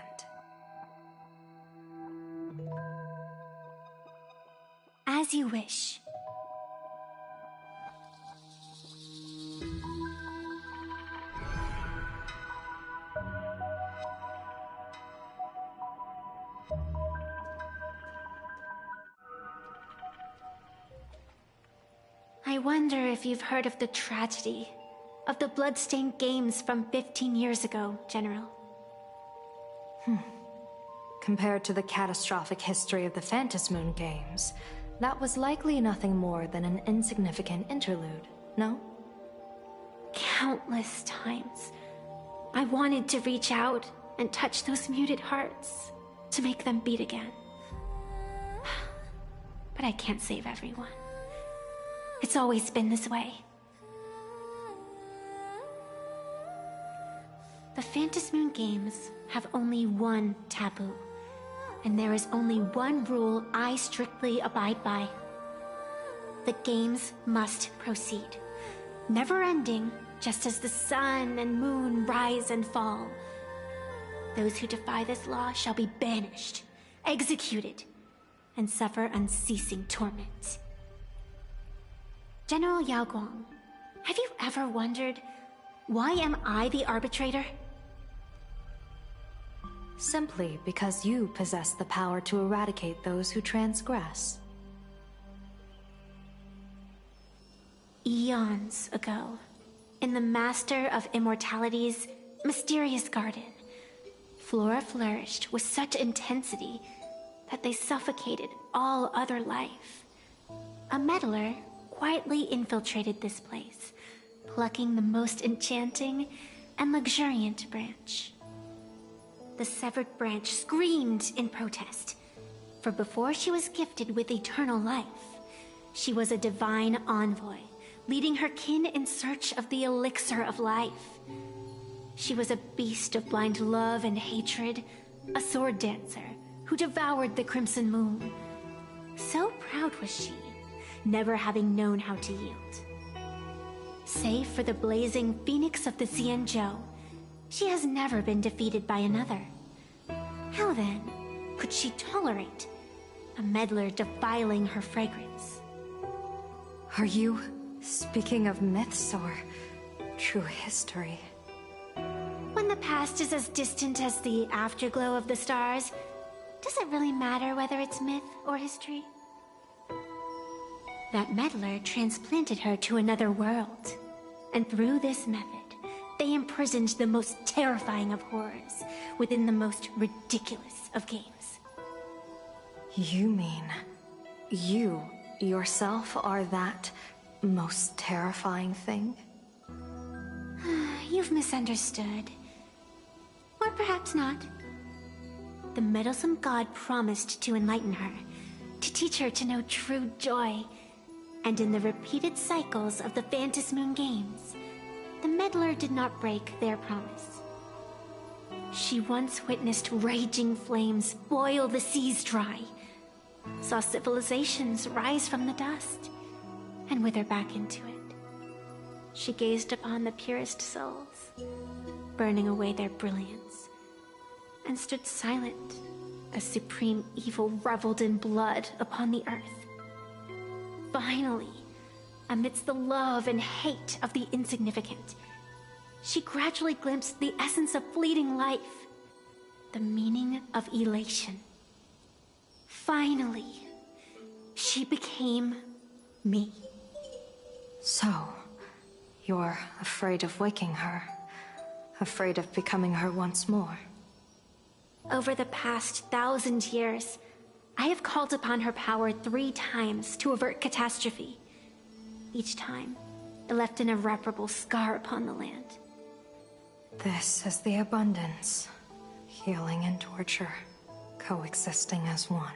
As you wish. I wonder if you've heard of the tragedy of the bloodstained games from 15 years ago, General. Compared to the catastrophic history of the Phantom Moon games, that was likely nothing more than an insignificant interlude, no? Countless times, I wanted to reach out and touch those muted hearts to make them beat again. But I can't save everyone. It's always been this way. The Phantom Moon games have only one taboo, and there is only one rule I strictly abide by. The games must proceed, never ending, just as the sun and moon rise and fall. Those who defy this law shall be banished, executed, and suffer unceasing torment. General Yao Gong, have you ever wondered, why am I the arbitrator? Simply because you possess the power to eradicate those who transgress. Eons ago, in the Master of Immortality's mysterious garden, flora flourished with such intensity that they suffocated all other life. A meddler quietly infiltrated this place, plucking the most enchanting and luxuriant branch. The severed branch screamed in protest, for before she was gifted with eternal life, she was a divine envoy, leading her kin in search of the elixir of life. She was a beast of blind love and hatred, a sword dancer who devoured the crimson moon. So proud was she, never having known how to yield. Save for the blazing phoenix of the Xianzhou, she has never been defeated by another. How then could she tolerate a meddler defiling her fragrance? Are you speaking of myths or true history? When the past is as distant as the afterglow of the stars, does it really matter whether it's myth or history? That meddler transplanted her to another world, and through this method, they imprisoned the most terrifying of horrors within the most ridiculous of games. You mean you yourself are that most terrifying thing? You've misunderstood. Or perhaps not. The meddlesome god promised to enlighten her, to teach her to know true joy. And in the repeated cycles of the Phantom Moon games, the meddler did not break their promise. She once witnessed raging flames boil the seas dry, saw civilizations rise from the dust, and wither back into it. She gazed upon the purest souls, burning away their brilliance, and stood silent as supreme evil reveled in blood upon the earth. Finally, amidst the love and hate of the insignificant, she gradually glimpsed the essence of fleeting life, the meaning of elation. Finally, she became me. So, you're afraid of waking her, afraid of becoming her once more. Over the past 1,000 years, I have called upon her power 3 times to avert catastrophe. Each time, it left an irreparable scar upon the land. This is the abundance. Healing and torture, coexisting as one.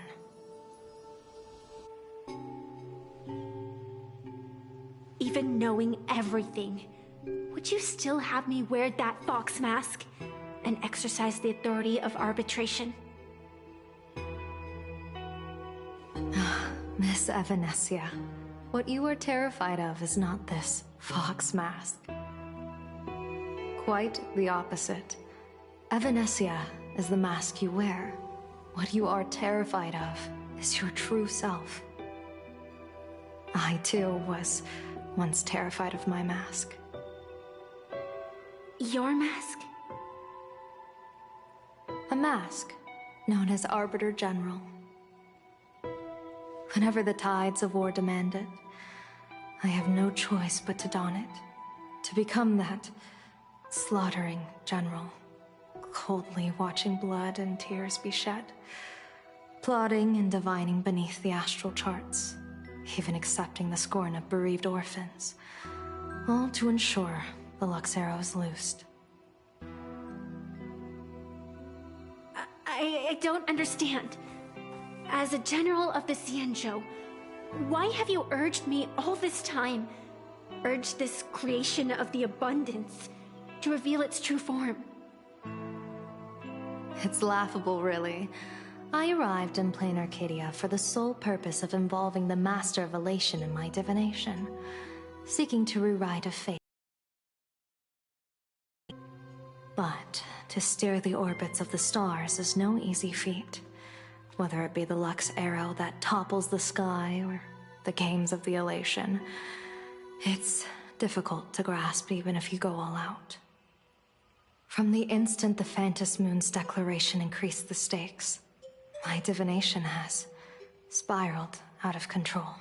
Even knowing everything, would you still have me wear that fox mask and exercise the authority of arbitration? Miss Evanesia, what you are terrified of is not this fox mask. Quite the opposite. Evanesia is the mask you wear. What you are terrified of is your true self. I too was once terrified of my mask. Your mask? A mask known as Arbiter General. Whenever the tides of war demand it, I have no choice but to don it. To become that slaughtering general, coldly watching blood and tears be shed, plotting and divining beneath the astral charts, even accepting the scorn of bereaved orphans, all to ensure the Luxero is loosed. I don't understand. As a general of the Xianzhou, why have you urged me all this time? Urged this creation of the abundance to reveal its true form? It's laughable, really. I arrived in Planarcadia for the sole purpose of involving the Master of Elation in my divination, seeking to rewrite a fate. But to steer the orbits of the stars is no easy feat. Whether it be the Lux arrow that topples the sky or the games of the Elation, it's difficult to grasp even if you go all out. From the instant the Phantos Moon's declaration increased the stakes, my divination has spiraled out of control.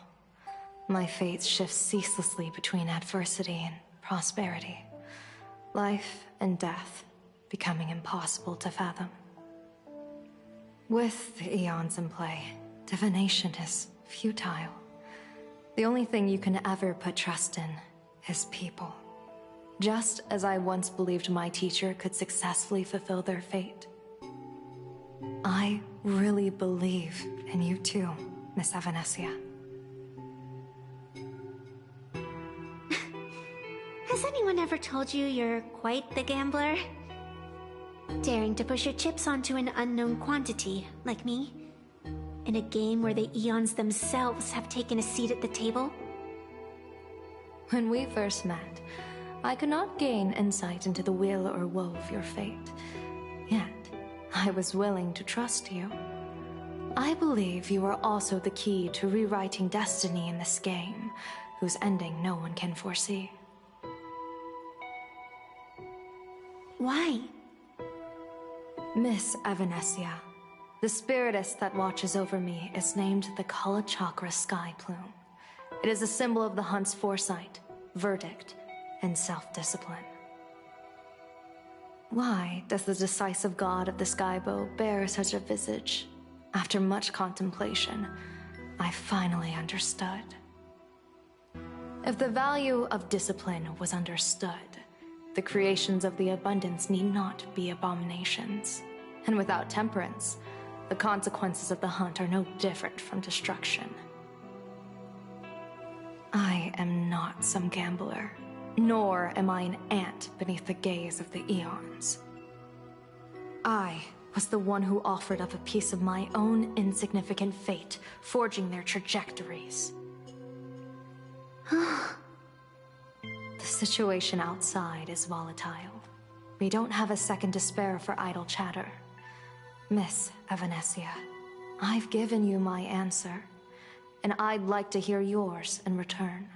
My fate shifts ceaselessly between adversity and prosperity, life and death becoming impossible to fathom. With the eons in play, divination is futile. The only thing you can ever put trust in is people. Just as I once believed my teacher could successfully fulfill their fate. I really believe in you too, Miss Evanesia. Has anyone ever told you you're quite the gambler? Daring to push your chips onto an unknown quantity, like me? In a game where the eons themselves have taken a seat at the table? When we first met, I could not gain insight into the will or woe of your fate. Yet, I was willing to trust you. I believe you are also the key to rewriting destiny in this game, whose ending no one can foresee. Why? Miss Evanesia, the spiritess that watches over me is named the Kala Chakra Sky Plume. It is a symbol of the hunt's foresight, verdict, and self-discipline. Why does the decisive god of the Skybow bear such a visage? After much contemplation, I finally understood. If the value of discipline was understood, the creations of the abundance need not be abominations. And without temperance, the consequences of the hunt are no different from destruction. I am not some gambler, nor am I an ant beneath the gaze of the eons. I was the one who offered up a piece of my own insignificant fate, forging their trajectories. The situation outside is volatile. We don't have a second to spare for idle chatter. Miss Evanesia, I've given you my answer, and I'd like to hear yours in return.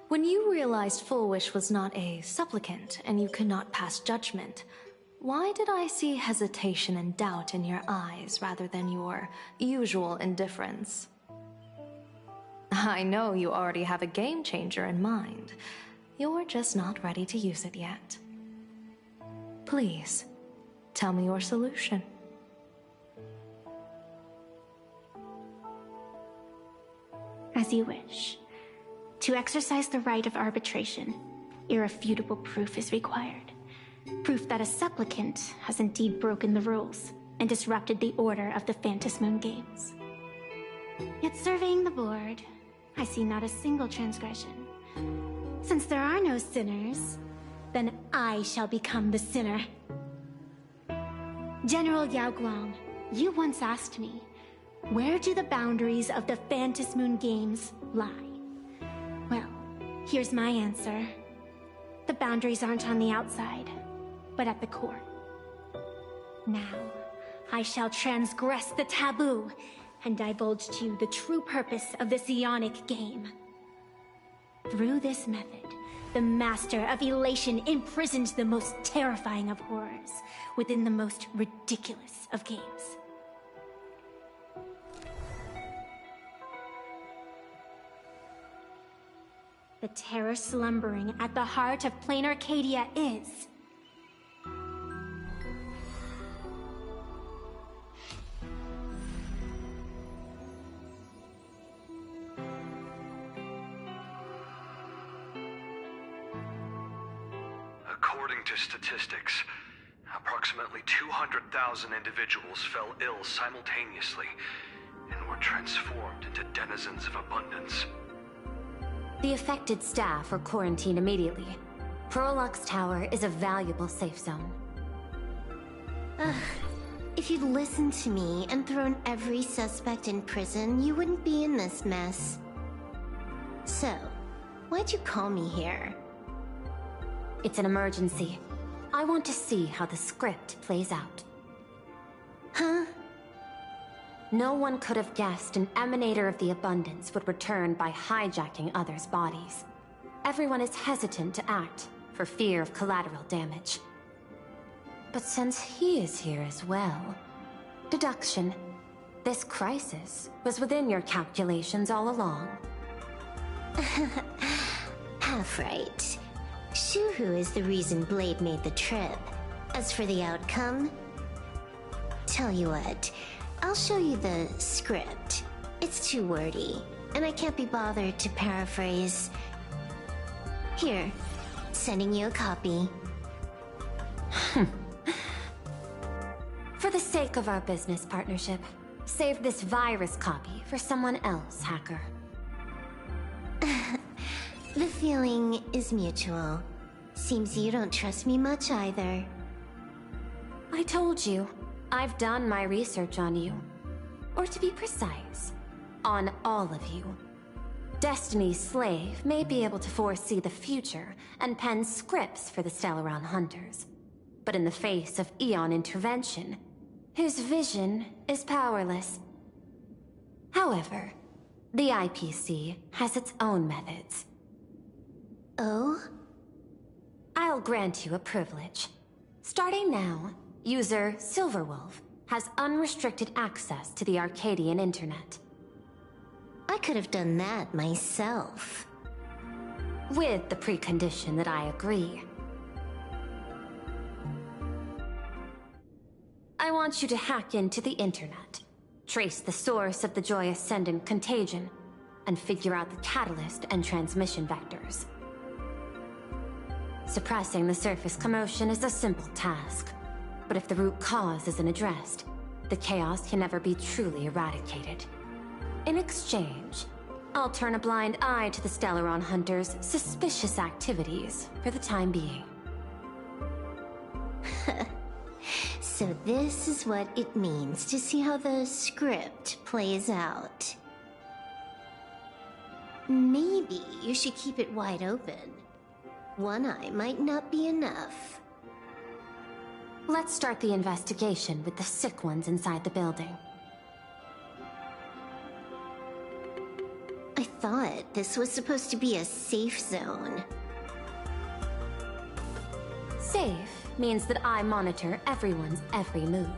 When you realized Full Wish was not a supplicant and you could not pass judgment, why did I see hesitation and doubt in your eyes rather than your usual indifference? I know you already have a game changer in mind. You're just not ready to use it yet. Please, tell me your solution. As you wish. To exercise the right of arbitration, irrefutable proof is required. Proof that a supplicant has indeed broken the rules and disrupted the order of the Phantasmoon Games. Yet surveying the board, I see not a single transgression. Since there are no sinners, then I shall become the sinner. General Yao Guang, you once asked me, where do the boundaries of the Phantasmoon Games lie? Well, here's my answer. The boundaries aren't on the outside, but at the core. Now, I shall transgress the taboo and divulge to you the true purpose of this Ionic game. Through this method, the Master of Elation imprisoned the most terrifying of horrors within the most ridiculous of games. The terror slumbering at the heart of Planarcadia is... According to statistics, approximately 200,000 individuals fell ill simultaneously and were transformed into denizens of abundance. The affected staff are quarantined immediately. Prolux Tower is a valuable safe zone. If you'd listened to me and thrown every suspect in prison, you wouldn't be in this mess. So, why'd you call me here? It's an emergency. I want to see how the script plays out. Huh? No one could have guessed an emanator of the abundance would return by hijacking others' bodies. Everyone is hesitant to act, for fear of collateral damage. But since he is here as well... Deduction. This crisis was within your calculations all along. Half right. Shuhu is the reason Blade made the trip. As for the outcome... Tell you what, I'll show you the script. It's too wordy, and I can't be bothered to paraphrase. Here, sending you a copy. For the sake of our business partnership, save this virus copy for someone else, hacker. The feeling is mutual. Seems you don't trust me much either. I told you, I've done my research on you. Or to be precise, on all of you. Destiny's slave may be able to foresee the future and pen scripts for the Stellaron Hunters. But in the face of Eon intervention, his vision is powerless. However, the IPC has its own methods. Oh? I'll grant you a privilege. Starting now, user Silverwolf has unrestricted access to the Arcadian internet. I could have done that myself. With the precondition that I agree. I want you to hack into the internet, trace the source of the Joy Ascendant contagion, and figure out the catalyst and transmission vectors. Suppressing the surface commotion is a simple task, but if the root cause isn't addressed, the chaos can never be truly eradicated. In exchange, I'll turn a blind eye to the Stellaron Hunters' suspicious activities for the time being. So this is what it means to see how the script plays out. Maybe you should keep it wide open. One eye might not be enough. Let's start the investigation with the sick ones inside the building. I thought this was supposed to be a safe zone. Safe means that I monitor everyone's every move,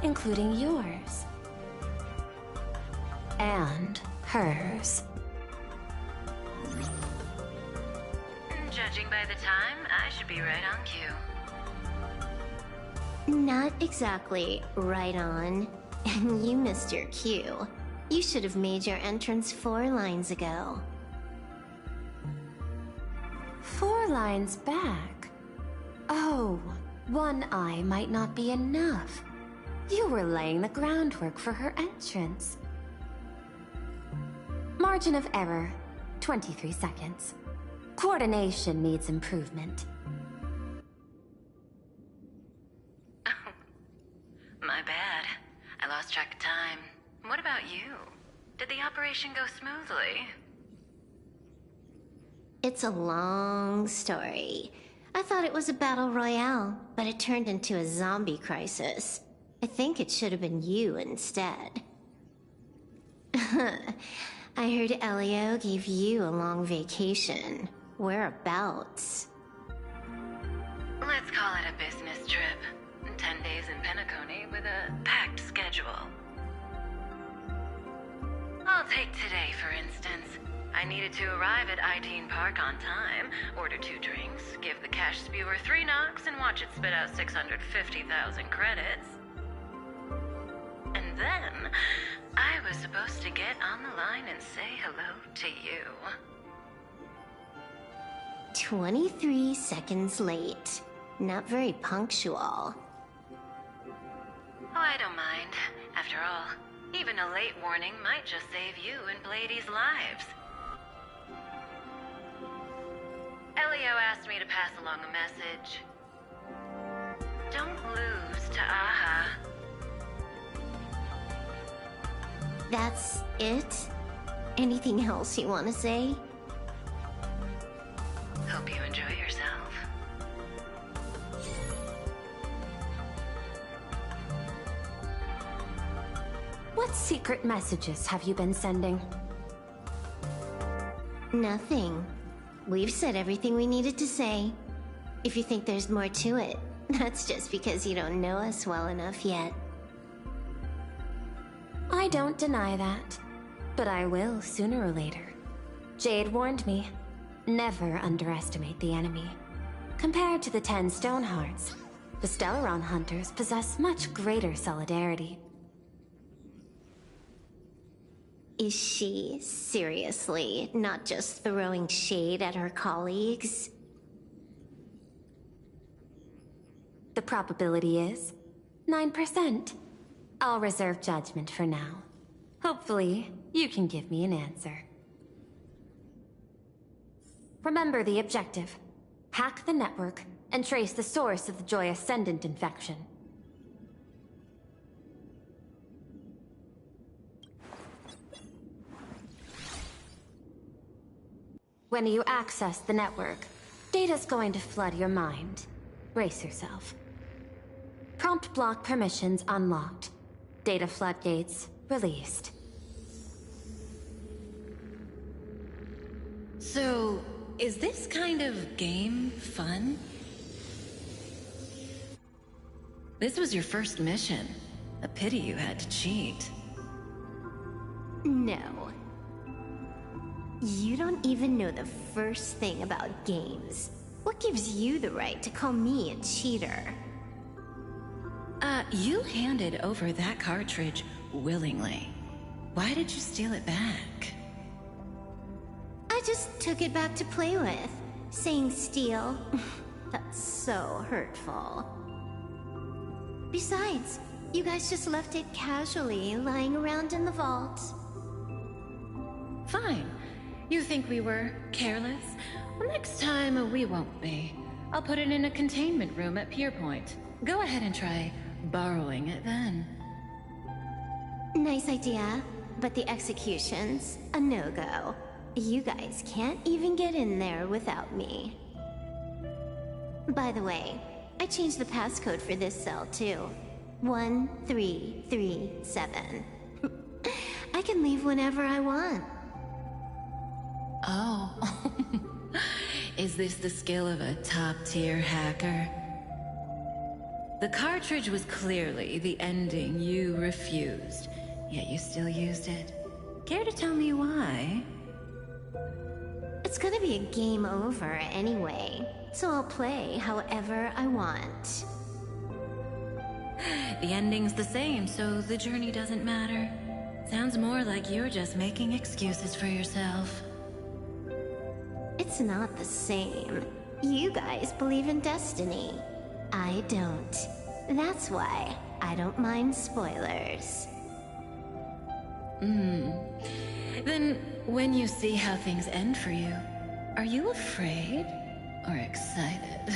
including yours. And hers. Judging by the time, I should be right on cue. Not exactly right on. And you missed your cue. You should have made your entrance 4 lines ago. 4 lines back? Oh, One eye might not be enough. You were laying the groundwork for her entrance. Margin of error, 23 seconds. Coordination needs improvement. My bad. I lost track of time. What about you? Did the operation go smoothly? It's a long story. I thought it was a battle royale, but it turned into a zombie crisis. I think it should have been you instead. I heard Elio gave you a long vacation. Whereabouts? Let's call it a business trip. 10 days in Penacony with a packed schedule. I'll take today, for instance. I needed to arrive at I-Teen Park on time, order 2 drinks, give the cash spewer 3 knocks, and watch it spit out 650,000 credits. And then, I was supposed to get on the line and say hello to you. 23 seconds late. Not very punctual. Oh, I don't mind. After all, even a late warning might just save you and Blady's lives. Elio asked me to pass along a message. Don't lose to Aha. That's it? Anything else you want to say? Hope you enjoy yourself. What secret messages have you been sending? Nothing. We've said everything we needed to say. If you think there's more to it, that's just because you don't know us well enough yet. I don't deny that, but I will sooner or later. Jade warned me, never underestimate the enemy. Compared to the 10 Stonehearts, the Stellaron Hunters possess much greater solidarity. Is she, seriously, not just throwing shade at her colleagues? The probability is 9%. I'll reserve judgment for now. Hopefully, you can give me an answer. Remember the objective. Hack the network and trace the source of the Joy Ascendant infection. When you access the network, data's going to flood your mind. Brace yourself. Prompt block permissions unlocked. Data floodgates released. So, is this kind of game fun? This was your first mission. A pity you had to cheat. No. You don't even know the first thing about games. What gives you the right to call me a cheater? You handed over that cartridge willingly. Why did you steal it back? I just took it back to play with. Saying steal, that's so hurtful. Besides, you guys just left it casually lying around in the vault. Fine. You think we were careless? Well, next time, we won't be. I'll put it in a containment room at Pierpoint. Go ahead and try borrowing it then. Nice idea, but the execution's a no-go. You guys can't even get in there without me. By the way, I changed the passcode for this cell too. 1337. I can leave whenever I want. Oh. Is this the skill of a top-tier hacker? The cartridge was clearly the ending you refused, yet you still used it. Care to tell me why? It's gonna be a game over anyway, so I'll play however I want. The ending's the same, so the journey doesn't matter. Sounds more like you're just making excuses for yourself. It's not the same. You guys believe in destiny. I don't. That's why I don't mind spoilers. Then, when you see how things end for you, are you afraid or excited?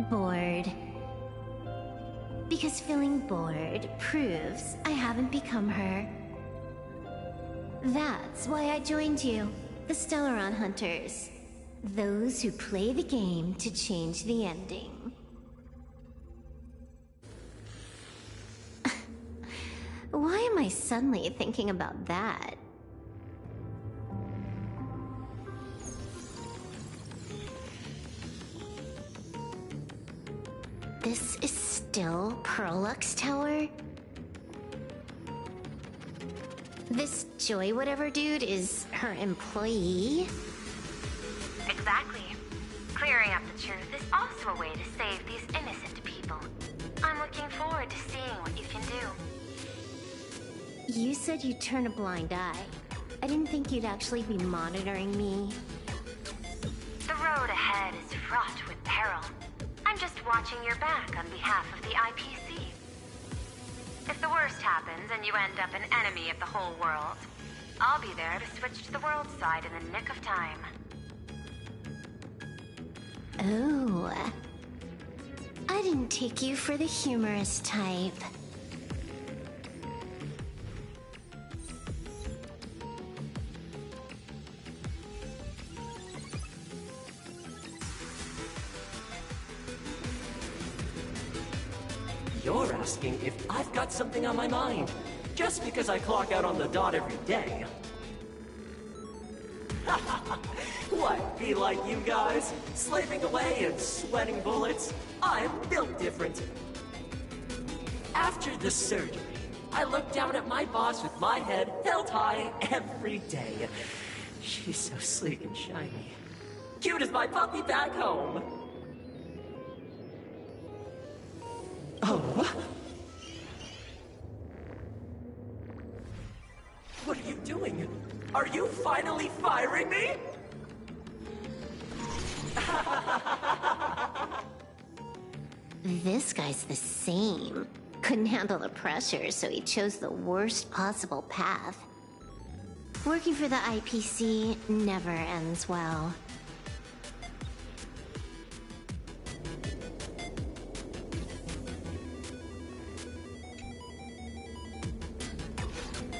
Bored. Because feeling bored proves I haven't become her. That's why I joined you, the Stellaron Hunters. Those who play the game to change the ending. Why am I suddenly thinking about that? This is still Perlux Tower? This Joy whatever dude is her employee? Exactly. Clearing up the truth is also a way to save these innocent people. I'm looking forward to seeing what you can do. You said you'd turn a blind eye. I didn't think you'd actually be monitoring me. The road ahead is fraught with peril. I'm just watching your back on behalf of the IPC. If the worst happens and you end up an enemy of the whole world, I'll be there to switch to the world side in the nick of time. Oh. I didn't take you for the humorous type. You're asking if I've got something on my mind, just because I clock out on the dot every day. What, be like you guys? Slaving away and sweating bullets? I'm built different. After the surgery, I look down at my boss with my head held high every day. She's so sleek and shiny. Cute as my puppy back home. Oh? What are you doing? Are you finally firing me? This guy's the same. Couldn't handle the pressure, so he chose the worst possible path. Working for the IPC never ends well.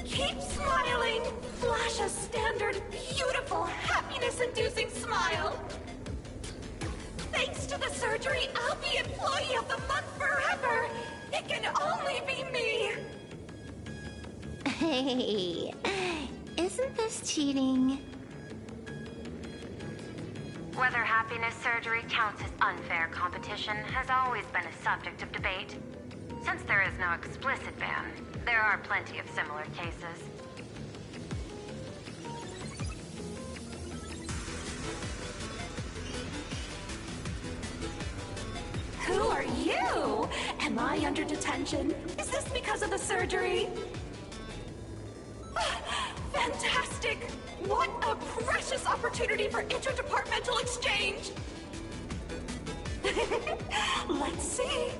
Keep smiling! Flash a standard, beautiful, happiness-inducing smile! Thanks to the surgery, I'll be Employee of the Month forever! It can only be me! Hey, isn't this cheating? Whether happiness surgery counts as unfair competition has always been a subject of debate. Since there is no explicit ban, there are plenty of similar cases. Who are you? Am I under detention? Is this because of the surgery? Fantastic! What a precious opportunity for interdepartmental exchange! Let's see.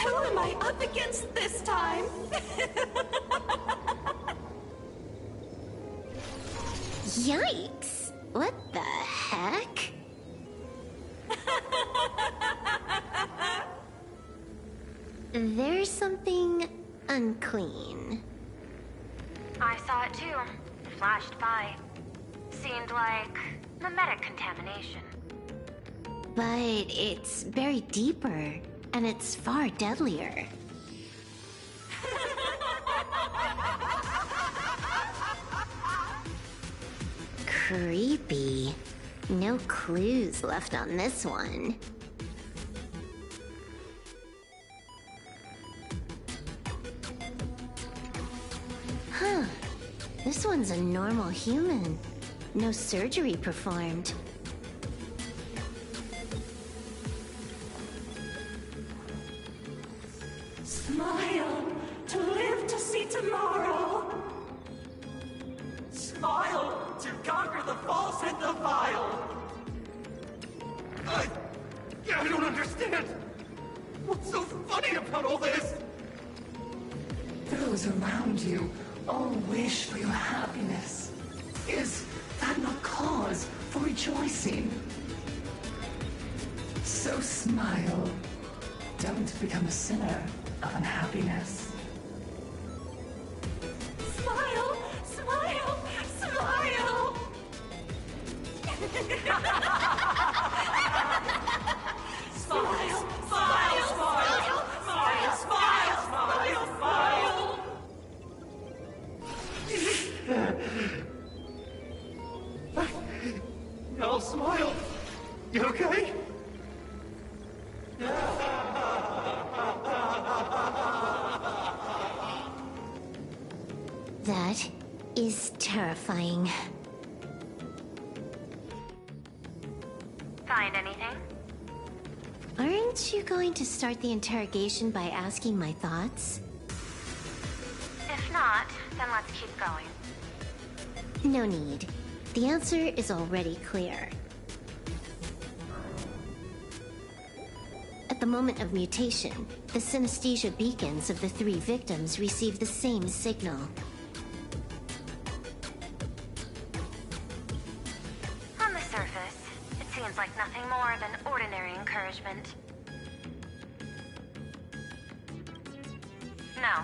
Who am I up against this time? Yikes! What the heck? There's something unclean. I saw it too. Flashed by. Seemed like memetic contamination. But it's buried deeper, and it's far deadlier. Creepy. No clues left on this one. Huh. This one's a normal human. No surgery performed. Smile to live to see tomorrow. Smile to conquer the false and the vile. I don't understand! What's so funny about all this? Those around you all wish for your happiness. Is that not cause for rejoicing? So smile. Don't become a sinner of unhappiness. Smile! Smile! Smile! Smile! Smile! Smile! Smile! Smile! Smile! Smile! No, smile! You okay? That is terrifying. Find anything? Aren't you going to start the interrogation by asking my thoughts? If not, then let's keep going. No need. The answer is already clear. At the moment of mutation, the synesthesia beacons of the 3 victims receive the same signal. On the surface, it seems like nothing more than ordinary encouragement. No,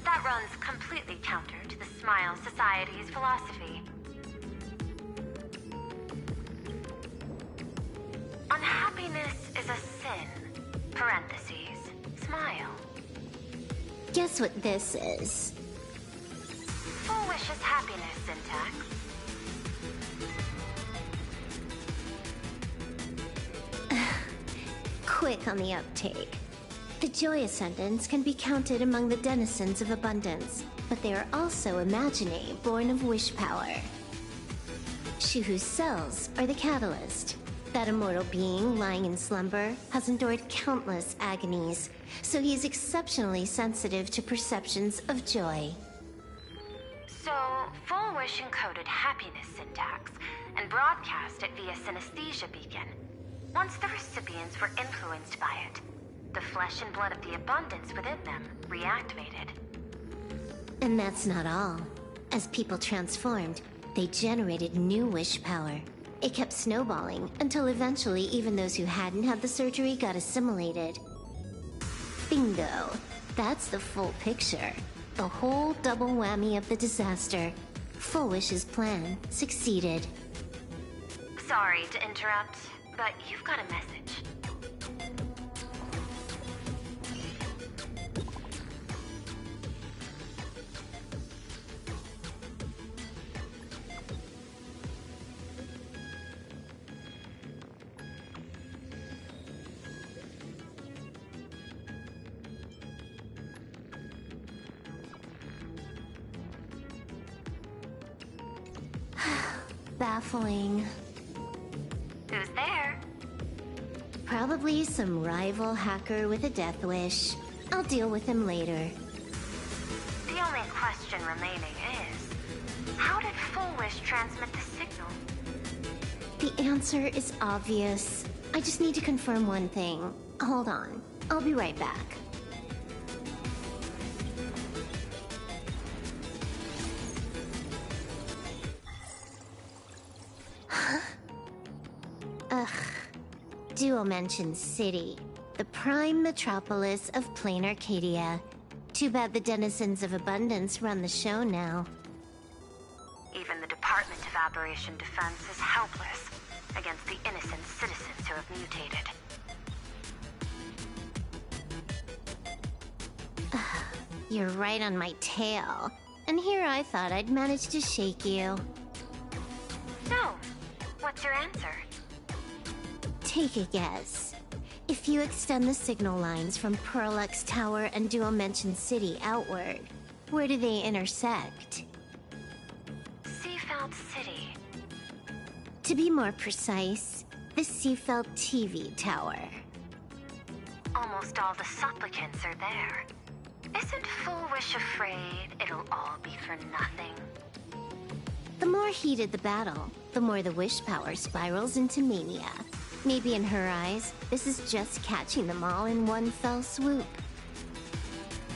that runs completely counter to the Smile Society's philosophy. Unhappiness is a sin. Parentheses. Smile. Guess what this is? Full wishes happiness syntax. Quick on the uptake. The Joy Ascendants can be counted among the denizens of abundance, but they are also imaginae born of wish power. Shuhu's cells are the catalyst. That immortal being lying in slumber has endured countless agonies, so he is exceptionally sensitive to perceptions of joy. So, full wish encoded happiness syntax and broadcast it via synesthesia beacon. Once the recipients were influenced by it, the flesh and blood of the abundance within them reactivated. And that's not all. As people transformed, they generated new wish power. It kept snowballing until eventually even those who hadn't had the surgery got assimilated. Bingo. That's the full picture. The whole double whammy of the disaster. Full Wish's plan succeeded. Sorry to interrupt, but you've got a message. Baffling. Who's there? Probably some rival hacker with a death wish. I'll deal with him later. The only question remaining is, how did Full Wish transmit the signal? The answer is obvious. I just need to confirm one thing. Hold on. I'll be right back. Ugh. Duo mentions City, the prime metropolis of Planarcadia. Too bad the denizens of abundance run the show now. Even the Department of Aberration Defense is helpless against the innocent citizens who have mutated. You're right on my tail. And here I thought I'd manage to shake you. So, what's your answer? Take a guess. If you extend the signal lines from Pearlux Tower and Duo-Mention City outward, where do they intersect? Seafeld City. To be more precise, the Seafeld TV Tower. Almost all the supplicants are there. Isn't Full Wish afraid it'll all be for nothing? The more heated the battle, the more the wish power spirals into mania. Maybe in her eyes, this is just catching them all in one fell swoop.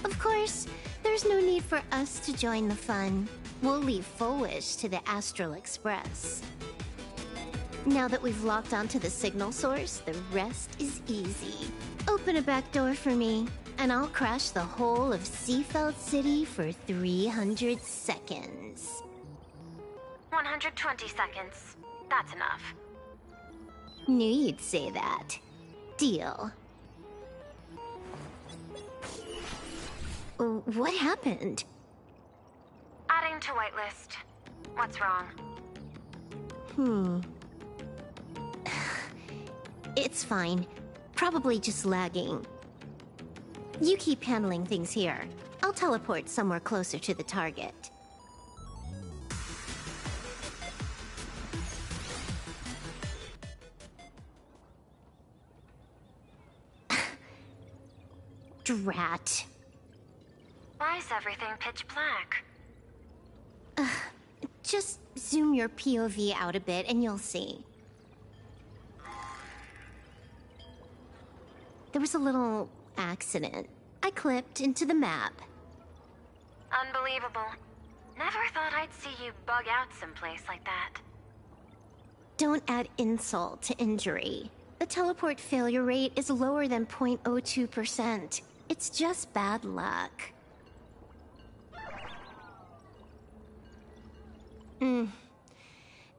Of course, there's no need for us to join the fun. We'll leave Full Wish to the Astral Express. Now that we've locked onto the signal source, the rest is easy. Open a back door for me, and I'll crash the whole of Seafeld City for 300 seconds. 120 seconds. That's enough. Knew you'd say that. Deal. What happened? Adding to whitelist. What's wrong? It's fine. Probably just lagging. You keep handling things here. I'll teleport somewhere closer to the target. Drat. Why is everything pitch black? Just zoom your POV out a bit and you'll see. There was a little accident. I clipped into the map. Unbelievable. Never thought I'd see you bug out someplace like that. Don't add insult to injury. The teleport failure rate is lower than 0.02%. It's just bad luck.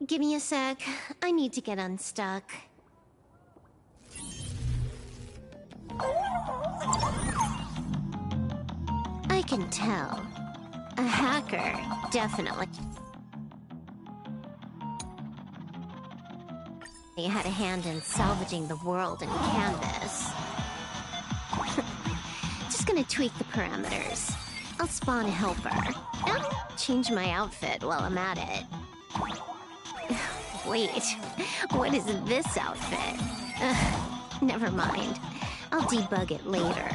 Give me a sec. I need to get unstuck. I can tell. A hacker, definitely. He had a hand in salvaging the world in Canvas. Just gonna tweak the parameters. I'll spawn a helper. And change my outfit while I'm at it. Wait, what is this outfit? Never mind. I'll debug it later.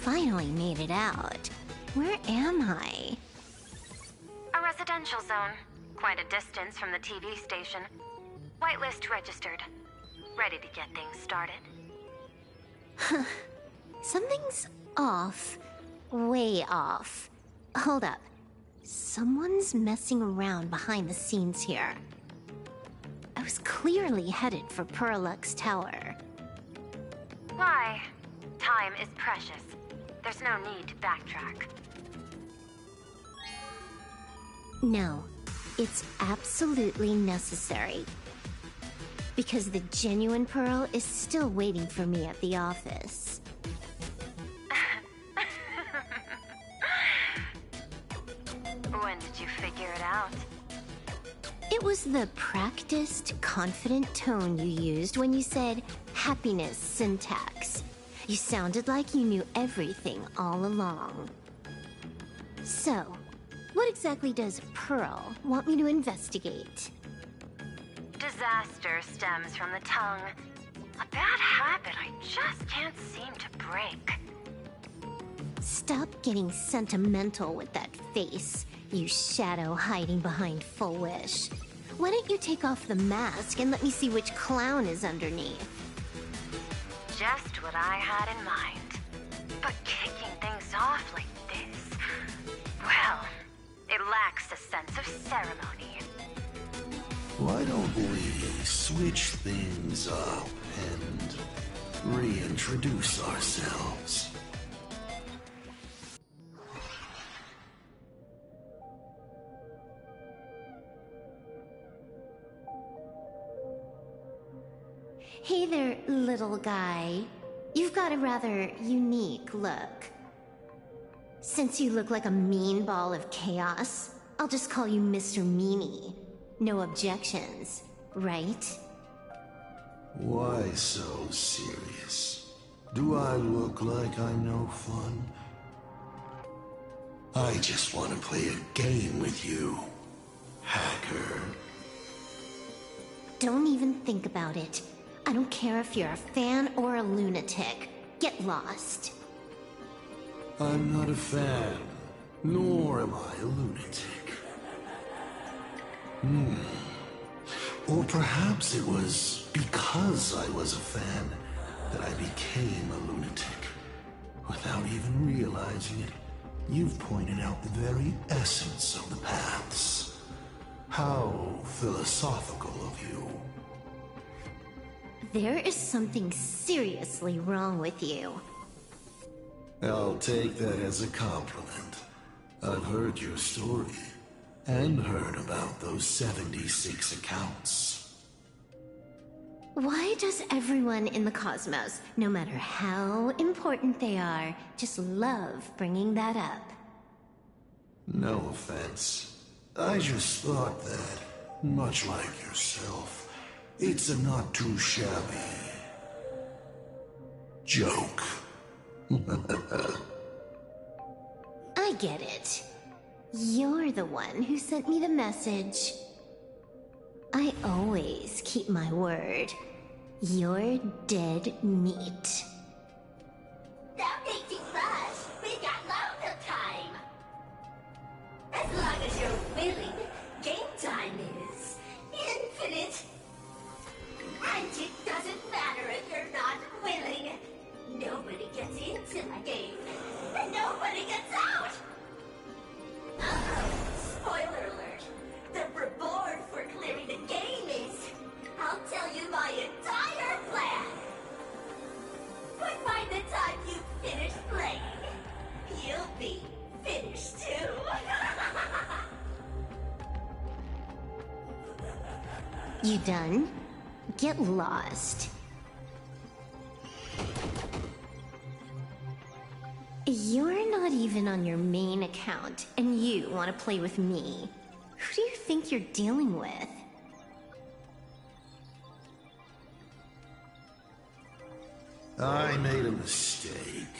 Finally made it out. Where am I? A residential zone. Quite a distance from the TV station. Whitelist registered. Ready to get things started. Something's off. Way off. Hold up. Someone's messing around behind the scenes here. I was clearly headed for Perlux Tower. Why? Time is precious. There's no need to backtrack. No, it's absolutely necessary. Because the genuine Pearl is still waiting for me at the office. When did you figure it out? It was the practiced, confident tone you used when you said happiness syntax. You sounded like you knew everything all along. So, what exactly does Pearl want me to investigate? Disaster stems from the tongue. A bad habit I just can't seem to break. Stop getting sentimental with that face, you shadow hiding behind Full Wish. Why don't you take off the mask and let me see which clown is underneath? Just what I had in mind. But kicking things off like this... well, it lacks a sense of ceremony. Why don't we switch things up and reintroduce ourselves? Hey there, little guy. You've got a rather unique look. Since you look like a mean ball of chaos, I'll just call you Mr. Meanie. No objections, right? Why so serious? Do I look like I'm no fun? I just want to play a game with you, hacker. Don't even think about it. I don't care if you're a fan or a lunatic. Get lost. I'm not a fan, nor am I a lunatic. Or perhaps it was because I was a fan that I became a lunatic. Without even realizing it, you've pointed out the very essence of the paths. How philosophical of you. There is something seriously wrong with you. I'll take that as a compliment. I've heard your story, and heard about those 76 accounts. Why does everyone in the cosmos, no matter how important they are, just love bringing that up? No offense. I just thought that, much like yourself, it's a not too shabby joke. I get it. You're the one who sent me the message. I always keep my word. You're dead meat. Don't make too much. We got loads of time. As long as you're willing, game time is infinite. And it doesn't matter if you're not willing. Nobody gets into my game, and nobody gets out. Spoiler alert. The reward for clearing the game is, I'll tell you my entire plan. But by the time you finish playing, you'll be finished too. You done? Get lost. You're not even on your main account, and you want to play with me. Who do you think you're dealing with? I made a mistake.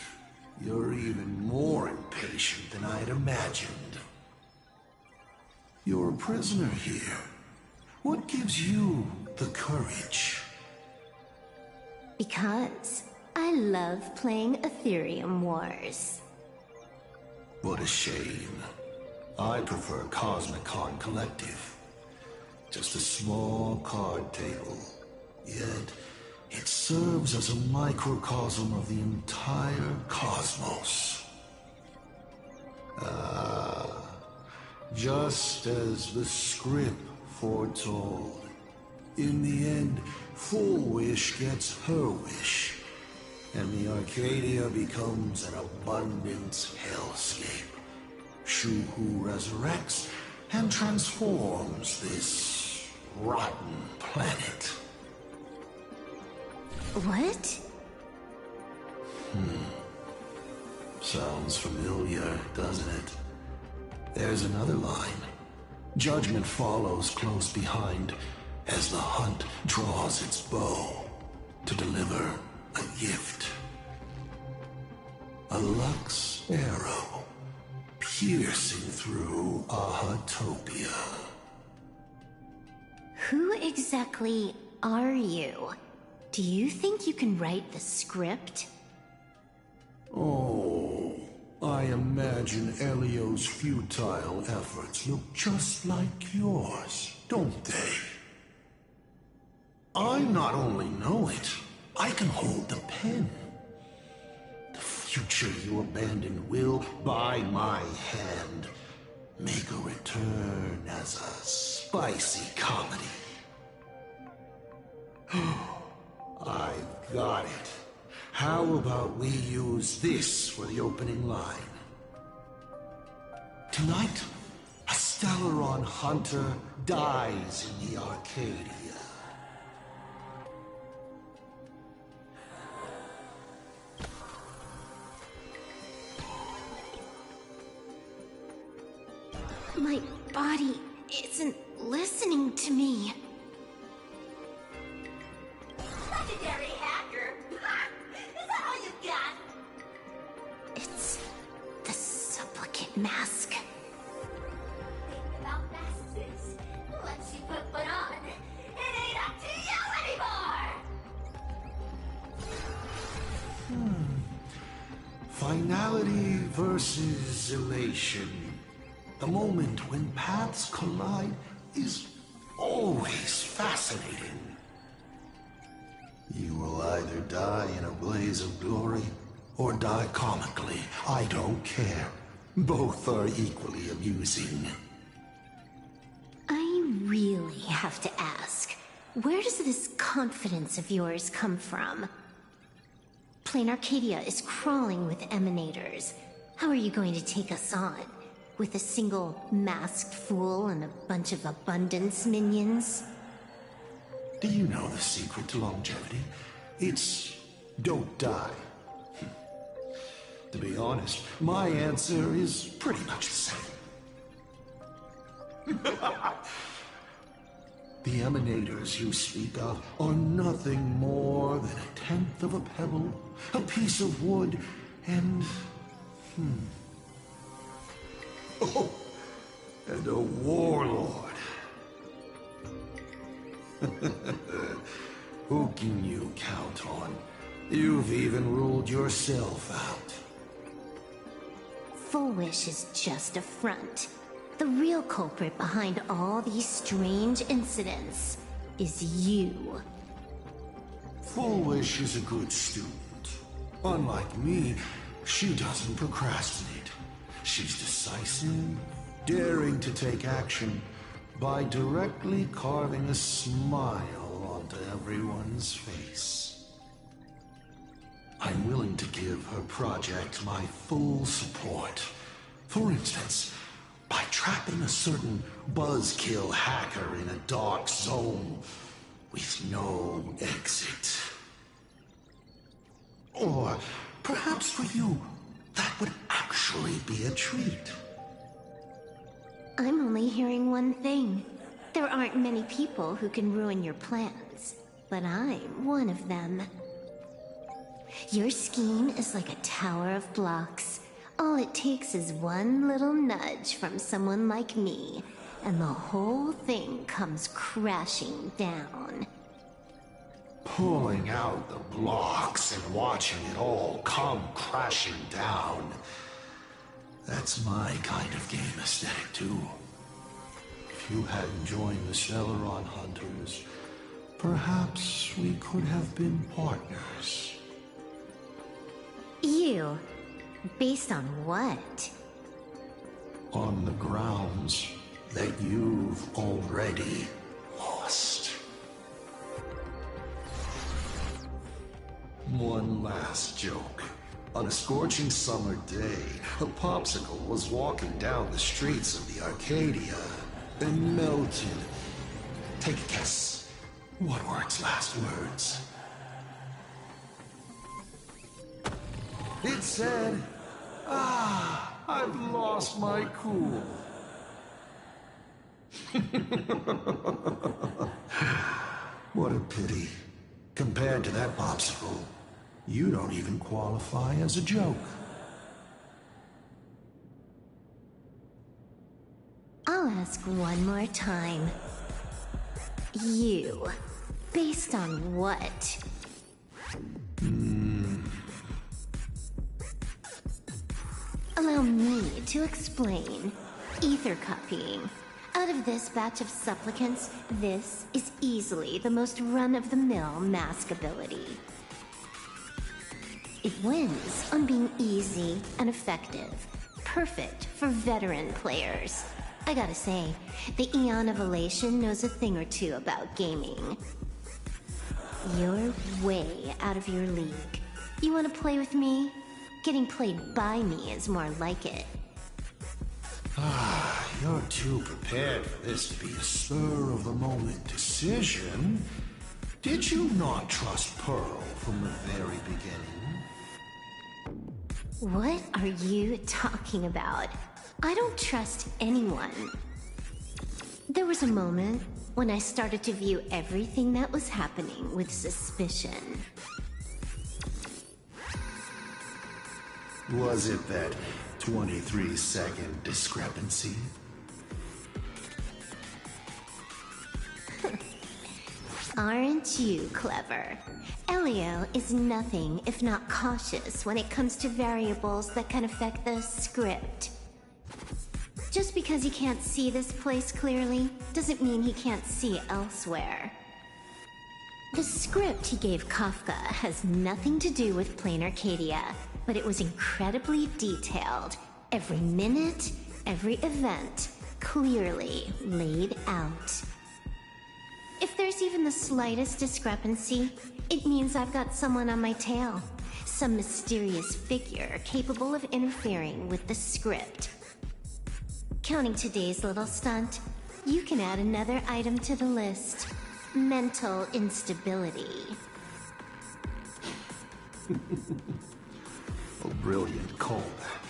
You're even more impatient than I'd imagined. You're a prisoner here. What gives you the courage? Because I love playing Ethereum Wars. What a shame. I prefer Cosmic Card Collective. Just a small card table. Yet, it serves as a microcosm of the entire cosmos. Just as the script foretold. In the end, Full Wish gets her wish. And the Arcadia becomes an abundant hellscape. Shu-Hu resurrects and transforms this rotten planet. What? Sounds familiar, doesn't it? There's another line. Judgment follows close behind as the hunt draws its bow to deliver a gift. A Lux arrow piercing through Ahatopia. Who exactly are you? Do you think you can write the script? Oh, I imagine Elio's futile efforts look just like yours, don't they? I not only know it, I can hold the pen. The future you abandoned will, by my hand, make a return as a spicy comedy. I've got it. How about we use this for the opening line? Tonight, a Stellaron hunter dies in the Arcadia. My body isn't listening to me. Legendary hacker! Is that all you got? It's the supplicant mask. Think about masks is, once you put one on, it ain't up to you anymore! Finality versus elation. The moment when paths collide is always fascinating. You will either die in a blaze of glory, or die comically. I don't care. Both are equally amusing. I really have to ask, where does this confidence of yours come from? Planarcadia is crawling with emanators. How are you going to take us on? With a single masked fool and a bunch of abundance minions? Do you know the secret to longevity? It's don't die. To be honest, my answer is pretty much the same. The emanators you speak of are nothing more than a tenth of a pebble, a piece of wood, and... Oh, and a warlord. Who can you count on? You've even ruled yourself out. Full Wish is just a front. The real culprit behind all these strange incidents is you. Full Wish is a good student. Unlike me, she doesn't procrastinate. She's decisive, daring to take action by directly carving a smile onto everyone's face. I'm willing to give her project my full support. For instance, by trapping a certain buzzkill hacker in a dark zone with no exit. Or perhaps for you, that would actually be a treat. I'm only hearing one thing. There aren't many people who can ruin your plans, but I'm one of them. Your scheme is like a tower of blocks. All it takes is one little nudge from someone like me, and the whole thing comes crashing down. Pulling out the blocks and watching it all come crashing down. That's my kind of game aesthetic, too. If you hadn't joined the Celeron Hunters, perhaps we could have been partners. You? Based on what? On the grounds that you've already lost. One last joke. On a scorching summer day, a popsicle was walking down the streets of the Arcadia and melted. Take a guess. What were its last words? It said, I've lost my cool. What a pity. Compared to that popsicle, you don't even qualify as a joke. I'll ask one more time. You. Based on what? Allow me to explain. Ether copying. Out of this batch of supplicants, this is easily the most run-of-the-mill mask ability. It wins on being easy and effective. Perfect for veteran players. I gotta say, the Eon of Elation knows a thing or two about gaming. You're way out of your league. You wanna play with me? Getting played by me is more like it. You're too prepared for this to be a spur-of-the-moment decision. Did you not trust Pearl from the very beginning? What are you talking about? I don't trust anyone. There was a moment when I started to view everything that was happening with suspicion. Was it that 23-second discrepancy? Aren't you clever? Elio is nothing if not cautious when it comes to variables that can affect the script. Just because he can't see this place clearly, doesn't mean he can't see elsewhere. The script he gave Kafka has nothing to do with Planarcadia, but it was incredibly detailed. Every minute, every event, clearly laid out. If there's even the slightest discrepancy, it means I've got someone on my tail. Some mysterious figure capable of interfering with the script. Counting today's little stunt, you can add another item to the list. Mental instability. A brilliant callback.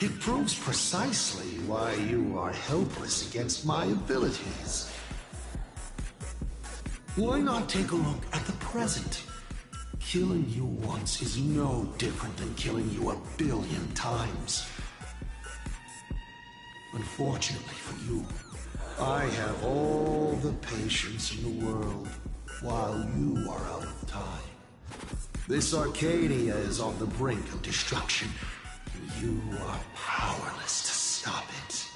It proves precisely why you are helpless against my abilities. Why not take a look at the present? Killing you once is no different than killing you 1 billion times. Unfortunately for you, I have all the patience in the world, while you are out of time. This Arcadia is on the brink of destruction, and you are powerless to stop it.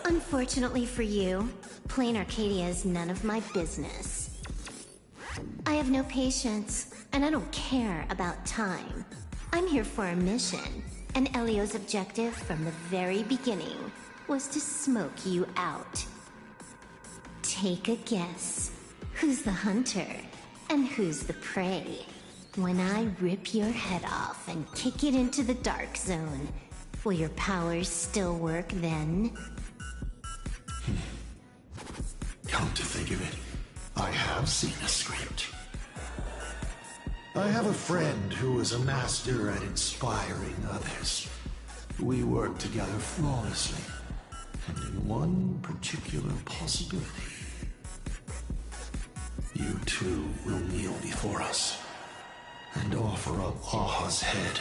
Unfortunately for you, Planarcadia is none of my business. I have no patience, and I don't care about time. I'm here for a mission, and Elio's objective from the very beginning was to smoke you out. Take a guess. Who's the hunter, and who's the prey? When I rip your head off and kick it into the dark zone, will your powers still work then? Come to think of it, I have seen a script. I have a friend who is a master at inspiring others. We work together flawlessly, and in one particular possibility. You two will kneel before us, and offer up Aha's head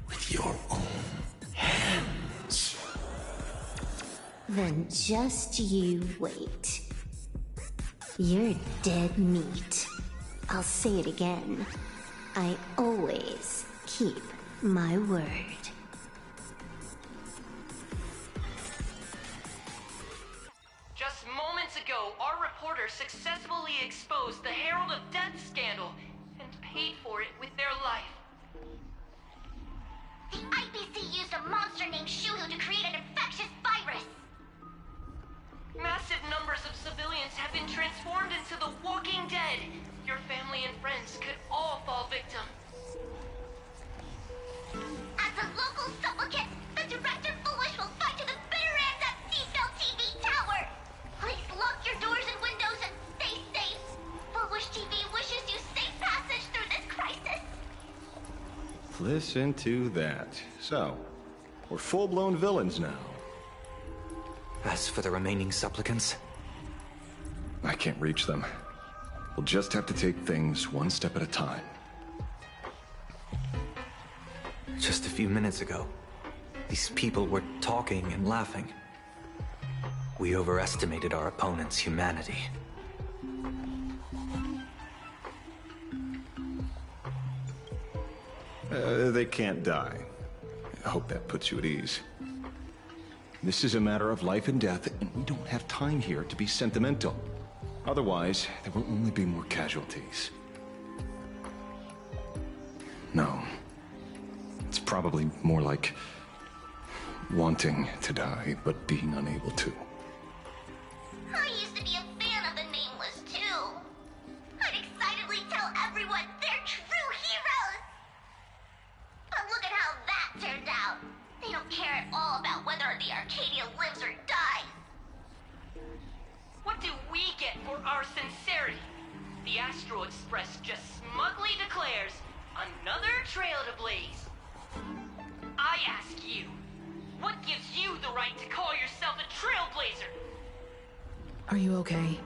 with your own hands. Then just you wait. You're dead meat. I'll say it again. I always keep my word. Just moments ago, our reporter successfully exposed the Herald of Death scandal and paid for it with their life. The IPC used a monster named Shuhu to create an infectious virus. Massive numbers of civilians have been transformed into the Walking Dead. Your family and friends could all fall victim. As a local supplicant, the Director Foolish will fight to the bitter end at Cymbal TV Tower. Please lock your doors and windows and stay safe. Foolish TV wishes you safe passage through this crisis. Listen to that. So, we're full-blown villains now. As for the remaining supplicants? I can't reach them. We'll just have to take things one step at a time. Just a few minutes ago, these people were talking and laughing. We overestimated our opponent's humanity. They can't die. I hope that puts you at ease. This is a matter of life and death, and we don't have time here to be sentimental. Otherwise, there will only be more casualties. No. It's probably more like wanting to die, but being unable to. I used to be a fan of the Nameless, too. I'd excitedly tell everyone they're true heroes. But look at how that turned out. They don't care at all about whether the Arcadia lives or dies. What do we get for our sincerity? The Astro Express just smugly declares another trail to blaze. I ask you, What gives you the right to call yourself a Trailblazer? Are you okay?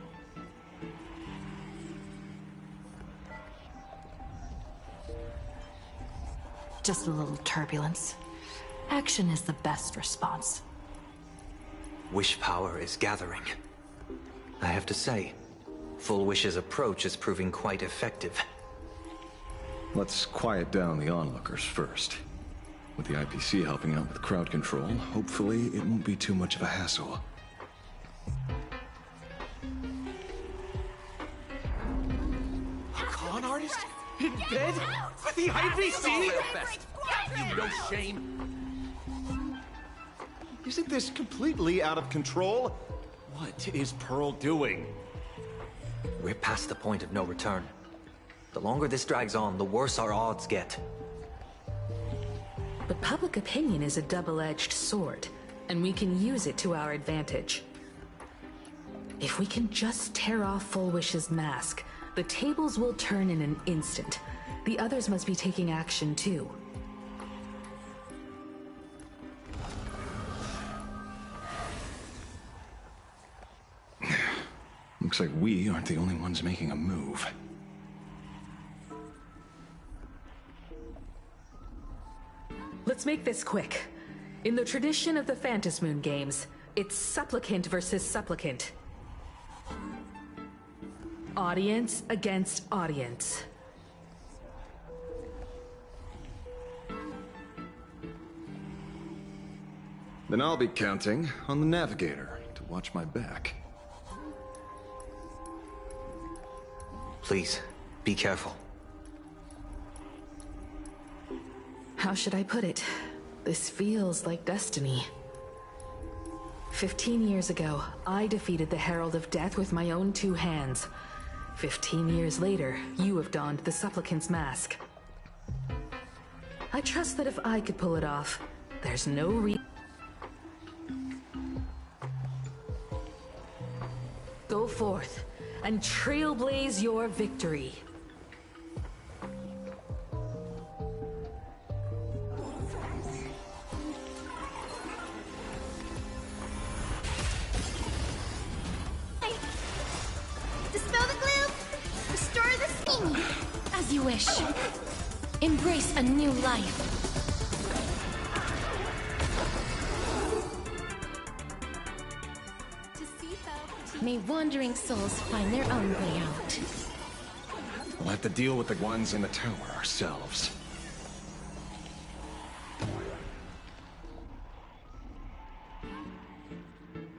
Just a little turbulence. Action is the best response. Wish power is gathering. I have to say, Full Wish's approach is proving quite effective. Let's quiet down the onlookers first. With the IPC helping out with crowd control, hopefully it won't be too much of a hassle. A con artist? In bed? With the IPC? You no shame. Isn't this completely out of control? What is Pearl doing? We're past the point of no return. The longer this drags on, the worse our odds get. But public opinion is a double-edged sword, and we can use it to our advantage. If we can just tear off Full Wish's mask, the tables will turn in an instant. The others must be taking action too. Looks like we aren't the only ones making a move. Let's make this quick. In the tradition of the Phantasmoon games, it's supplicant versus supplicant. Audience against audience. Then I'll be counting on the navigator to watch my back. Please, be careful. How should I put it? This feels like destiny. 15 years ago, I defeated the Herald of Death with my own 2 hands. 15 years later, you have donned the Supplicant's mask. I trust that if I could pull it off, there's no reason. Go forth and trailblaze your victory. Dispel the gloom! Restore the steam! As you wish. Embrace a new life. May wandering souls find their own way out. We'll have to deal with the ones in the tower ourselves.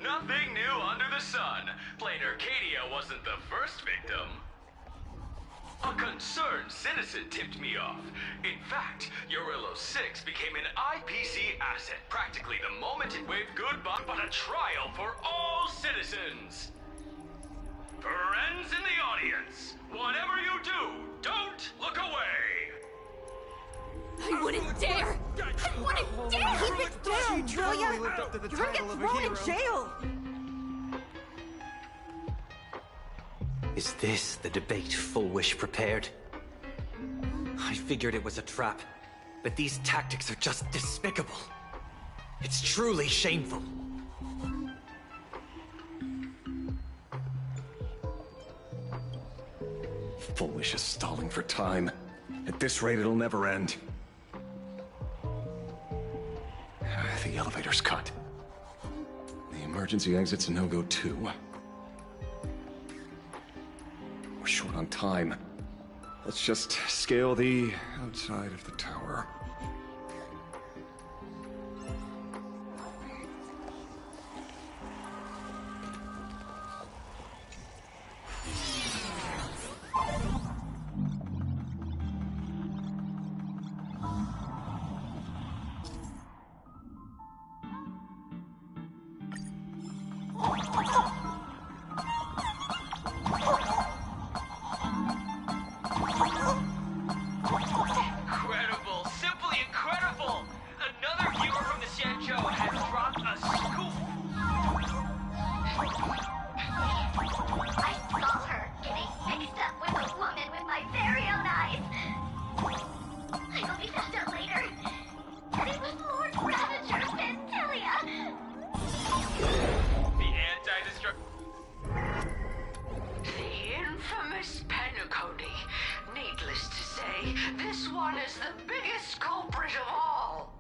Nothing new under the sun. Planarcadia wasn't the first victim. A concerned citizen tipped me off. In fact, Eurillo 6 became an IPC asset practically the moment it waved goodbye, but a trial for all citizens. Friends in the audience, whatever you do, don't look away. I wouldn't dare! I wouldn't dare! Keep it down, will ya? You're gonna get thrown in jail! Is this the debate Full Wish prepared? I figured it was a trap, but these tactics are just despicable. It's truly shameful. Full Wish is stalling for time. At this rate, it'll never end. The elevator's cut. The emergency exit's a no-go too. We're short on time. Let's just scale the outside of the tower. Incredible, simple Actually, this one is the biggest culprit of all.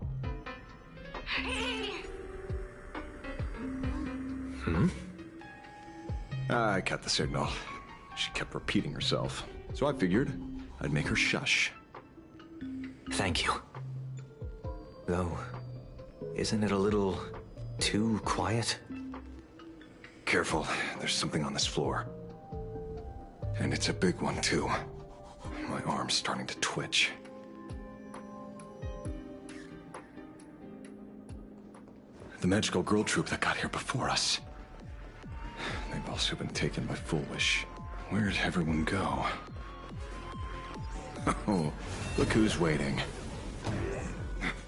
I cut the signal. She kept repeating herself, so I figured I'd make her shush. Thank you. Though, isn't it a little too quiet? Careful, there's something on this floor. And it's a big one, too. My arm's starting to twitch. The magical girl troupe that got here before us. They've also been taken by Foolish. Where'd everyone go? Oh, look who's waiting.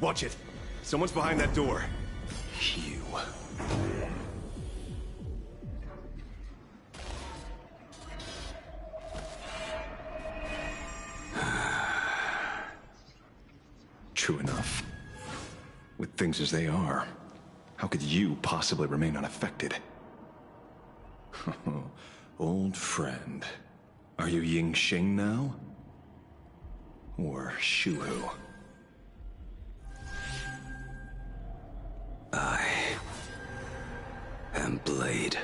Watch it. Someone's behind that door. You. True enough. With things as they are, how could you possibly remain unaffected? Old friend. Are you Ying Xing now? Or Shuhu? I am Blade.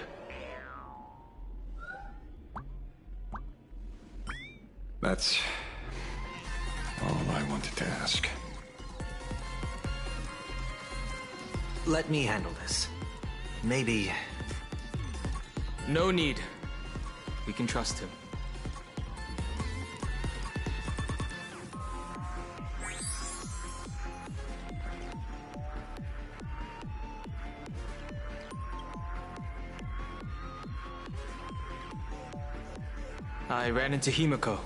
That's all I wanted to ask. Let me handle this. Maybe... No need. We can trust him. I ran into Himiko.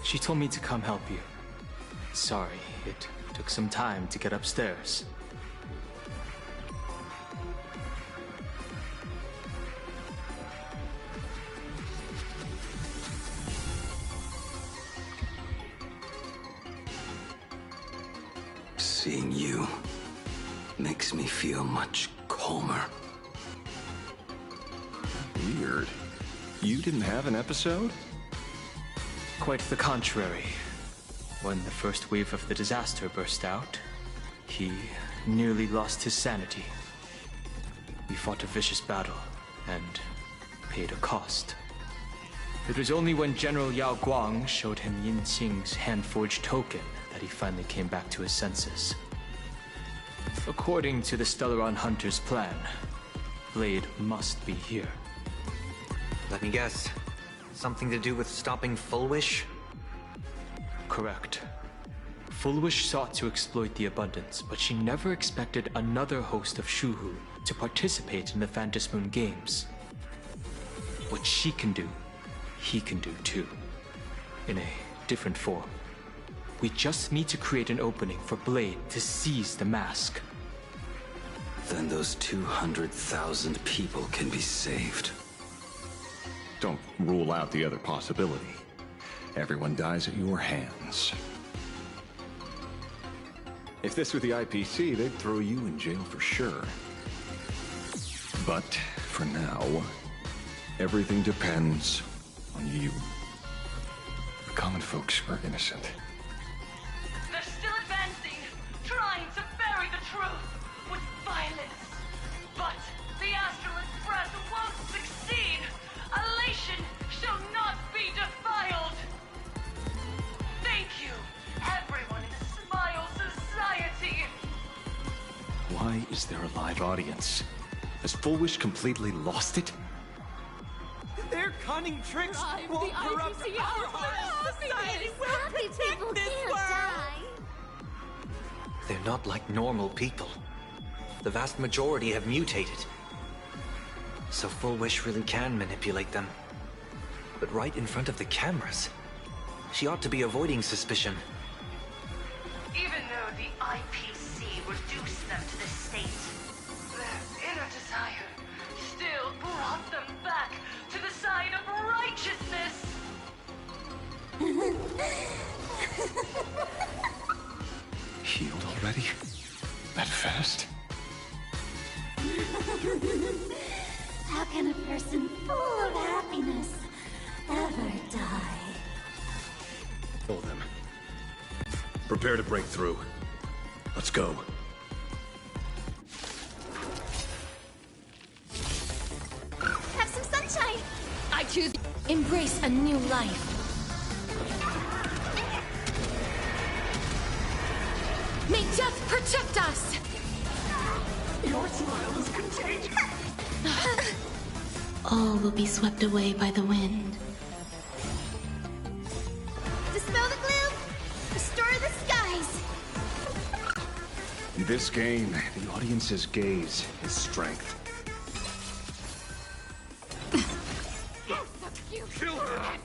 She told me to come help you. Sorry, it took some time to get upstairs. Seeing you makes me feel much calmer. Weird. You didn't have an episode? Quite the contrary. When the first wave of the disaster burst out, he nearly lost his sanity. We fought a vicious battle and paid a cost. It was only when General Yao Guang showed him Yin Xing's hand-forged token that he finally came back to his senses. According to the Stellaron Hunter's plan, Blade must be here. Let me guess. Something to do with stopping Full Wish? Correct. Full Wish sought to exploit the abundance, but she never expected another host of Shuhu to participate in the Phantom Moon Games. What she can do, he can do too. In a different form. We just need to create an opening for Blade to seize the mask. Then those 200,000 people can be saved. Don't rule out the other possibility. Everyone dies at your hands. If this were the IPC, they'd throw you in jail for sure. But for now, everything depends on you. The common folks are innocent. They're still advancing, trying to bury the truth with violence. But the Astral Express won't succeed. Elation shall not be defiled. Thank you, everyone in Smile Society. Why is there a live audience? Has Full Wish completely lost it? Their cunning tricks won't corrupt our hearts. Society will protect this world. They're not like normal people. The vast majority have mutated. So Full Wish really can manipulate them. But right in front of the cameras. She ought to be avoiding suspicion. Even though the IPC reduced them to this state, their inner desire still brought them back to the side of righteousness. Healed already? That fast? How can a person full of happiness ever die? Kill them. Prepare to break through. Let's go. Have some sunshine! I choose embrace a new life. May death protect us! Your smile is contagious! All will be swept away by the wind. Dispel the gloom! Restore the skies! In this game, the audience's gaze is strength. Kill her!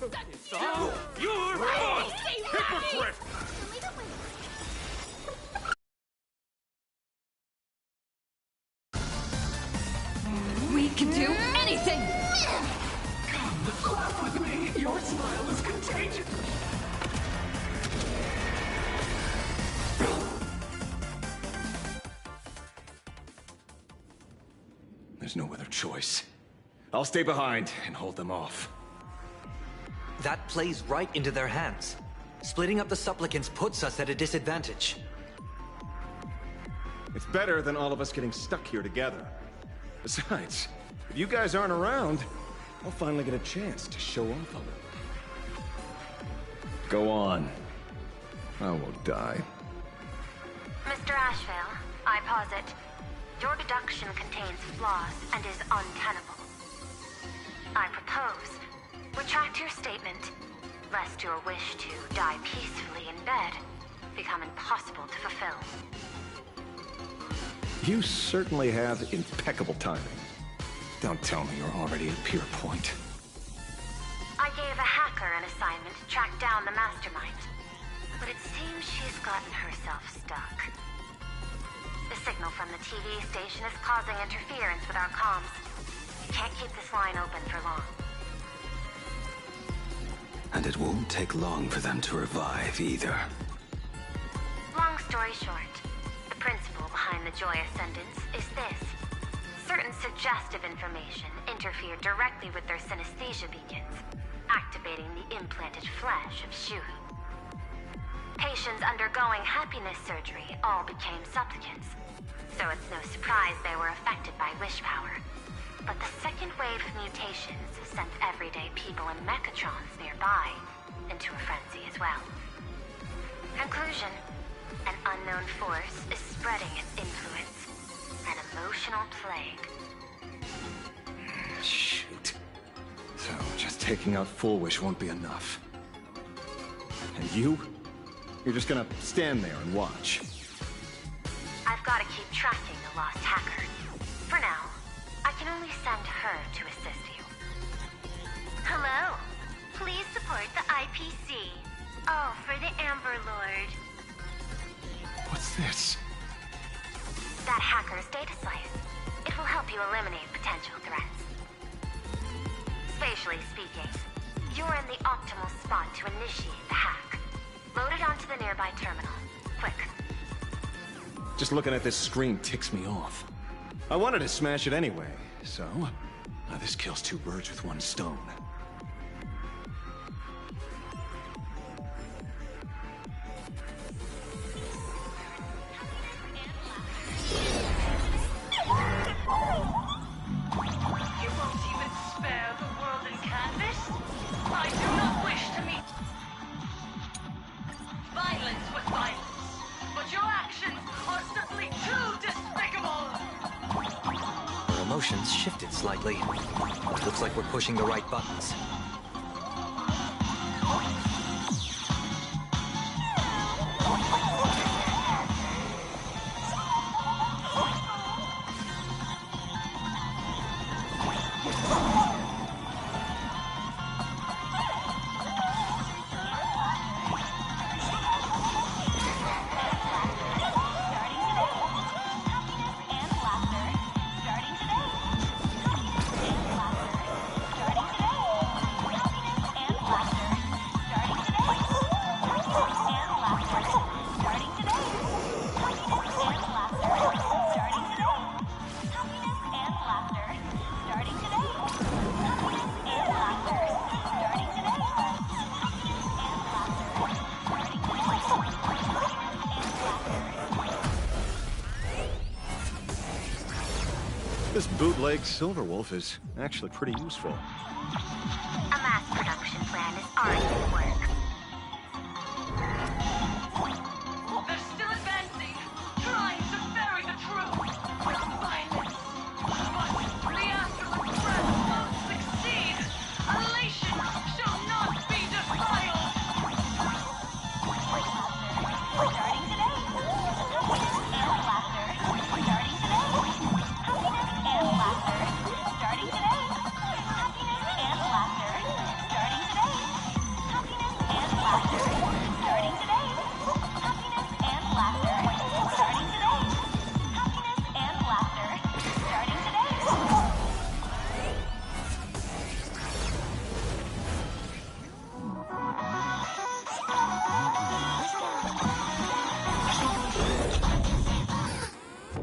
So, you're lost! Hypocrite! We can do anything! Come, laugh with me! Your smile is contagious! There's no other choice. I'll stay behind and hold them off. That plays right into their hands. Splitting up the supplicants puts us at a disadvantage. It's better than all of us getting stuck here together. Besides, if you guys aren't around, I'll finally get a chance to show off a little. Go on. I won't die. Mr. Ashvale, I posit, your deduction contains flaws and is untenable. I propose, retract your statement, lest your wish to die peacefully in bed become impossible to fulfill. You certainly have impeccable timing. Don't tell me you're already at Pier Point. I gave a hacker an assignment to track down the mastermind, but it seems she's gotten herself stuck. The signal from the TV station is causing interference with our comms. You can't keep this line open for long. And it won't take long for them to revive either. Long story short, the principle behind the Joy Ascendants is this. Certain suggestive information interfered directly with their synesthesia beacons, activating the implanted flesh of Shuhu. Patients undergoing happiness surgery all became supplicants, so it's no surprise they were affected by wish power. But the second wave of mutations sent everyday people and mechatrons nearby into a frenzy as well. Conclusion. An unknown force is spreading its influence. An emotional plague. Shoot. So, just taking out Full Wish won't be enough. And you? You're just gonna stand there and watch. I've got to keep tracking the lost hacker. For now, I can only send her to assist you. Hello. Please support the IPC. Oh, for the Amber Lord. What's this? That hacker's data slice. It will help you eliminate potential threats. Spatially speaking, you're in the optimal spot to initiate the hack. Load it onto the nearby terminal. Quick. Just looking at this screen ticks me off. I wanted to smash it anyway, so... Now this kills two birds with one stone. You won't even spare the world in canvas? I do not wish to meet violence with violence, but your actions are simply too despicable! Our emotions shifted slightly. Looks like we're pushing the right buttons. This bootleg Silverwolf is actually pretty useful. A mass production plan is already in works. They're still advancing, trying to bury the truth with violence. But the afterlife breath won't succeed. Elation shall not be defiled. Starting today. Happiness and laughter. Starting today. Happiness and laughter. Starting today. Happiness and laughter. Starting today. Happiness and laughter. Starting today. Happiness and laughter. Starting today. Happiness and laughter. Starting today.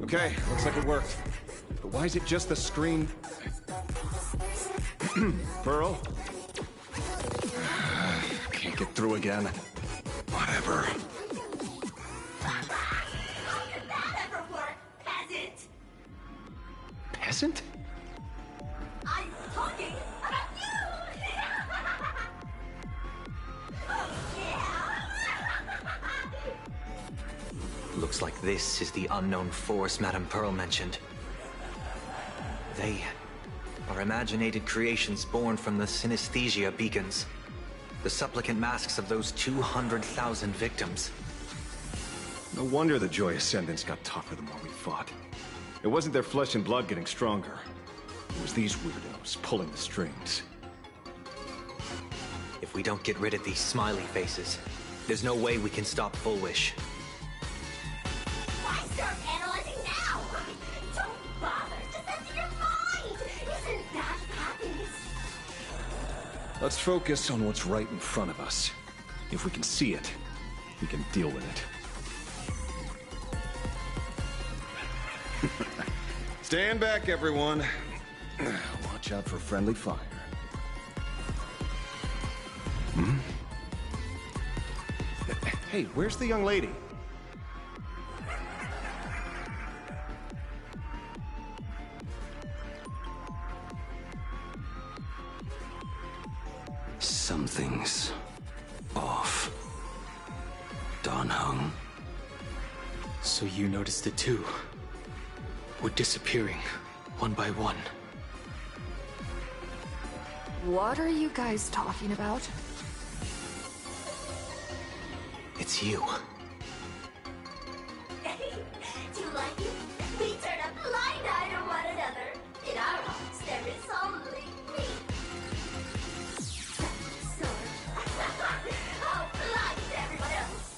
Okay, looks like it worked. But why is it just the screen? Pearl? Can't get through again. Whatever. How could that ever work, peasant? Peasant? I'm talking about you! Oh, yeah! Looks like this is the unknown force Madame Pearl mentioned. They are imaginated creations born from the synesthesia beacons. The supplicant masks of those 200,000 victims. No wonder the Joy Ascendants got tougher the more we fought. It wasn't their flesh and blood getting stronger. It was these weirdos pulling the strings. If we don't get rid of these smiley faces, there's no way we can stop Full Wish. Why start analyzing now? Don't bother. Just enter your mind. Isn't that happiness? Let's focus on what's right in front of us. If we can see it, we can deal with it. Stand back, everyone. Watch out for friendly fire. Hmm? Hey, where's the young lady? Something's off. Dan Heng. So you noticed it too? We're disappearing, one by one. What are you guys talking about? It's you. Hey, do you like it? We turn a blind eye to one another. In our hearts, there is only me. Sword. How blind is everyone else?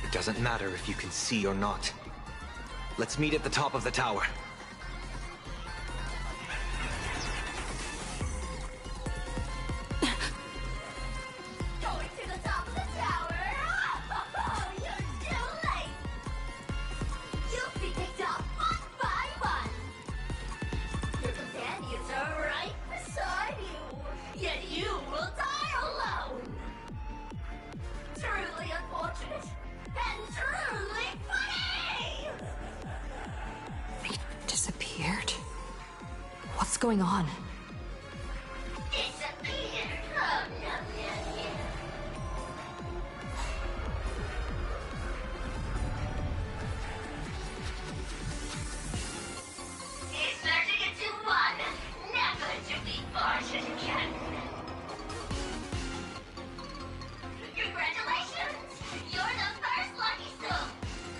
It doesn't matter if you can see or not. Let's meet at the top of the tower. Going to the top of the tower. Oh, you're too late. You'll be picked off one by one. Your companions are right beside you, yet you will die alone. Truly unfortunate and truly funny. They disappeared? What's going on? Disappeared. Oh, no. It's merging into one, never to be parted again. Congratulations! You're the first lucky soul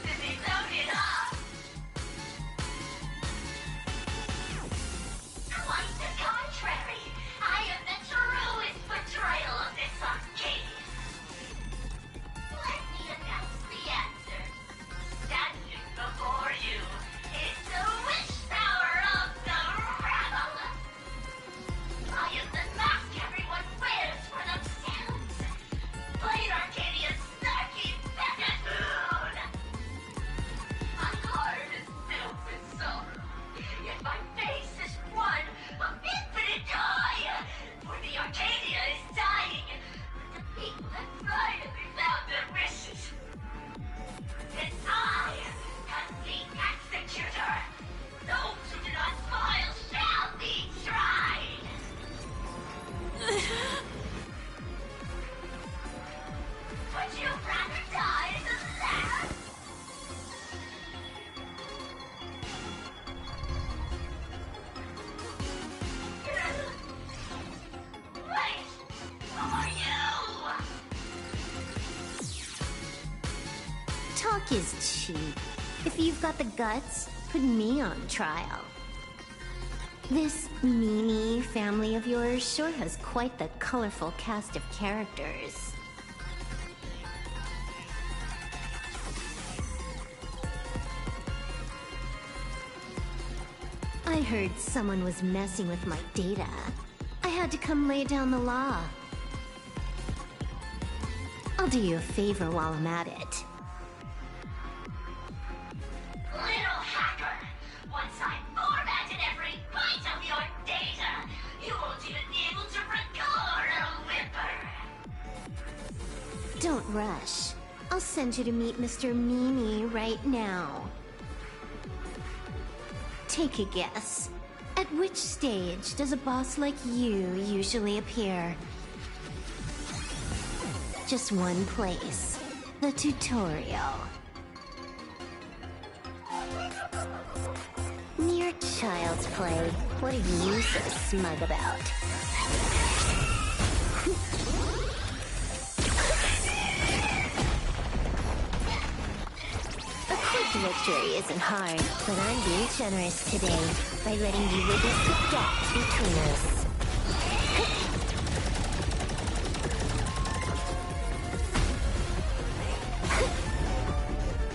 to be voted off. Twice the Talk is cheap. If you've got the guts, put me on trial. This meanie family of yours sure has quite the colorful cast of characters. I heard someone was messing with my data. I had to come lay down the law. I'll do you a favor while I'm at it. Little hacker! Once I formatted every byte of your data, you won't even be able to record a whimper! Don't rush. I'll send you to meet Mr. Meanie right now. Take a guess. At which stage does a boss like you usually appear? Just one place. The tutorial. Mere child's play. What are you so smug about? A quick victory isn't hard, but I'm being generous today by letting you witness the gap between us.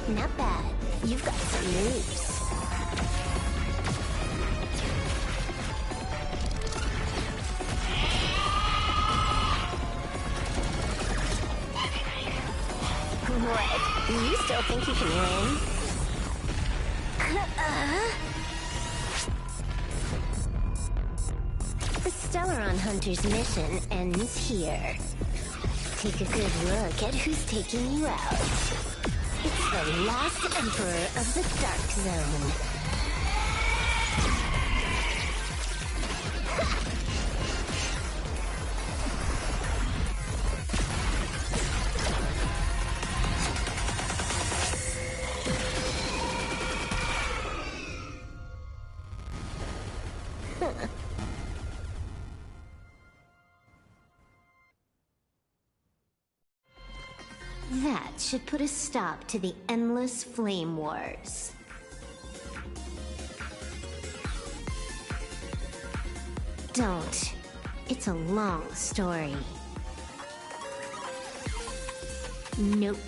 Not bad. You've got some moves. What? You still think you can win? The Stellaron Hunter's mission ends here. Take a good look at who's taking you out. It's the last Emperor of the Dark Zone. That should put a stop to the endless flame wars. Don't. It's a long story. Nope.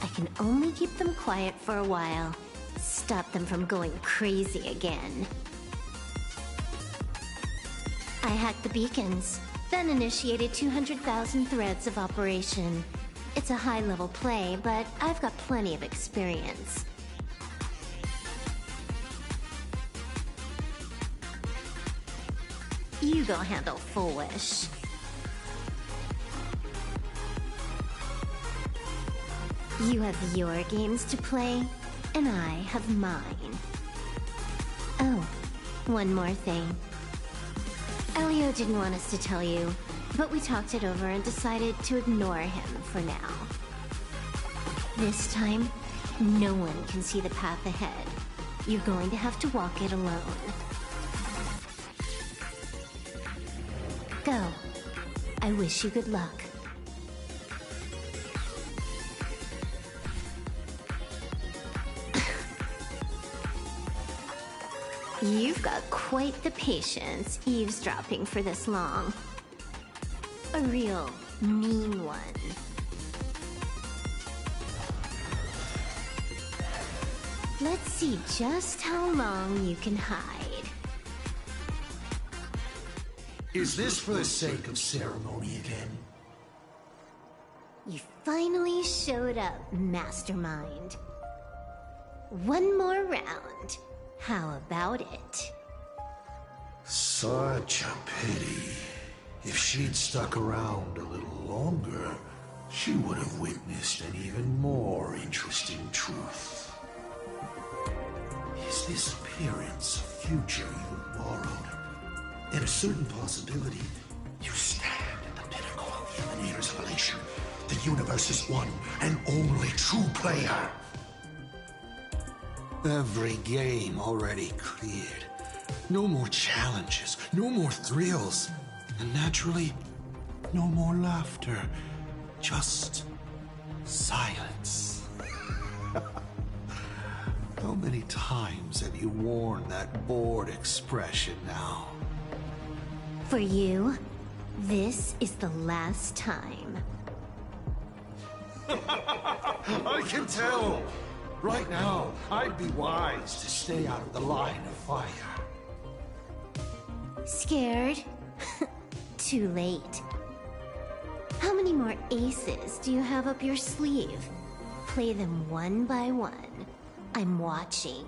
I can only keep them quiet for a while. Stop them from going crazy again. I hacked the beacons, then initiated 200,000 threads of operation. It's a high-level play, but I've got plenty of experience. You go handle Full Wish. You have your games to play, and I have mine. Oh, one more thing. Elio didn't want us to tell you, but we talked it over and decided to ignore him for now. This time, no one can see the path ahead. You're going to have to walk it alone. Go. I wish you good luck. You've got quite the patience eavesdropping for this long. A real mean one. Let's see just how long you can hide. Is this for the sake of ceremony again? You finally showed up, Mastermind. One more round. How about it? Such a pity. If she'd stuck around a little longer, she would have witnessed an even more interesting truth. Is this appearance a future you borrowed? In a certain possibility, you stand at the pinnacle of the Emanator's revelation. The universe's one and only true player. Every game already cleared. No more challenges, no more thrills. And naturally, no more laughter. Just silence. How many times have you worn that bored expression now? For you, this is the last time. I can tell! Right now, I'd be wise to stay out of the line of fire. Scared? Too late. How many more aces do you have up your sleeve? Play them one by one. I'm watching.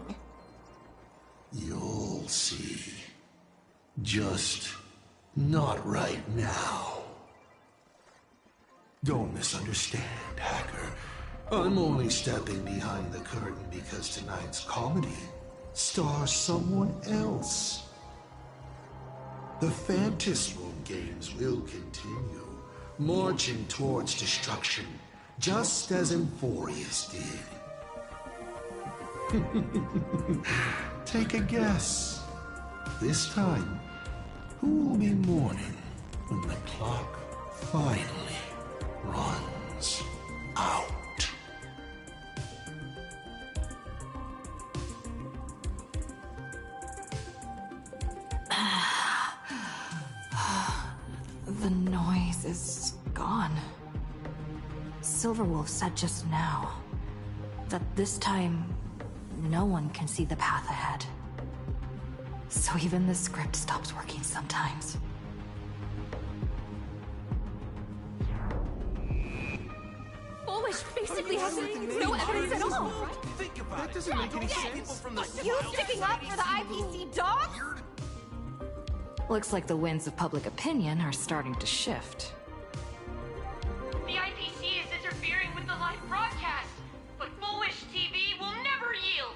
You'll see. Just not right now. Don't misunderstand, Hacker. I'm only stepping behind the curtain because tonight's comedy stars someone else. The Fantasy Room games will continue, marching towards destruction, just as Emphorius did. Take a guess. This time, who will be mourning when the clock finally runs out? The noise is gone. Silverwolf said just now that this time no one can see the path ahead. So even the script stops working sometimes. Foolish basically has no evidence at all. Think about it. That doesn't make any sense. You sticking up for the IPC dog? Looks like the winds of public opinion are starting to shift. The IPC is interfering with the live broadcast, but Foolish TV will never yield.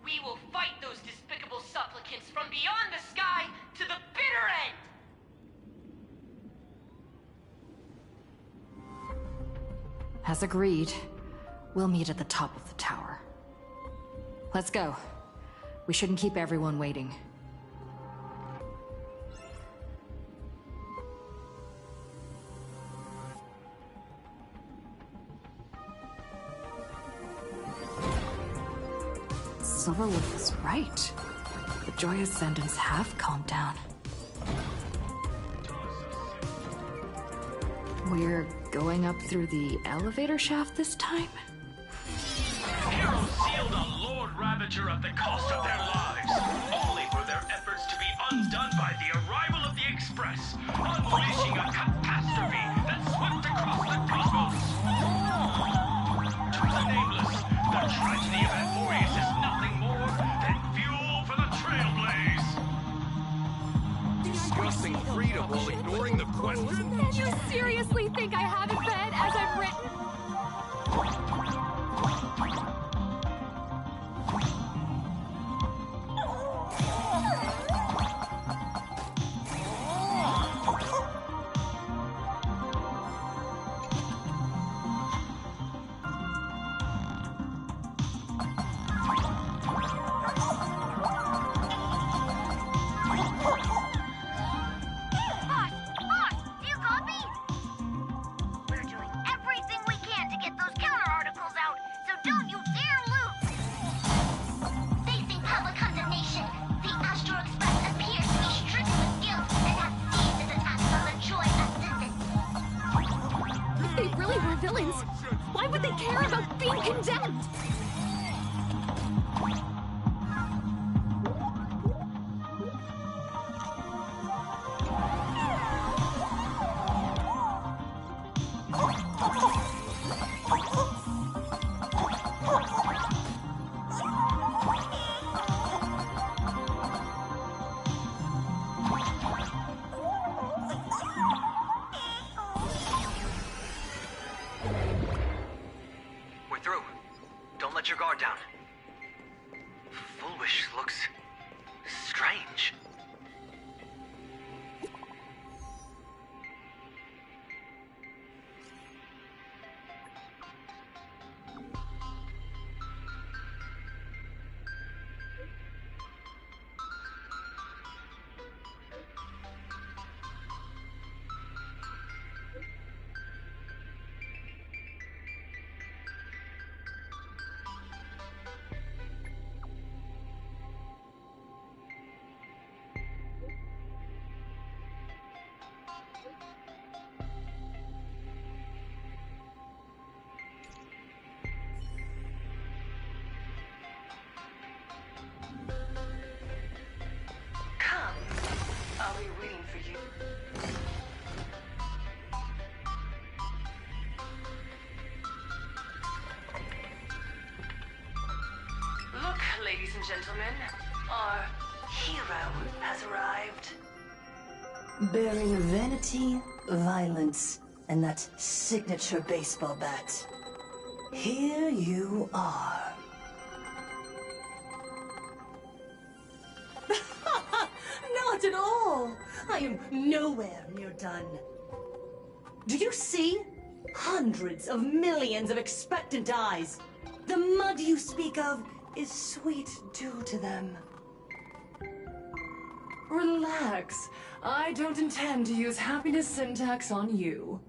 We will fight those despicable supplicants from beyond the sky to the bitter end. As agreed, we'll meet at the top of the tower. Let's go. We shouldn't keep everyone waiting. Silverwolf is right. The Joy Ascendants have calmed down. We're going up through the elevator shaft this time? Heroes sealed a Lord Ravager at the cost of their lives, only for their efforts to be undone by the arrival of the Express, unleashing a catastrophe that swept across the cosmos. To the nameless, the tragedy of Emphorius is nothing more than fuel for the Trailblaze. Discussing freedom while ignoring the question? You seriously think I haven't been as I've written? Why would they care about being condemned? Your guard down. Foolish looks strange. gentlemen, our hero has arrived. Bearing vanity, violence, and that signature baseball bat. Here you are. Not at all! I am nowhere near done. Do you see? Hundreds of millions of expectant eyes. The mud you speak of is sweet due to them. Relax. I don't intend to use happiness syntax on you.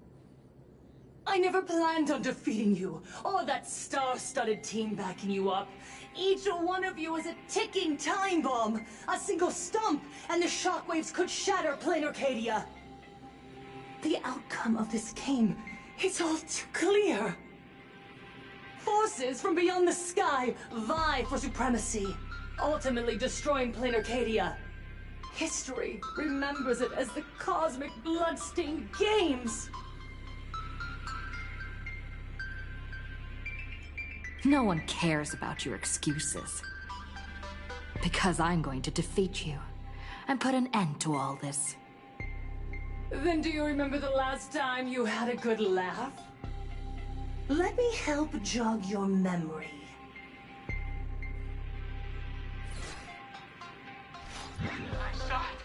I never planned on defeating you, or that star-studded team backing you up. Each one of you is a ticking time bomb. A single stump, and the shockwaves could shatter Planarcadia. The outcome of this game is all too clear. Forces from beyond the sky vie for supremacy, ultimately destroying Planarcadia. History remembers it as the cosmic bloodstained games. No one cares about your excuses. Because I'm going to defeat you and put an end to all this. Then do you remember the last time you had a good laugh? Let me help jog your memory. I saw it.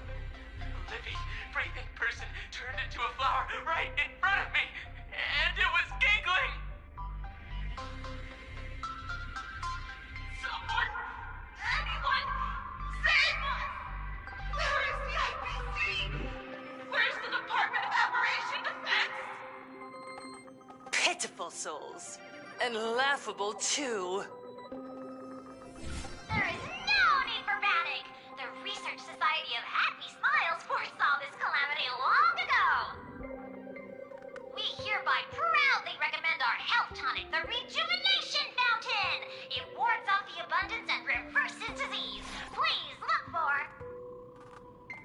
A living, breathing person turned into a flower right in front of me, and it was giggling. Someone! Anyone! Save us! Where is the IPC? Where's the Department of Aberration Defense? Pitiful souls. And laughable, too. There is no need for panic. The Research Society of Happy Smiles foresaw this calamity long ago. We hereby proudly recommend our health tonic, the Rejuvenation Fountain. It wards off the abundance and reverses disease. Please look for...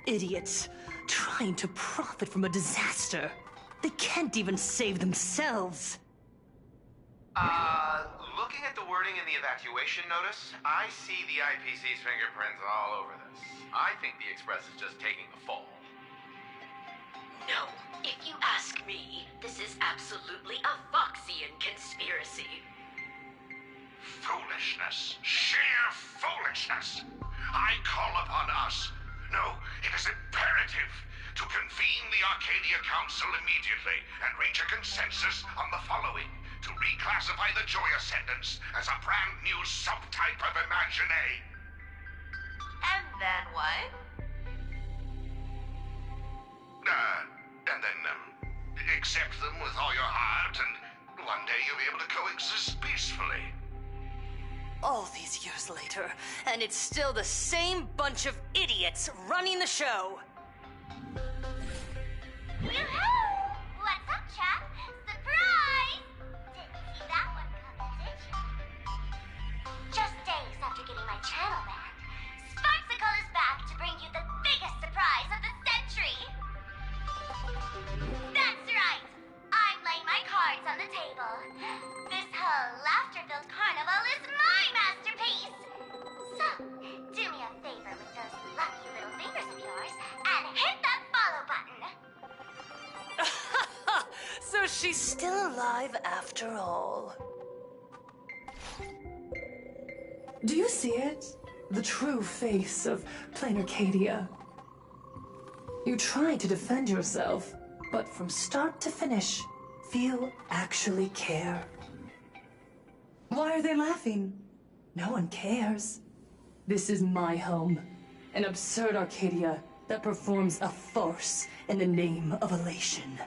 Idiots. Trying to profit from a disaster. They can't even save themselves. Looking at the wording in the evacuation notice, I see the IPC's fingerprints all over this. I think the Express is just taking the fall. No, if you ask me, this is absolutely a Foxian conspiracy. Foolishness. Sheer foolishness. I call upon us. No, it is imperative to convene the Arcadia Council immediately and reach a consensus on the following. To reclassify the Joy Ascendants as a brand new subtype of Imagine. And then what? And then, accept them with all your heart, and one day you'll be able to coexist peacefully. All these years later, and it's still the same bunch of idiots running the show. Yoo-hoo! What's up, chap? Surprise! Didn't see that one coming, did you? Just days after getting my channel banned, Sparksicle is back to bring you the biggest surprise of the century! That's right! I'm laying my cards on the table. This whole laughter-filled carnival is my masterpiece! So, do me a favor with those lucky little fingers of yours and hit that follow button! So she's still alive after all. Do you see it? The true face of Planarcadia. You try to defend yourself, but from start to finish, few actually care. Why are they laughing? No one cares. This is my home, an absurd Arcadia that performs a farce in the name of elation.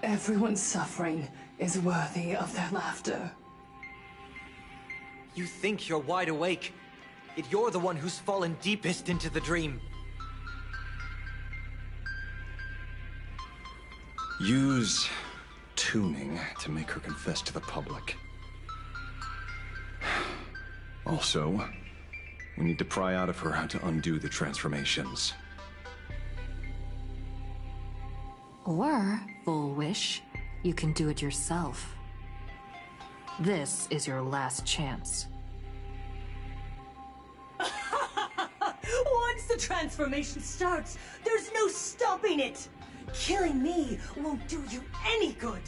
Everyone's suffering is worthy of their laughter. You think you're wide awake, yet you're the one who's fallen deepest into the dream. Use tuning to make her confess to the public. Also, we need to pry out of her how to undo the transformations. Or, full wish, you can do it yourself. This is your last chance. the transformation starts, there's no stopping it! Killing me won't do you any good!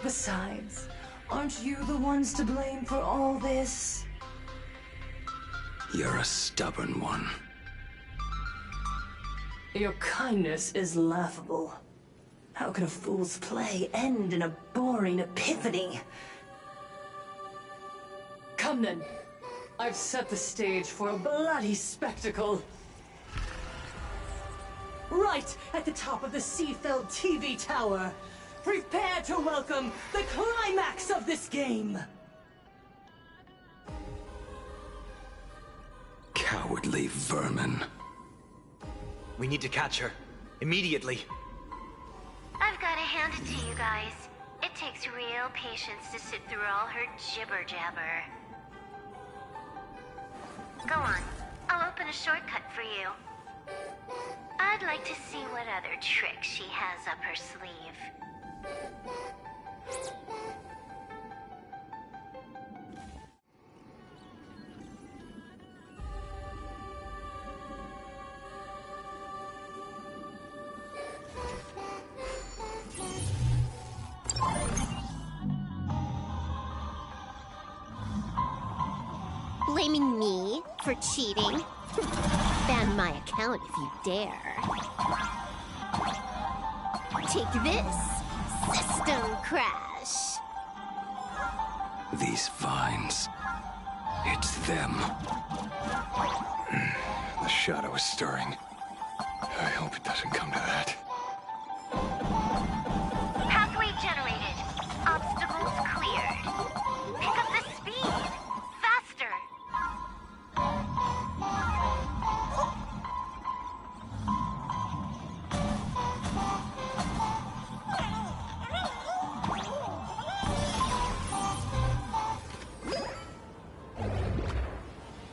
Besides, aren't you the ones to blame for all this? You're a stubborn one. Your kindness is laughable. How can a fool's play end in a boring epiphany? Come then. I've set the stage for a bloody spectacle. Right at the top of the Seafeld TV tower. Prepare to welcome the climax of this game! Cowardly vermin. We need to catch her. Immediately. I've gotta hand it to you guys. It takes real patience to sit through all her jibber-jabber. Go on. I'll open a shortcut for you. I'd like to see what other tricks she has up her sleeve. Blaming me for cheating? Ban my account if you dare. Take this, system crash. These vines. It's them. The shadow is stirring. I hope it doesn't come to that. Pathway generated. Obstacles cleared. Pick up the speed. Faster.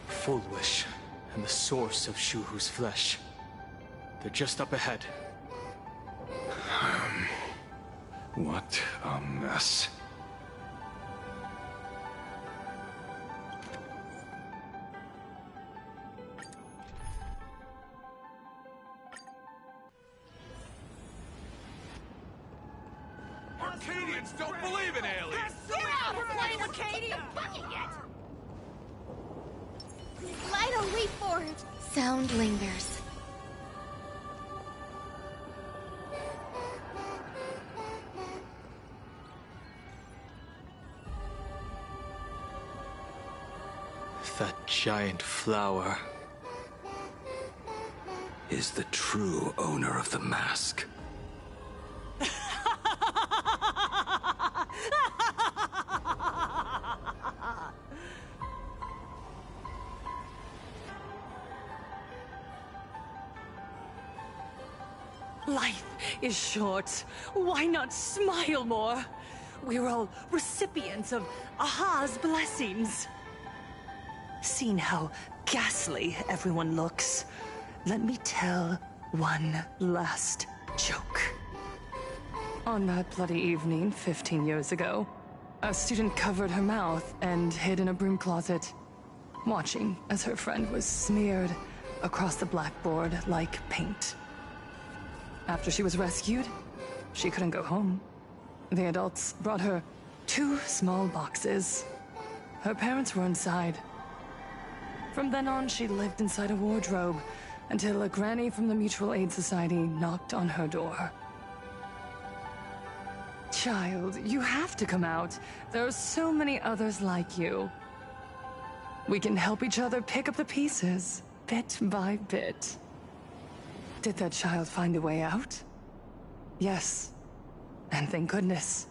Full Wish and the source of Shuhu's flesh. They're just up ahead. What a mess. Arcadians don't believe in aliens! Get out of playing Arcadia! Bucking it! Light a leap for it! Sound lingers. That giant flower is the true owner of the mask. Life is short. Why not smile more? We're all recipients of Aha's blessings. Seeing how ghastly everyone looks, let me tell one last joke. On that bloody evening 15 years ago, a student covered her mouth and hid in a broom closet, watching as her friend was smeared across the blackboard like paint. After she was rescued, she couldn't go home. The adults brought her 2 small boxes. Her parents were inside. From then on, she lived inside a wardrobe until a granny from the Mutual Aid Society knocked on her door. Child, you have to come out. There are so many others like you. We can help each other pick up the pieces, bit by bit. Did that child find a way out? Yes. And thank goodness.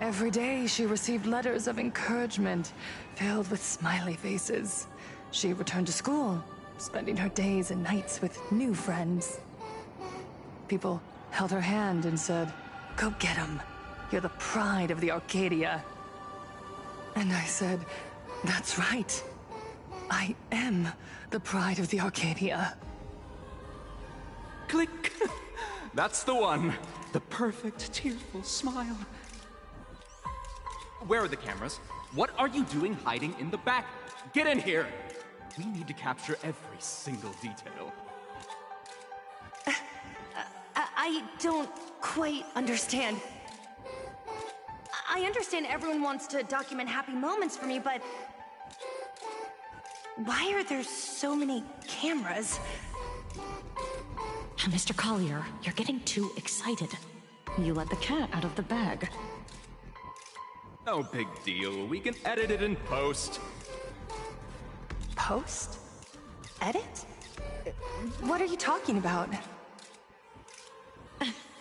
Every day she received letters of encouragement filled with smiley faces. She returned to school, spending her days and nights with new friends. People held her hand and said, "Go get him. You're the pride of the Arcadia." And I said, "That's right. I am the pride of the Arcadia." Click! That's the one. The perfect, tearful smile. Where are the cameras? What are you doing hiding in the back? Get in here! We need to capture every single detail. I don't quite understand. I understand everyone wants to document happy moments for me, but why are there so many cameras? Mr. Collier, you're getting too excited. You let the cat out of the bag. No big deal. We can edit it in post. Post? Edit? What are you talking about?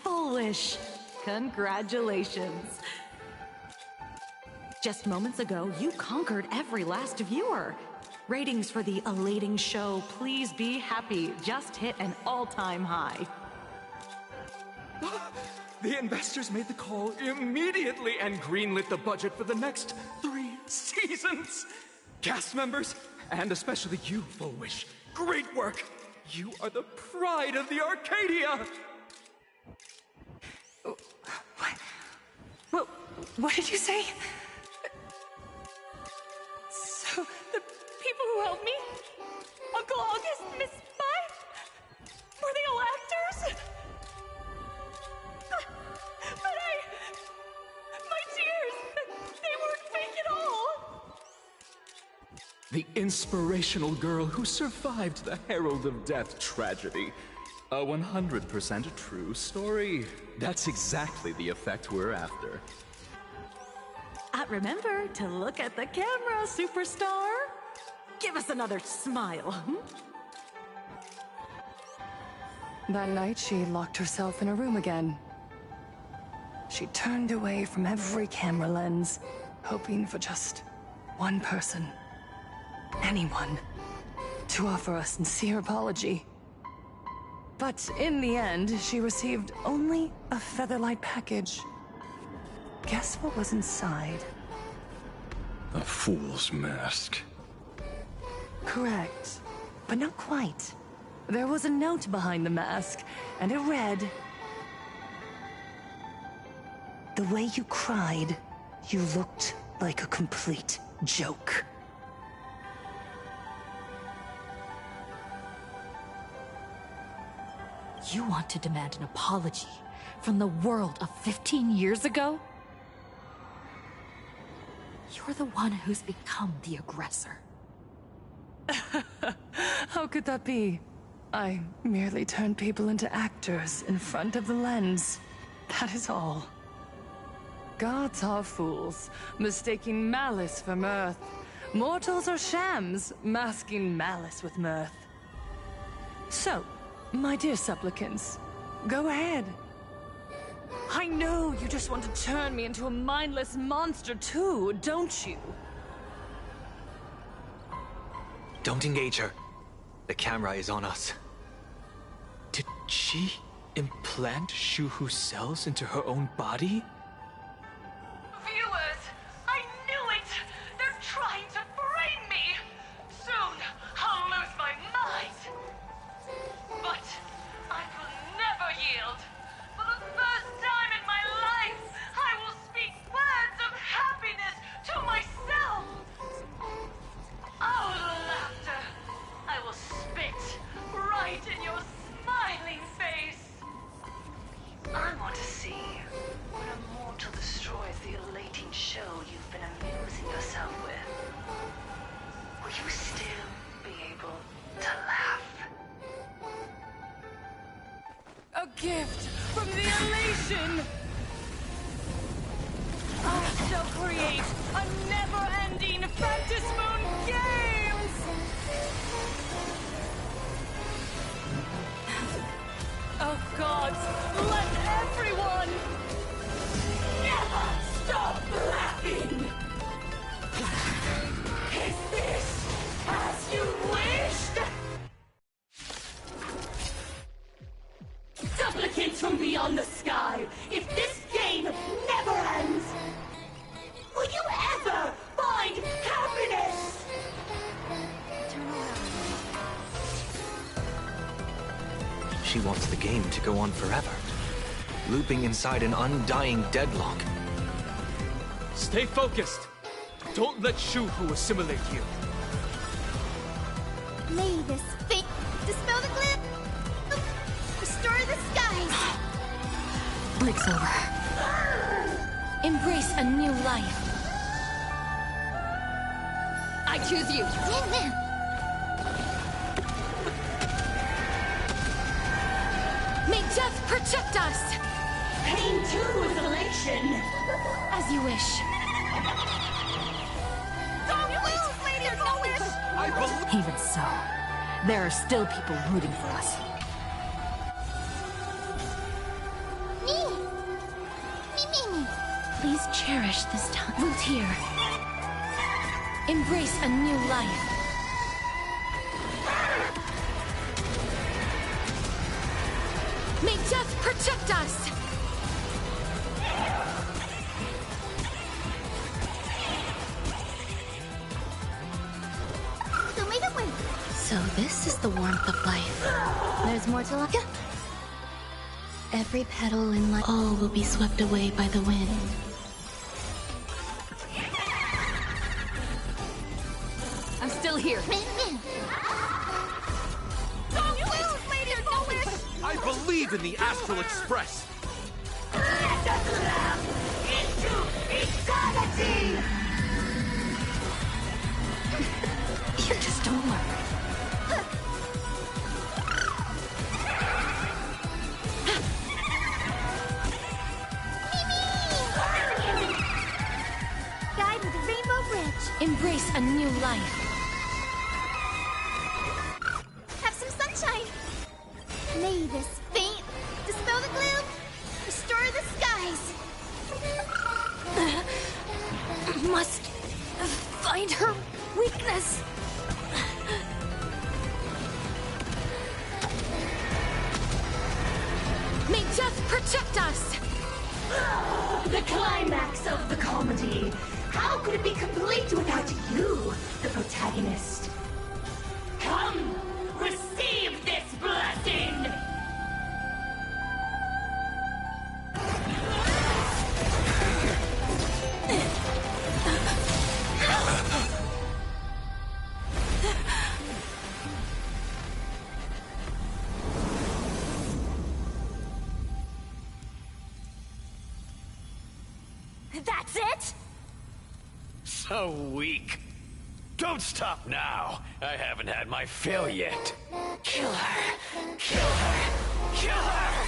Foolish. Congratulations. Just moments ago, you conquered every last viewer. Ratings for the elating show, Please Be Happy, just hit an all-time high. The investors made the call immediately and greenlit the budget for the next 3 seasons. Cast members, and especially you, Fullwish, great work. You are the pride of the Arcadia. What did you say? So, the people who helped me? Uncle August, Miss Spy? Were they all actors? But my tears, they weren't fake at all. The inspirational girl who survived the Herald of Death tragedy. A 100% true story. That's exactly the effect we're after. Remember to look at the camera, superstar. Give us another smile. That night, she locked herself in a room again. She turned away from every camera lens, hoping for just one person, anyone, to offer a sincere apology. But in the end, she received only a Featherlight package. Guess what was inside? A fool's mask. Correct, but not quite. There was a note behind the mask, and it read, "The way you cried, you looked like a complete joke." You want to demand an apology from the world of 15 years ago? You're the one who's become the aggressor. How could that be? I merely turned people into actors in front of the lens. That is all. Gods are fools, mistaking malice for mirth. Mortals are shams, masking malice with mirth. So, my dear supplicants, go ahead. I know you just want to turn me into a mindless monster too, don't you? Don't engage her. The camera is on us. Did she implant Shuhu's cells into her own body? Viewers, I knew it! They're trying to frame me! Soon, I'll lose my mind! But I will never yield! For the first time in my life, I will speak words of happiness to myself! Oh, laughter! I will spit right in your smiling face! I want to see when a mortal destroys the elating show you've been amusing yourself with. Will you still be able to laugh? A gift from the elation! I shall create a never-ending Phantasmoon Games! Oh gods, let everyone Never stop laughing! Is this as you wished? Supplicants from beyond the sky, if this game never ends, will you ever find happiness? She wants the game to go on forever, looping inside an undying deadlock. Stay focused. Don't let Shuhu assimilate you. May this fate dispel the gloom, restore the skies. Break's over. Embrace a new life. I choose you. May death protect us. Pain too is elation. As you wish. Don't lose, Lady Foolish! Even so, there are still people rooting for us. Me. Please cherish this time. Root here. Embrace a new life. May death protect us! So this is the warmth of life. There's more to life. Every petal in life, all will be swept away by the wind. I'm still here. Don't lose, Lady Foolish! I believe in the Astral Express! Let us laugh into eternity! You just don't learn. Guide with the Rainbow Bridge. Embrace a new life. Have some sunshine. May this fate dispel the gloom, restore the skies. Must find her weakness. May death protect us! The climax of the comedy. How could it be complete without you, the protagonist? Come, receive this blessing! That's it? So weak. Don't stop now. I haven't had my fill yet. Kill her. Kill her. Kill her!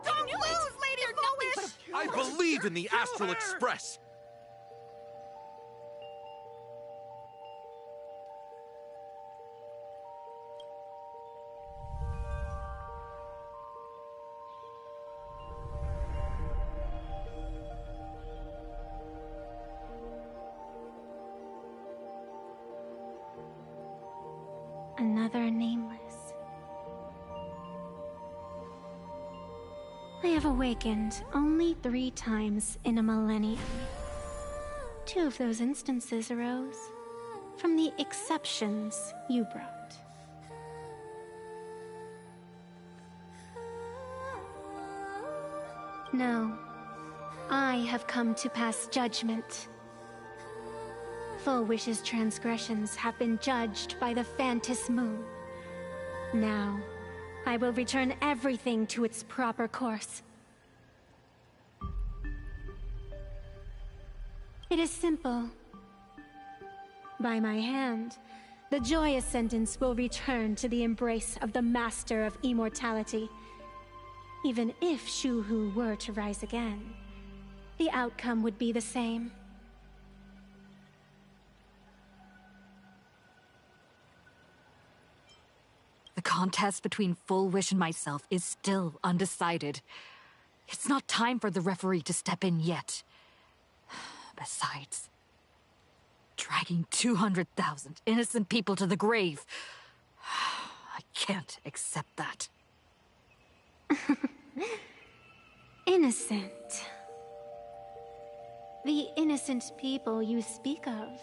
Don't lose, Lady Foolish! I believe in the Astral Express! Another nameless. I have awakened only 3 times in a millennium. 2 of those instances arose from the exceptions you brought. No, I have come to pass judgment. Full Wish's transgressions have been judged by the Phantus Moon. Now, I will return everything to its proper course. It is simple. By my hand, the joyous sentence will return to the embrace of the Master of Immortality. Even if Shu-Hu were to rise again, the outcome would be the same. The contest between Full Wish and myself is still undecided. It's not time for the referee to step in yet. Besides, dragging 200,000 innocent people to the grave. I can't accept that. Innocent. The innocent people you speak of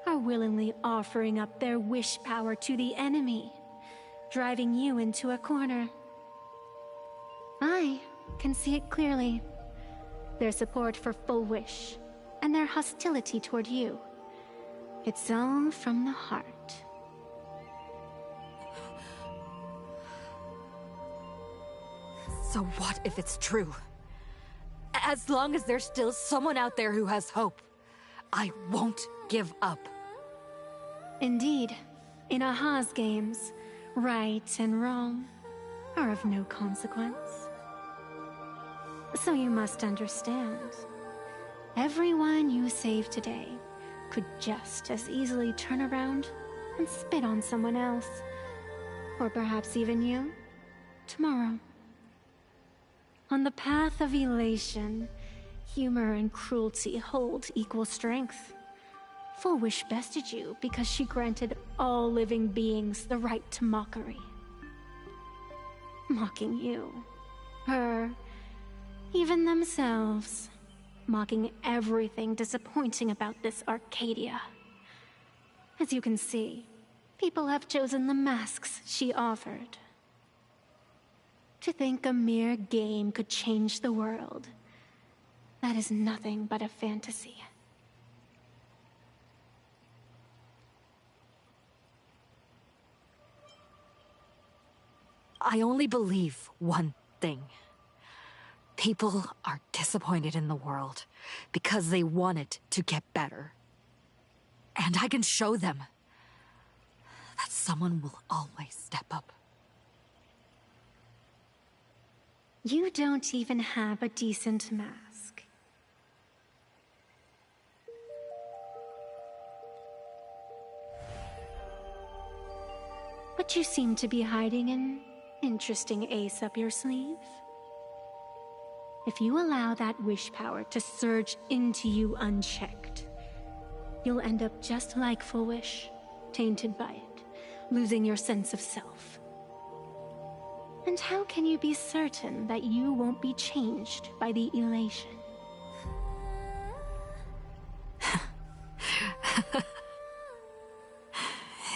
are willingly offering up their wish power to the enemy, driving you into a corner. I can see it clearly. Their support for Full Wish, and their hostility toward you. It's all from the heart. So what if it's true? As long as there's still someone out there who has hope, I won't give up. Indeed, in Aha's games, right and wrong are of no consequence. So you must understand, everyone you save today could just as easily turn around and spit on someone else. Or perhaps even you, tomorrow. On the path of elation, humor and cruelty hold equal strength. Full Wish bested you because she granted all living beings the right to mockery. Mocking you, her, even themselves. Mocking everything disappointing about this Arcadia. As you can see, people have chosen the masks she offered. To think a mere game could change the world, that is nothing but a fantasy. I only believe one thing. People are disappointed in the world because they want it to get better. And I can show them that someone will always step up. You don't even have a decent mask. But you seem to be hiding an interesting ace up your sleeve. If you allow that wish power to surge into you unchecked, you'll end up just like Full Wish, tainted by it, losing your sense of self. And how can you be certain that you won't be changed by the elation?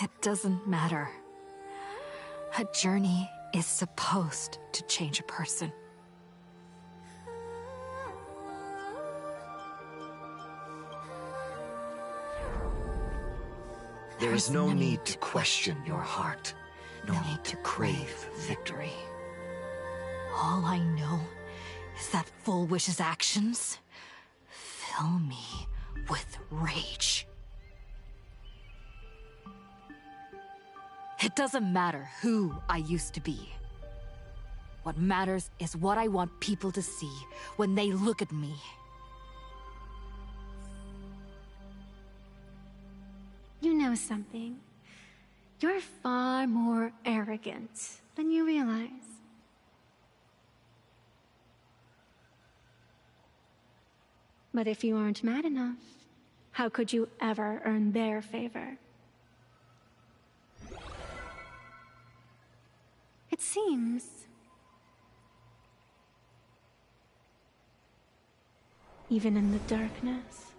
It doesn't matter. A journey is supposed to change a person. There is no need to question your heart. No need to crave victory. All I know is that Full Wish's actions fill me with rage. It doesn't matter who I used to be. What matters is what I want people to see when they look at me. You know something? You're far more arrogant than you realize. But if you aren't mad enough, how could you ever earn their favor? It seems even in the darkness,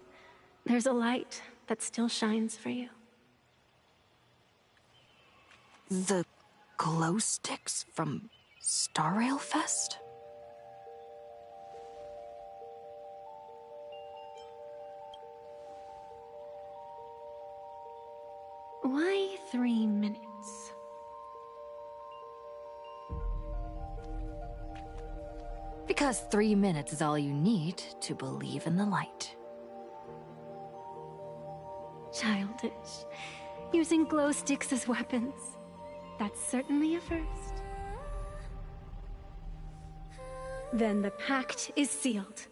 there's a light that still shines for you. The glow sticks from Star Rail Fest? Why 3 minutes? Because 3 minutes is all you need to believe in the light. Childish. Using glow sticks as weapons. That's certainly a first. Then the pact is sealed.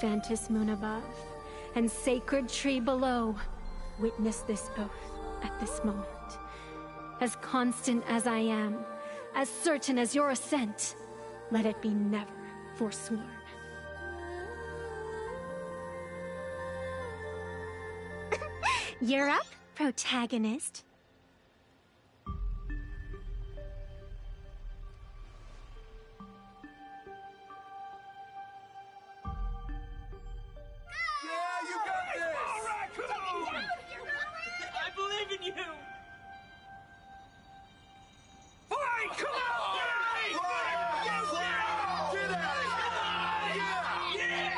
Phantus moon above and sacred tree below, witness this oath at this moment. As constant as I am, as certain as your ascent, let it be never forsworn. You're up, protagonist. I believe in you! Fine, come on! Get out of here!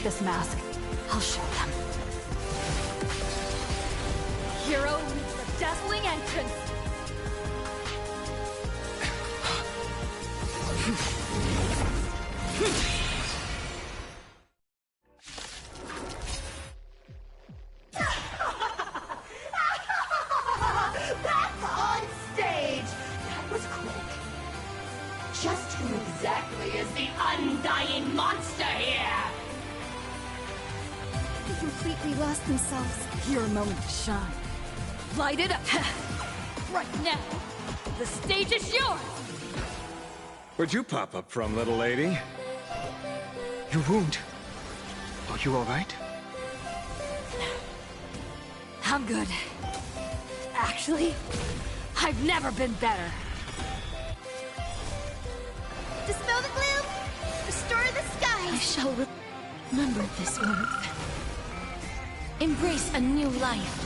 this mask, I'll show them. Hero meets the dazzling entrance. That's on stage! That was quick. Just who exactly is the undying monster here? They completely lost themselves. Your moment to shine. Light it up! Right now! The stage is yours! Where'd you pop up from, little lady? Your wound. Are you alright? I'm good. Actually, I've never been better. Dispel the gloom! Restore the skies! I shall remember this warmth. Embrace a new life.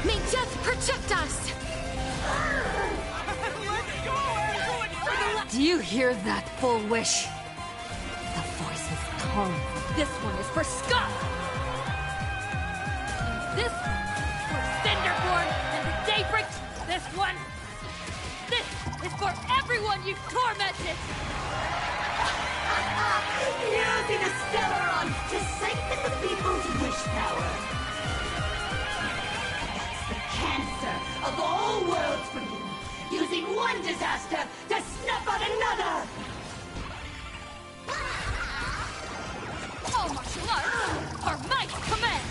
May death protect us! Do you hear that, full wish? The voice is calm. This one is for Scott! And this one for Cinderborn and the Daybreak. This one... This is for everyone you've tormented! Using a Stellaron to siphon the people's wish power. That's the cancer of all worlds for you. Using one disaster to snuff out another! All martial arts are my command!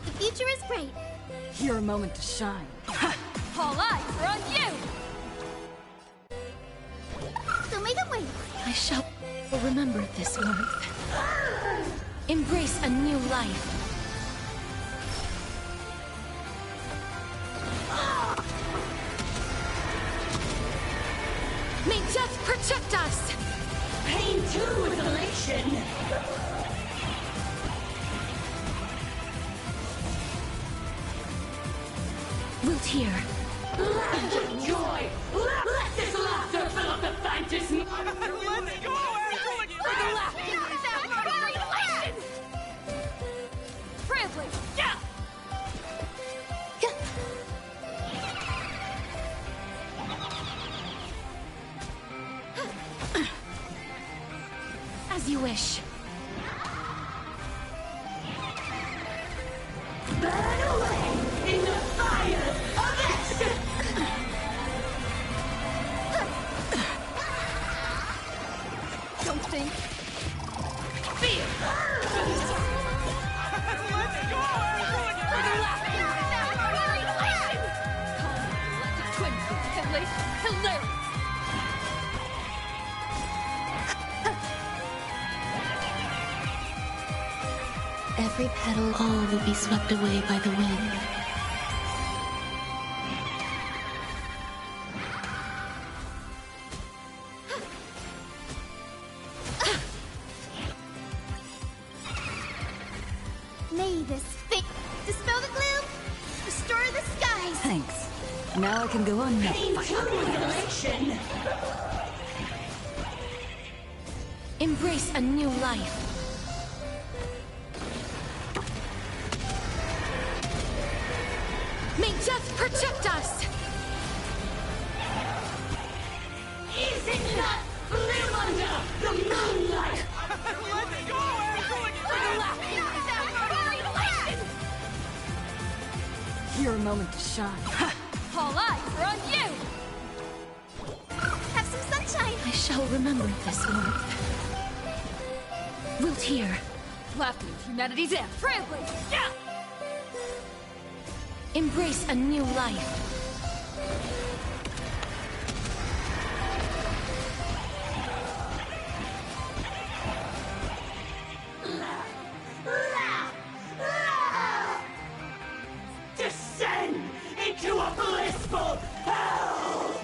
The future is bright. Your moment to shine. All eyes are on you! So make them wait. I shall remember this warmth. Embrace a new life. May death protect us! Pain too is elation! Wilt hear. Laughter of joy! Let this laughter fill up the fantasy! Let's go, Astral Trailblaze, yeah! As you wish. Burn away in the fire of action! Don't think. Fear! Let's go, Hilarious! Every petal, all will be swept away by the wind. May this fate dispel the gloom, restore the skies. Thanks. Now I can go on that Pain fight. too is elation! Embrace a new life. May death protect us! Is it not live under the moonlight? Let's go, Your moment to shine. All eyes are on you! Have some sunshine. I shall remember this warmth. Wilt hear. Laughter of humanity's end. Trailblaze, yeah! Embrace a new life. Descend into a blissful hell!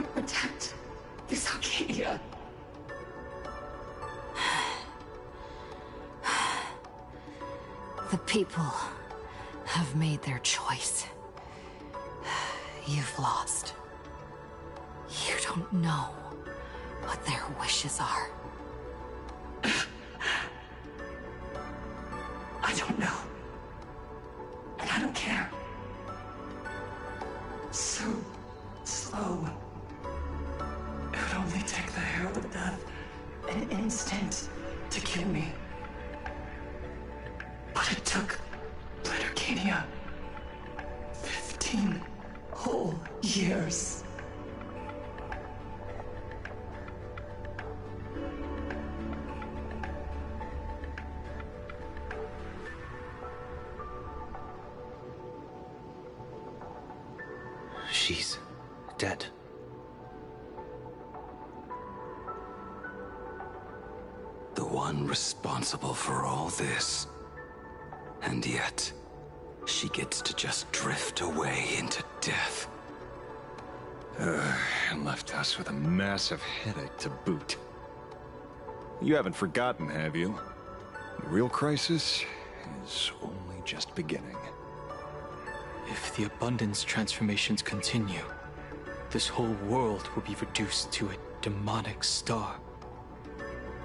to protect this Arcadia. The people have made their choice. You've lost. You don't know what their wishes are. I don't know. And I don't care. So slow. It would only take the herald of death an instant to kill me. But it took Planarcadia 15 whole years. She's dead. The one responsible for all this. And yet, she gets to just drift away into death. And left us with a massive headache to boot. You haven't forgotten, have you? The real crisis is only just beginning. If the abundance transformations continue, this whole world will be reduced to a demonic star.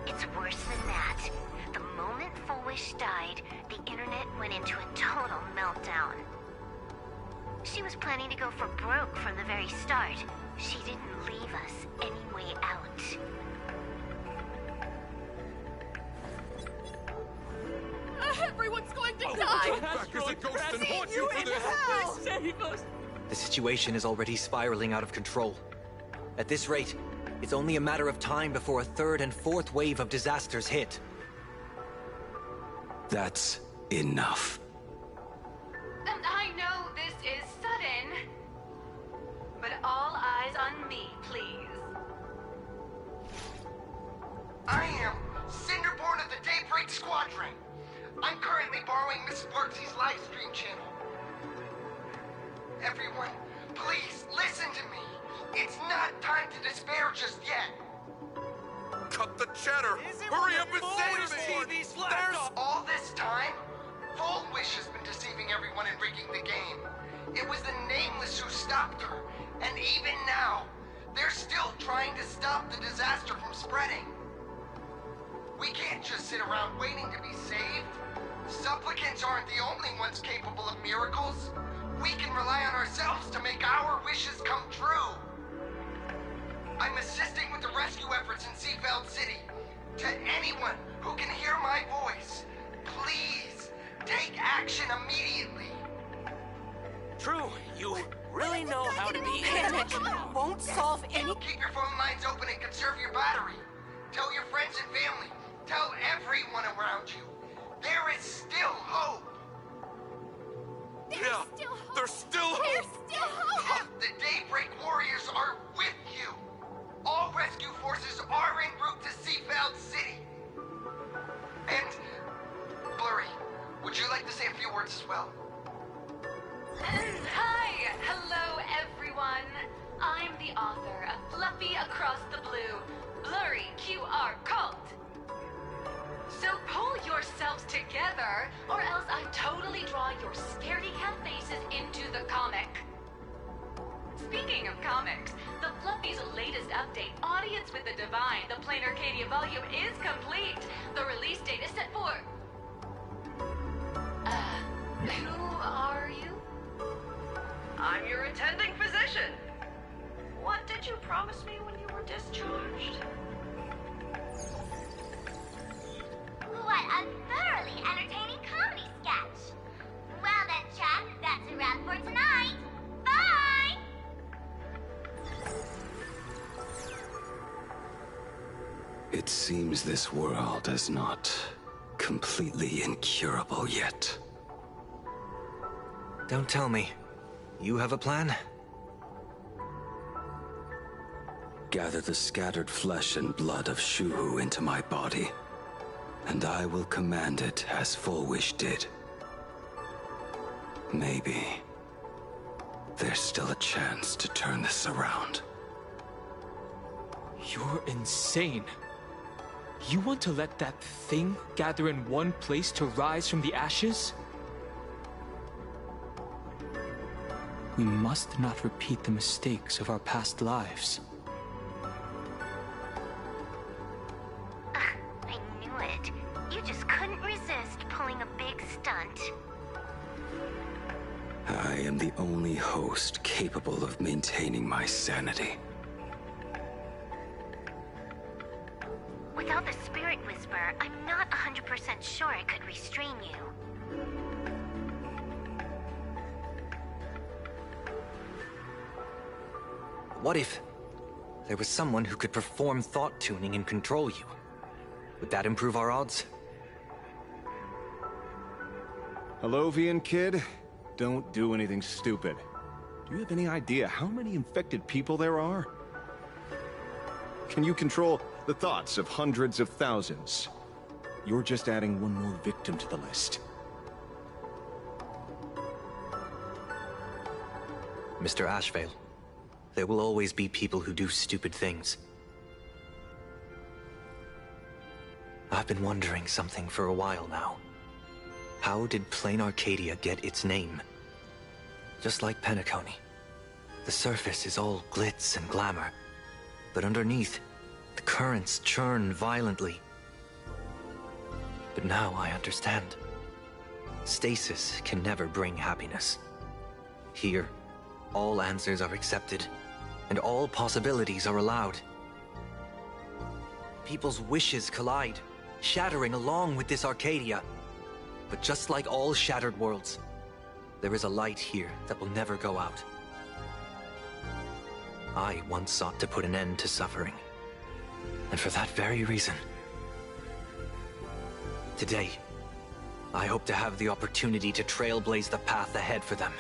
It's worse than that. The moment Fullwish died, the internet went into a total meltdown. She was planning to go for broke from the very start. She didn't leave us any way out. Everyone's going to die! Back as a ghost and haunt you for this! Save us! The situation is already spiraling out of control. At this rate, it's only a matter of time before a third and fourth wave of disasters hit. That's enough. And I know this is sudden, but all eyes on me, please. I am Cinderborn of the Daybreak Squadron. I'm currently borrowing Mrs. Barksy's live stream channel. Everyone, please listen to me. It's not time to despair just yet. Cut the chatter! Hurry up and save me! There's all this time, Fullwish has been deceiving everyone and rigging the game. It was the Nameless who stopped her, and even now, they're still trying to stop the disaster from spreading. We can't just sit around waiting to be saved. Supplicants aren't the only ones capable of miracles. We can rely on ourselves to make our wishes come true. I'm assisting with the rescue efforts in Seafeld City. To anyone who can hear my voice, please take action immediately. True, you really know how to be... Panic won't solve any... Keep your phone lines open and conserve your battery. Tell your friends and family. Tell everyone around you. There is still hope. There's still hope! There's still hope! The Daybreak Warriors are with you. All rescue forces are en route to Seafeld City. And, Blurry, would you like to say a few words as well? Hi! Hello, everyone. I'm the author of Fluffy Across the Blue, Blurry QR Cult. So pull yourselves together, or else I totally draw your scaredy-cat faces into the comic. Speaking of comics, the Fluffy's latest update, Audience with the Divine, the Planarcadia volume, is complete. The release date is set for... who are you? I'm your attending physician. What did you promise me when you were discharged? What a thoroughly entertaining comedy sketch. Well then, chat, that's a wrap for tonight. Bye! It seems this world is not completely incurable yet. Don't tell me. You have a plan? Gather the scattered flesh and blood of Shuhu into my body, and I will command it as Fullwish did. Maybe there's still a chance to turn this around. You're insane. You want to let that thing gather in one place to rise from the ashes? We must not repeat the mistakes of our past lives. I knew it. You just couldn't resist pulling a big stunt. I am the only host capable of maintaining my sanity. Without the Spirit Whisper, I'm not 100% sure I could restrain you. What if there was someone who could perform thought tuning and control you? Would that improve our odds? Hellovian kid, don't do anything stupid. Do you have any idea how many infected people there are? Can you control the thoughts of hundreds of thousands? You're just adding one more victim to the list. Mr. Ashvale, there will always be people who do stupid things. I've been wondering something for a while now. How did Planarcadia get its name? Just like Penacony, the surface is all glitz and glamour, but underneath, the currents churn violently. But now I understand. Stasis can never bring happiness. Here, all answers are accepted, and all possibilities are allowed. People's wishes collide, shattering along with this Arcadia. But just like all shattered worlds, there is a light here that will never go out. I once sought to put an end to suffering. And for that very reason, today, I hope to have the opportunity to trailblaze the path ahead for them.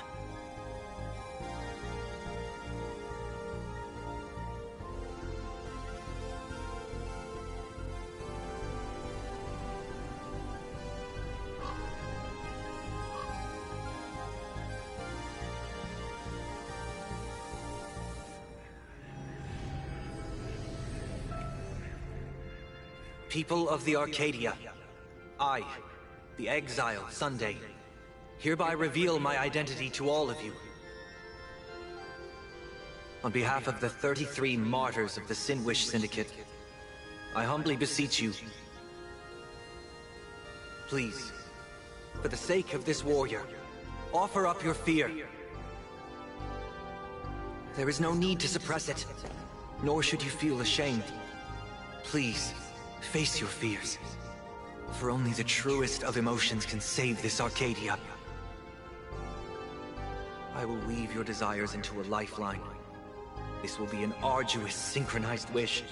People of the Arcadia, I, the Exile Sunday, hereby reveal my identity to all of you. On behalf of the 33 martyrs of the Sinwish Syndicate, I humbly beseech you, please, for the sake of this warrior, offer up your fear. There is no need to suppress it, nor should you feel ashamed. Please, face your fears, for only the truest of emotions can save this Arcadia. I will weave your desires into a lifeline. This will be an arduous, synchronized wish.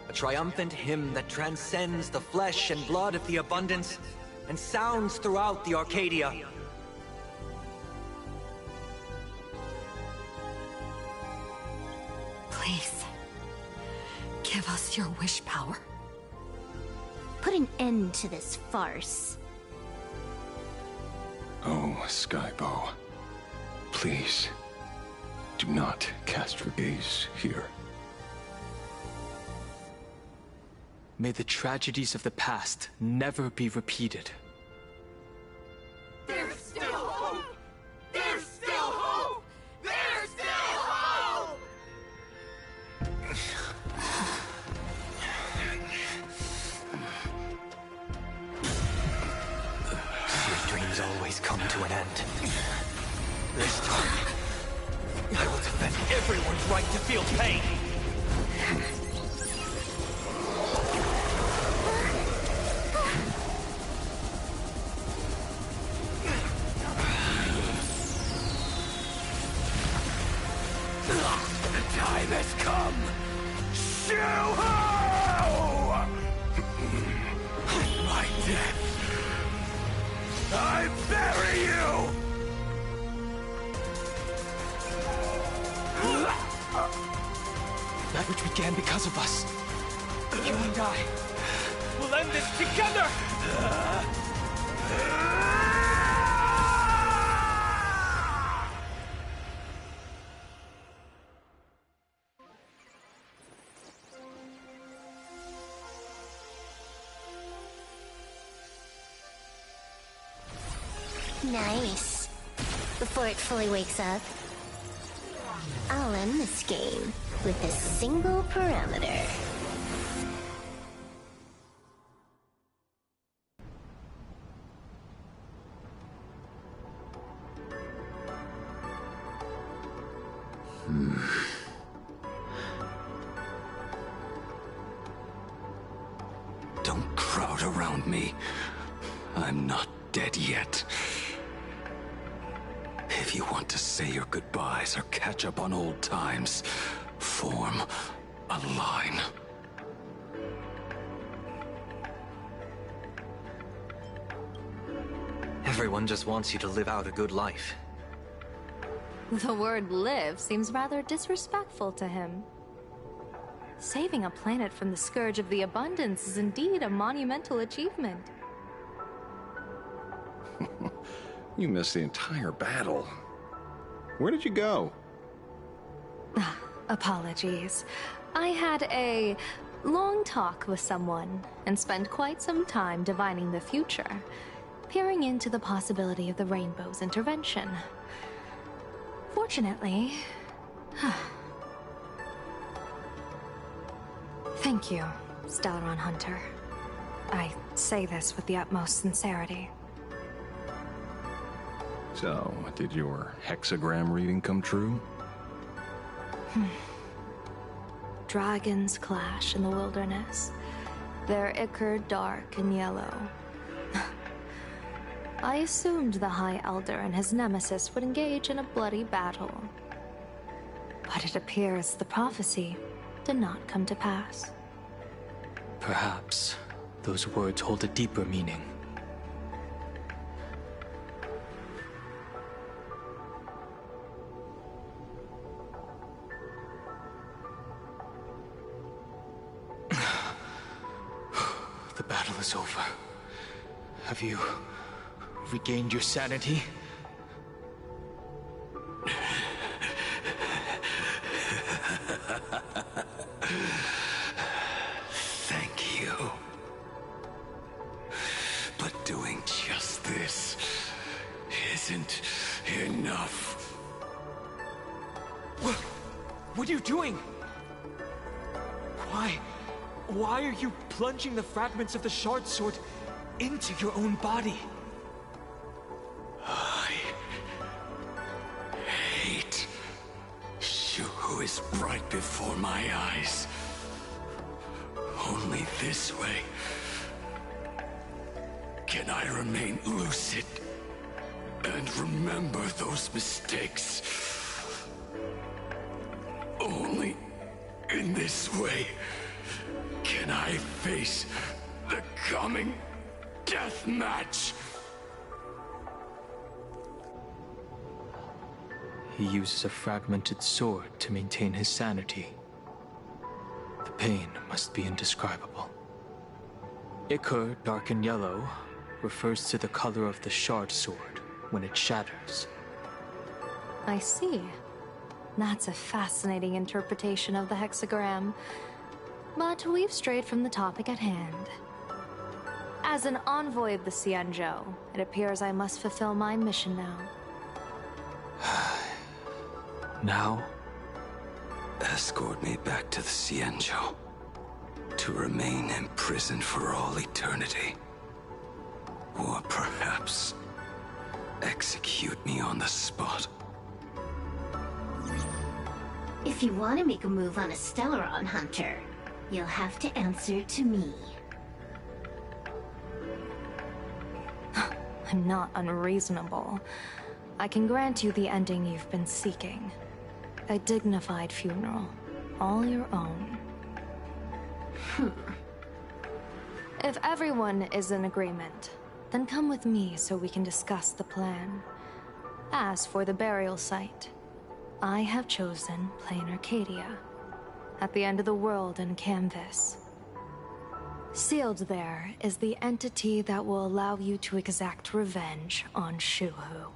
A triumphant hymn that transcends the flesh and blood of the abundance and sounds throughout the Arcadia. Please, give us your wish power. Put an end to this farce. Oh, Skybow. Please, do not cast your gaze here. May the tragedies of the past never be repeated. There's still hope! There's still hope! There's still hope! Your dreams always come to an end. This time, I will defend everyone's right to feel pain! The time has come! Shoo-ho! My death! I bury you! That which began because of us. You and I will end this together! Nice. Before it fully wakes up, I'll end this game with a single parameter. Don't crowd around me. I'm not dead yet. If you want to say your goodbyes or catch up on old times, form a line. Everyone just wants you to live out a good life. The word live seems rather disrespectful to him. Saving a planet from the scourge of the abundance is indeed a monumental achievement. You missed the entire battle. Where did you go? Apologies. I had a long talk with someone and spent quite some time divining the future, peering into the possibility of the Rainbow's intervention. Fortunately... Thank you, Stellaron Hunter. I say this with the utmost sincerity. So, did your hexagram reading come true? Dragons clash in the wilderness. Their ichor dark and yellow. I assumed the High Elder and his nemesis would engage in a bloody battle. But it appears the prophecy did not come to pass. Perhaps those words hold a deeper meaning. The battle is over. Have you regained your sanity? Thank you. But doing just this isn't enough. What are you doing? Why are you plunging the fragments of the shard sword into your own body? I hate you who is right before my eyes. Only this way can I remain lucid and remember those mistakes. Only in this way can I face the coming death match. He uses a fragmented sword to maintain his sanity. The pain must be indescribable. Ichor, dark and yellow, refers to the color of the shard sword when it shatters. I see. That's a fascinating interpretation of the hexagram. But we've strayed from the topic at hand. As an envoy of the Xianzhou, it appears I must fulfill my mission now. Now? Escort me back to the Xianzhou, to remain imprisoned for all eternity. Or perhaps execute me on the spot. If you want to make a move on a Stellaron Hunter, you'll have to answer to me. I'm not unreasonable. I can grant you the ending you've been seeking. A dignified funeral, all your own. If everyone is in agreement, then come with me so we can discuss the plan. As for the burial site, I have chosen Planarcadia, at the end of the world in Canvas. Sealed there is the entity that will allow you to exact revenge on Shuhu.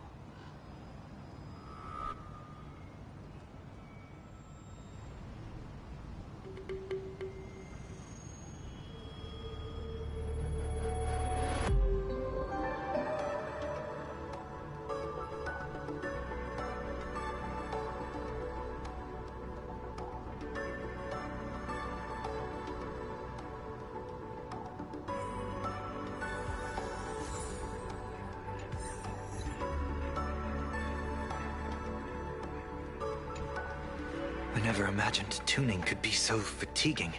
never imagined tuning could be so fatiguing.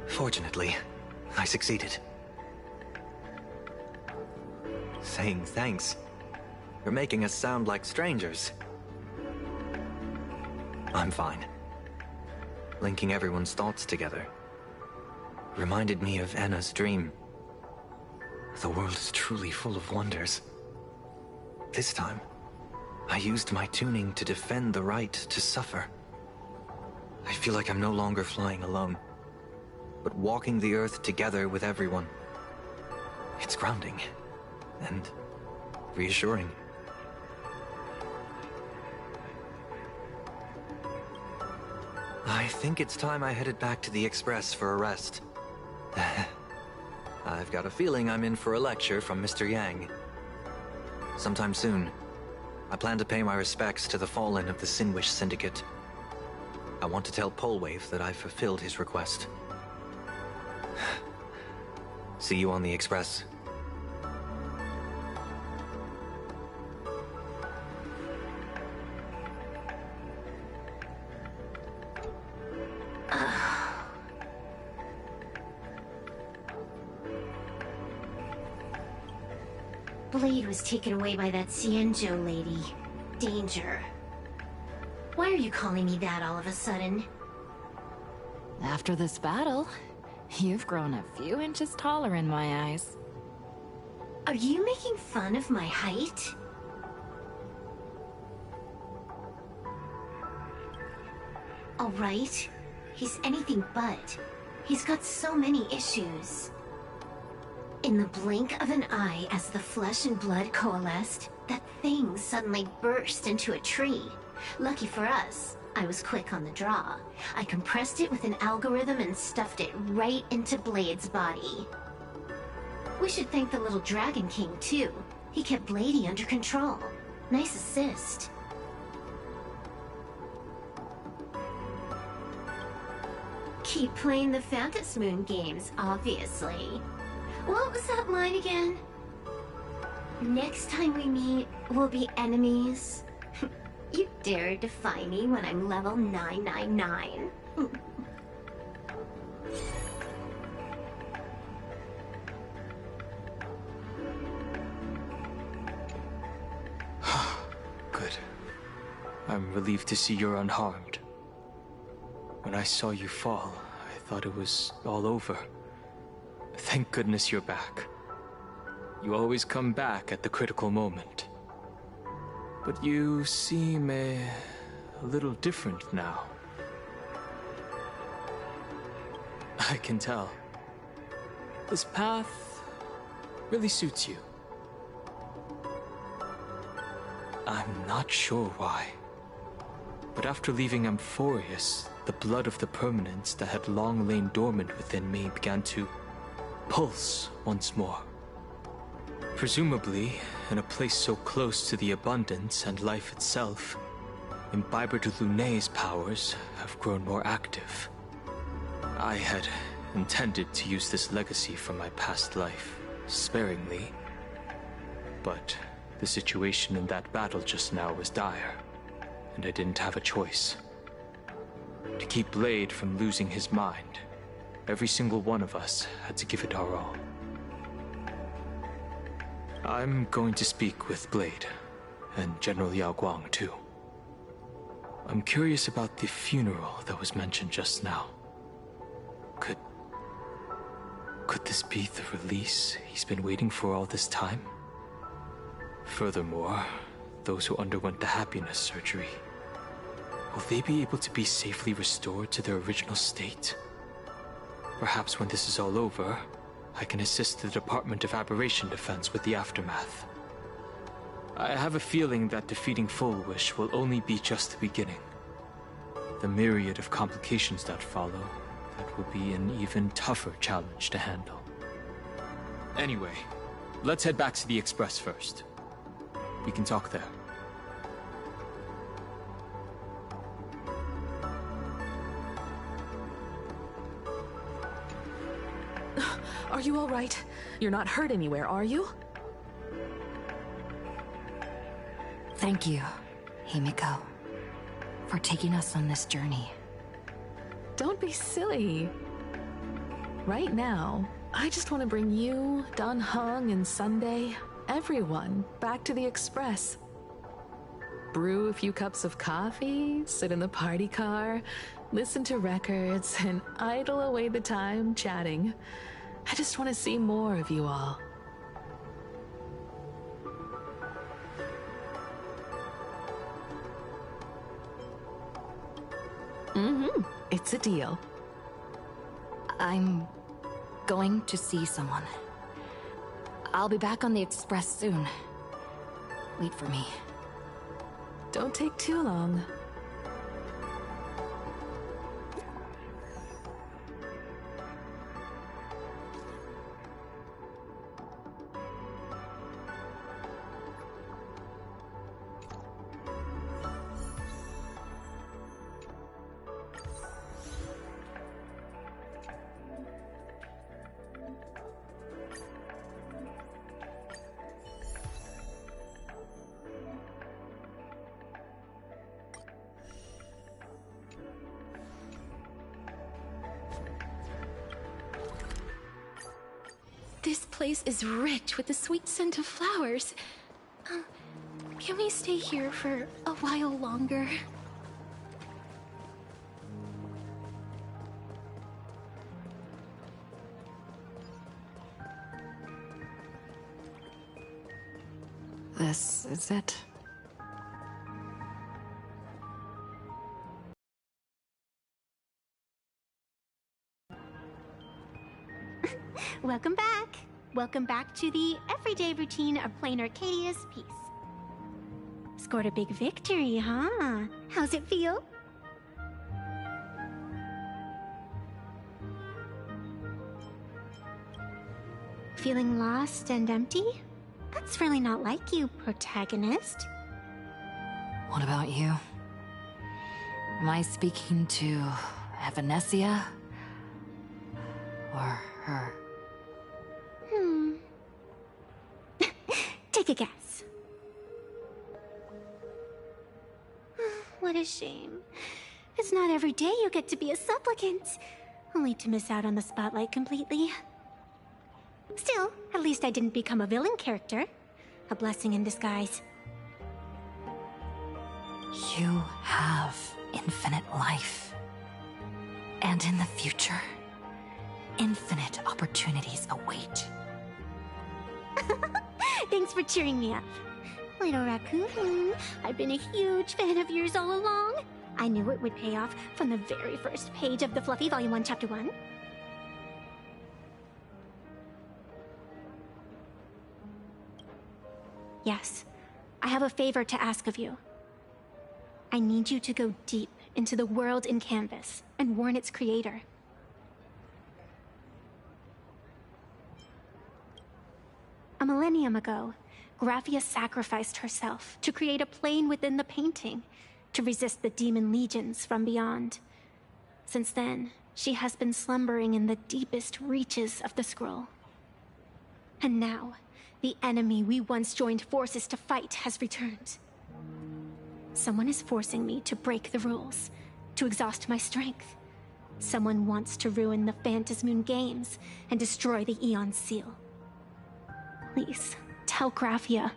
Fortunately, I succeeded. Saying thanks. You're making us sound like strangers. I'm fine. Linking everyone's thoughts together reminded me of Anna's dream. The world is truly full of wonders. This time, I used my tuning to defend the right to suffer. I feel like I'm no longer flying alone, but walking the earth together with everyone. It's grounding and reassuring. I think it's time I headed back to the Express for a rest. I've got a feeling I'm in for a lecture from Mr. Yang. Sometime soon, I plan to pay my respects to the fallen of the Sinwish Syndicate. I want to tell Polwave that I've fulfilled his request. See you on the Express. Blade was taken away by that Xianzhou lady. Danger. Why are you calling me that all of a sudden? After this battle, you've grown a few inches taller in my eyes. Are you making fun of my height? Alright. He's anything but. He's got so many issues. In the blink of an eye, as the flesh and blood coalesced, that thing suddenly burst into a tree. Lucky for us, I was quick on the draw. I compressed it with an algorithm and stuffed it right into Blade's body. We should thank the little Dragon King, too. He kept Bladey under control. Nice assist. Keep playing the Phantasmoon Moon games, obviously. What was that line again? Next time we meet, we'll be enemies. You dare defy me when I'm level 999. Good. I'm relieved to see you're unharmed. When I saw you fall, I thought it was all over. Thank goodness you're back. You always come back at the critical moment. But you seem a little different now. I can tell. This path really suits you. I'm not sure why. But after leaving Amphorius, the blood of the permanence that had long lain dormant within me began to pulse once more. Presumably, in a place so close to the abundance and life itself, Imbiber de Lunay's powers have grown more active. I had intended to use this legacy from my past life sparingly, but the situation in that battle just now was dire, and I didn't have a choice. To keep Blade from losing his mind, every single one of us had to give it our all. I'm going to speak with Blade, and General Yao Guang too. I'm curious about the funeral that was mentioned just now. Could this be the release he's been waiting for all this time? Furthermore, those who underwent the happiness surgery, will they be able to be safely restored to their original state? Perhaps when this is all over, I can assist the Department of Aberration Defense with the aftermath. I have a feeling that defeating Full Wish will only be just the beginning. The myriad of complications that follow, that will be an even tougher challenge to handle. Anyway, let's head back to the Express first. We can talk there. Are you all right? You're not hurt anywhere, are you? Thank you, Himiko. for taking us on this journey. Don't be silly. Right now, I just want to bring you, Dan Heng, and Sunday, everyone, back to the Express. Brew a few cups of coffee, sit in the party car, listen to records, and idle away the time chatting. I just want to see more of you all. It's a deal. I'm going to see someone. I'll be back on the Express soon. Wait for me. Don't take too long. This place is rich with the sweet scent of flowers. Can we stay here for a while longer? This is it. Welcome back. Welcome back to the everyday routine of Planarcadia's peace. Scored a big victory, huh? How's it feel? Feeling lost and empty? That's really not like you, protagonist. What about you? Am I speaking to Evanesia? Or her? Take a guess. What a shame. It's not every day you get to be a supplicant, only to miss out on the spotlight completely. Still, at least I didn't become a villain character. A blessing in disguise. You have infinite life. And in the future, infinite opportunities await. Thanks for cheering me up. Little raccoon, I've been a huge fan of yours all along. I knew it would pay off from the very first page of the Fluffy Volume 1, Chapter 1. Yes, I have a favor to ask of you. I need you to go deep into the world in Canvas and warn its creator. A millennium ago, Graphia sacrificed herself to create a plane within the painting to resist the demon legions from beyond. Since then, she has been slumbering in the deepest reaches of the scroll. And now, the enemy we once joined forces to fight has returned. Someone is forcing me to break the rules, to exhaust my strength. Someone wants to ruin the Phantasmoon games and destroy the Eon Seal. Please, tell Graphia.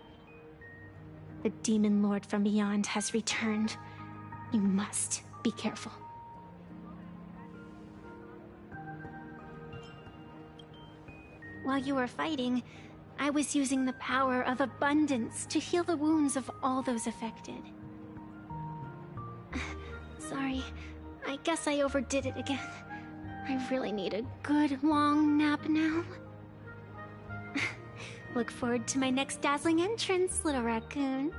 The Demon Lord from beyond has returned. You must be careful. While you were fighting, I was using the power of abundance to heal the wounds of all those affected. Sorry, I guess I overdid it again. I really need a good long nap now. Look forward to my next dazzling entrance, little raccoon.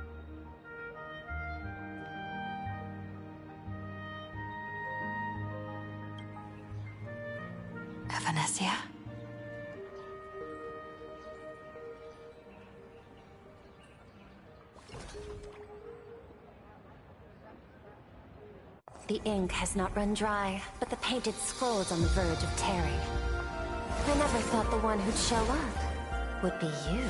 Evanesia? The ink has not run dry, but the painted scroll's on the verge of tearing. I never thought the one who'd show up would be you.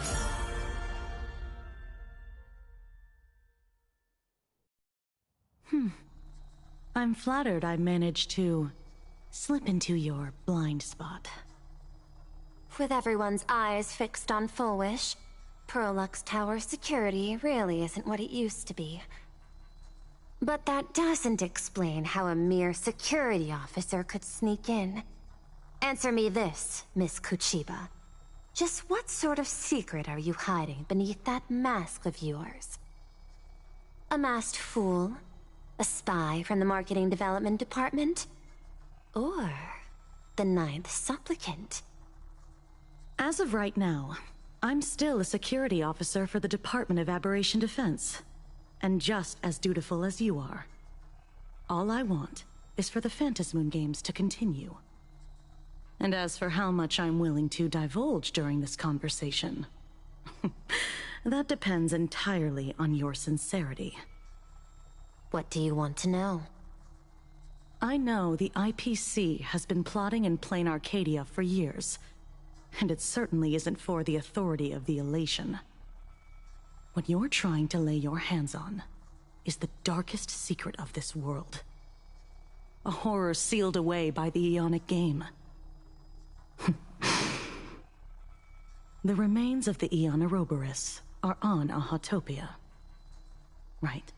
I'm flattered I managed to slip into your blind spot. With everyone's eyes fixed on Full Wish, Prolux Tower security really isn't what it used to be. But that doesn't explain how a mere security officer could sneak in. Answer me this, Miss Kuchiba. Just what sort of secret are you hiding beneath that mask of yours? A masked fool? A spy from the Marketing Development Department? Or the Ninth Supplicant? As of right now, I'm still a security officer for the Department of Aberration Defense, and just as dutiful as you are. All I want is for the Phantasmoon games to continue. And as for how much I'm willing to divulge during this conversation, that depends entirely on your sincerity. What do you want to know? I know the IPC has been plotting in Planarcadia for years, and it certainly isn't for the authority of the Elation. What you're trying to lay your hands on is the darkest secret of this world. A horror sealed away by the Aeonic Game. The remains of the Aeon Ouroboros are on Ahatopia. Right.